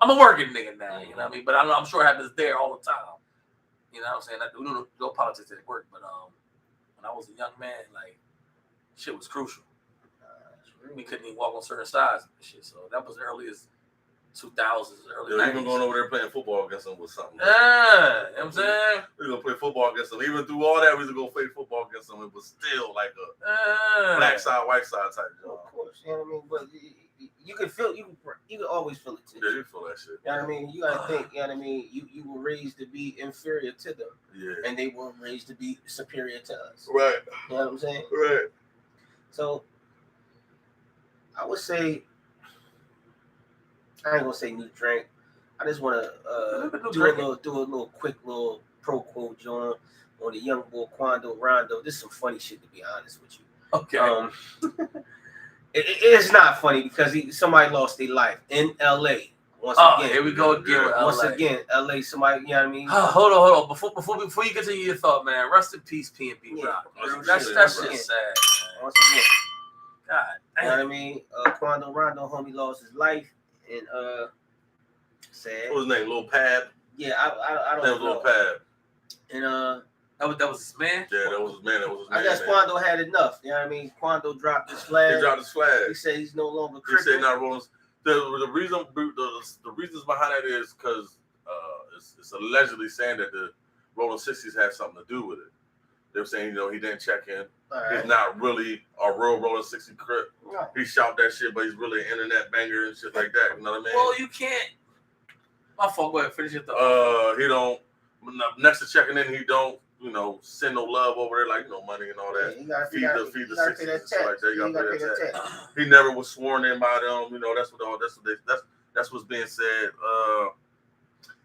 a working nigga now, you know what I mean? But I'm sure it happens there all the time. You know what I'm saying? We don't do politics at work, but when I was a young man, like, shit was crucial. We couldn't even walk on certain sides and shit. So that was early as 2000s, early 90s. Even going over there playing football against them was something. Yeah, you know what I'm saying? We were going to play football against them. Even through all that, we was going to play football against them. It was still like a black side, white side type job. Of course, you know what I mean? But you can feel, you can always feel it too. Yeah, you feel that shit. You know what I mean? You got to think, you know what I mean? You were raised to be inferior to them. Yeah. And they were raised to be superior to us. Right. You know what I'm saying? Right. So, I would say, I ain't gonna say new drink. I just want to do a little quick little pro quote, John, on the young boy Quands Rando. This is some funny shit, to be honest with you. Okay. It's not funny because somebody lost their life in L.A. Once again. Here we go again with LA. Once again, L.A. Somebody, you know what I mean? Hold on. Before you continue your thought, man. Rest in peace, PNB Rock. That's just sad, man. Once again. God damn. You know what I mean? Quands Rando, homie, lost his life, and sad. What was his name? Lil Pab? Yeah, I don't know. That was Lil Pab. And that was his man? Yeah, that was his man. I guess Quando had enough. You know what I mean? Quando dropped his flag. He dropped his flag. He said he's no longer He said not rolling. The reasons behind that is because it's allegedly saying that the Rolling 60s had something to do with it. They were saying, you know, he didn't check in. Right. He's not really a real Rolling 60 crip. No. He shot that shit, but he's really an internet banger and shit like that. You know what I mean? Well, you can't. My fault. Go ahead. Finish your thought. He don't. Next to checking in, he don't. You know, send no love over there, like, you know, money and all that. Yeah, feed the 60s and stuff like that. You gotta pay that tax. He never was sworn in by them. You know, that's what's being said.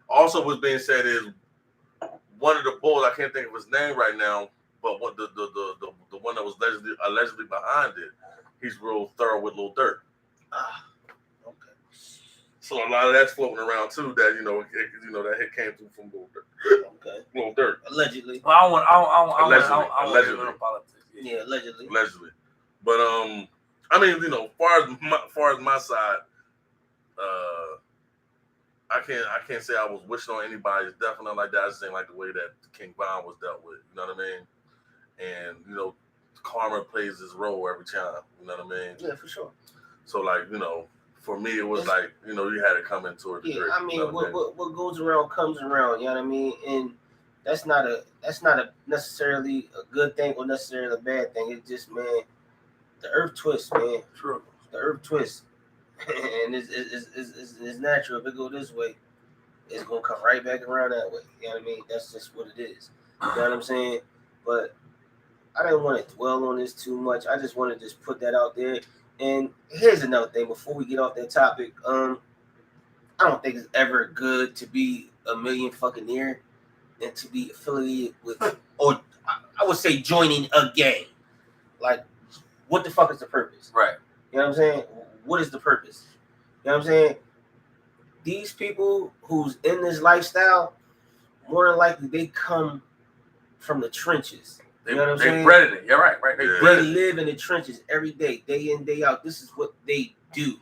Also, what's being said is one of the bulls. I can't think of his name right now, but what the one that was allegedly behind it, he's real thorough with Lil Durk. Okay. So a lot of that's floating around too. That that hit came through from Lil Durk. Okay. Lil Durk. Allegedly. Well, I want allegedly. Politics. Yeah, allegedly. Allegedly. But I mean, you know, far as my side, I can't say I was wishing on anybody. It's definitely not like that. I just ain't like the way that King Von was dealt with. You know what I mean? And you know, karma plays his role every time. You know what I mean? Yeah, for sure. So like, you know, for me it was like, you know, you had to come into it. Yeah, I mean, what goes around comes around. You know what I mean? And that's not a necessarily a good thing or necessarily a bad thing. It's just, man, the earth twists, man. True. The earth twists. And it's natural. If it go this way, it's gonna come right back around that way. You know what I mean? That's just what it is. You know what I'm saying? But I didn't want to dwell on this too much. I just want to just put that out there. And here's another thing before we get off that topic. I don't think it's ever good to be a million fucking near and to be affiliated with, or I would say joining a gang. Like, what the fuck is the purpose? Right. You know what I'm saying? What is the purpose? You know what I'm saying? These people who's in this lifestyle, more than likely they come from the trenches. You know what I'm saying? They bred in it. You're right. They live in the trenches every day in, day out. This is what they do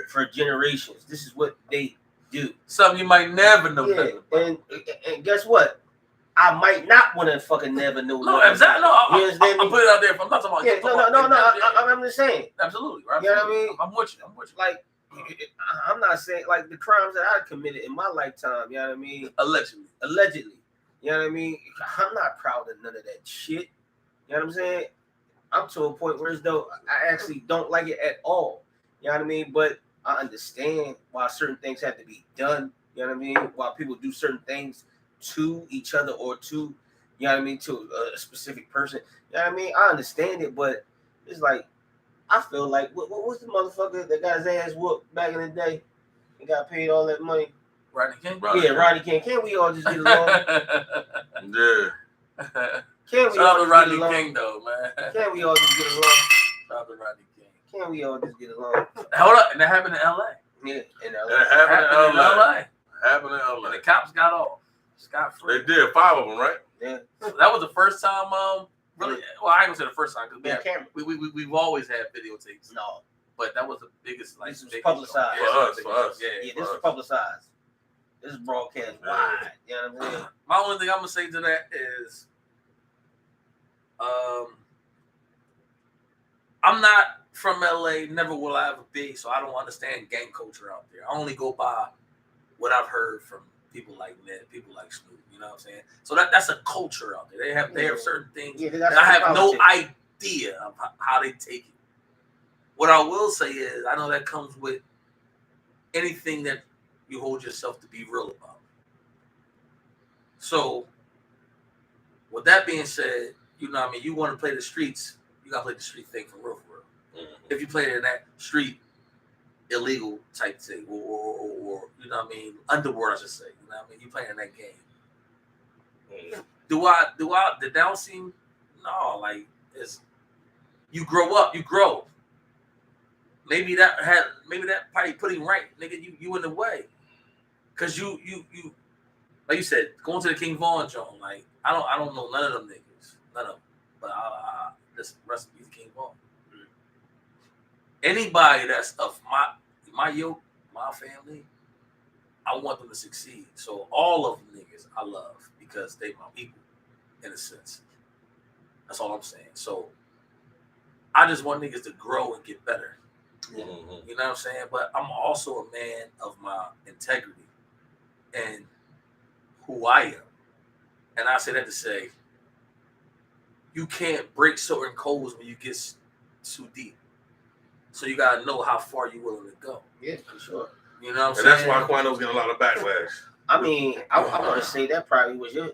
for generations. This is what they do. Something you might never know. Yeah. And guess what? I might not want to fucking never know. No, exactly. No, I'm putting it out there. I'm not talking about. No. I'm just saying. Absolutely. Right. You know what I mean? I'm with you. Like, I'm not saying like the crimes that I committed in my lifetime. You know what I mean? Allegedly. You know what I mean? I'm not proud of none of that shit. You know what I'm saying? I'm to a point where as though I actually don't like it at all. You know what I mean? But I understand why certain things have to be done. You know what I mean? Why people do certain things to each other or to You know what I mean? To a specific person. You know what I mean? I understand it, but it's like, I feel like, what was the motherfucker that got his ass whooped back in the day and got paid all that money? Rodney King? Yeah, Rodney King. Can't we all just get along? Yeah. Can't we Shout all out to just Rodney get along? King, though, man. Can't we all just get along? Shout out to Rodney King. Can't we all just get along? Hold up, and that happened in L.A. Yeah, in LA. It happened in LA. Happened in And LA. the cops got off. Scot-free. They did 5 of them, right? Yeah. So that was the first time, really. Well, I ain't gonna say the first time because we've always had videotapes. No, but that was the biggest. Like, this was publicized for us. Yeah, this was publicized. This is broadcast wide. You know what I'm saying? My only thing I'm gonna say to that is, I'm not from LA. Never will I ever be. So I don't understand gang culture out there. I only go by what I've heard from people like Ned, people like Snoop. You know what I'm saying? So that's a culture out there. They have certain things, and I have no idea of how they take it. What I will say is, I know that comes with anything that you hold yourself to be real about. So, with that being said, you know what I mean? You want to play the streets, you got to play the street thing for real, for real. Mm-hmm. If you play it in that street illegal type thing, or you know what I mean, underworld, I should say. You know what I mean? You playing in that game. Mm-hmm. Did that seem? No, like, it's, you grow up, you grow. Maybe that probably put him right, nigga. You in the way, cause you like you said, going to the King Von joint. Like, I don't know none of them niggas, none of them. But this recipe is King Von. Anybody that's of my yoke, my family, I want them to succeed. So all of them niggas I love because they my people, in a sense. That's all I'm saying. So I just want niggas to grow and get better. Mm-hmm. You know what I'm saying? But I'm also a man of my integrity and who I am. And I say that to say, you can't break certain codes when you get too deep. So you gotta know how far you're willing to go. Yeah, for sure. You know what I'm saying? And that's why Quando's getting a lot of backlash. I mean, I want to say that probably was your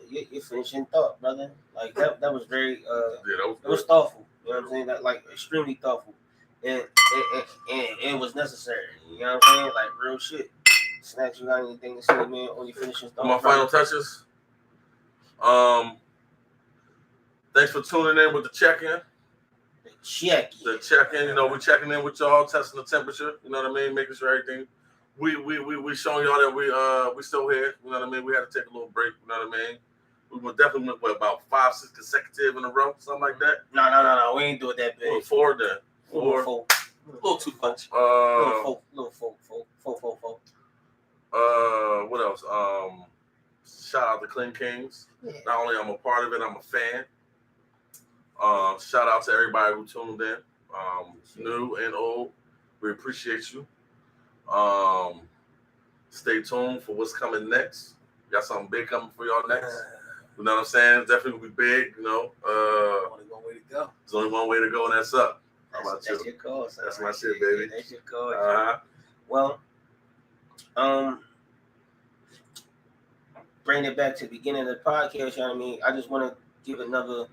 finishing thought, brother. Like that was very it was thoughtful. You know what I'm saying? That, like, extremely thoughtful. And it was necessary. You know what I'm saying? Like, real shit. Snacks, you got anything to say, man, on your finishing thought? My final touches. Thanks for tuning in with the check-in. The check-in, you know, we're checking in with y'all, testing the temperature, you know what I mean, making sure everything. We showing y'all that we still here, you know what I mean? We had to take a little break, you know what I mean? We were definitely about 5-6 consecutive in a row, something like that. No, we ain't doing that big. 4 then. 4. A little too much. Little 4. What else? Shout out to ClingKingz. Yeah. Not only I'm a part of it, I'm a fan. Shout out to everybody who tuned in, new and old. We appreciate you. Stay tuned for what's coming next. Got something big coming for y'all next. You know what I'm saying? Definitely will be big, you know. Only one way to go. There's only one way to go, and that's up. How about you? That's your call, son. That's my shit, baby. That's your call. Well, bring it back to the beginning of the podcast, you know what I mean? I just want to give another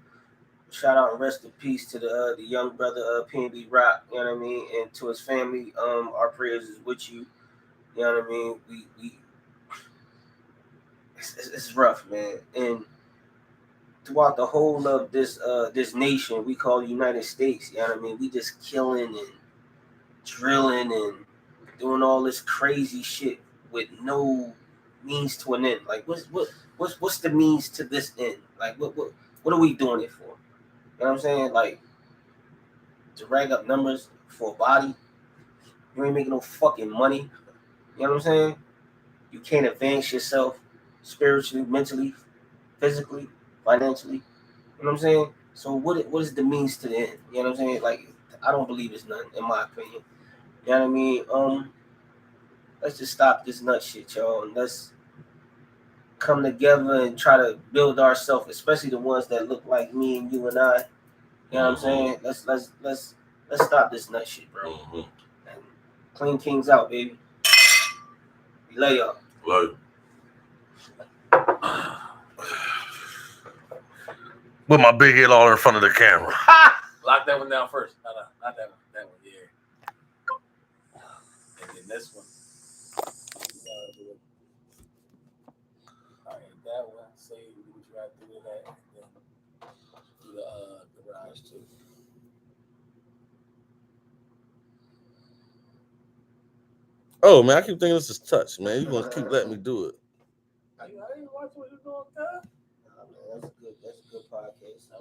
shout out and rest in peace to the young brother PNB Rock, you know what I mean, and to his family. Our prayers is with you. You know what I mean? We it's rough, man. And throughout the whole of this nation we call the United States, you know what I mean? We just killing and drilling and doing all this crazy shit with no means to an end. Like, what's the means to this end? Like, what are we doing it for? You know what I'm saying? Like, to rag up numbers for a body. You ain't making no fucking money. You know what I'm saying? You can't advance yourself spiritually, mentally, physically, financially. You know what I'm saying? So what is the means to the end? You know what I'm saying? Like, I don't believe it's none, in my opinion. You know what I mean? Let's just stop this nut shit, y'all, and let's come together and try to build ourselves, especially the ones that look like me and you and I. You know what I'm saying? Let's stop this nut shit, bro. Mm-hmm. And ClingKingz out, baby. We love y'all. Love you. with my big head all in front of the camera. Lock that one down first. No, not that one. That one, yeah. And then this one. All right, that one. Say what you got to do with that. And then do the garage too. Oh man, I keep thinking this is touch, man. You gonna keep letting me do it. I didn't watch what you're doing, guys. That's a good podcast.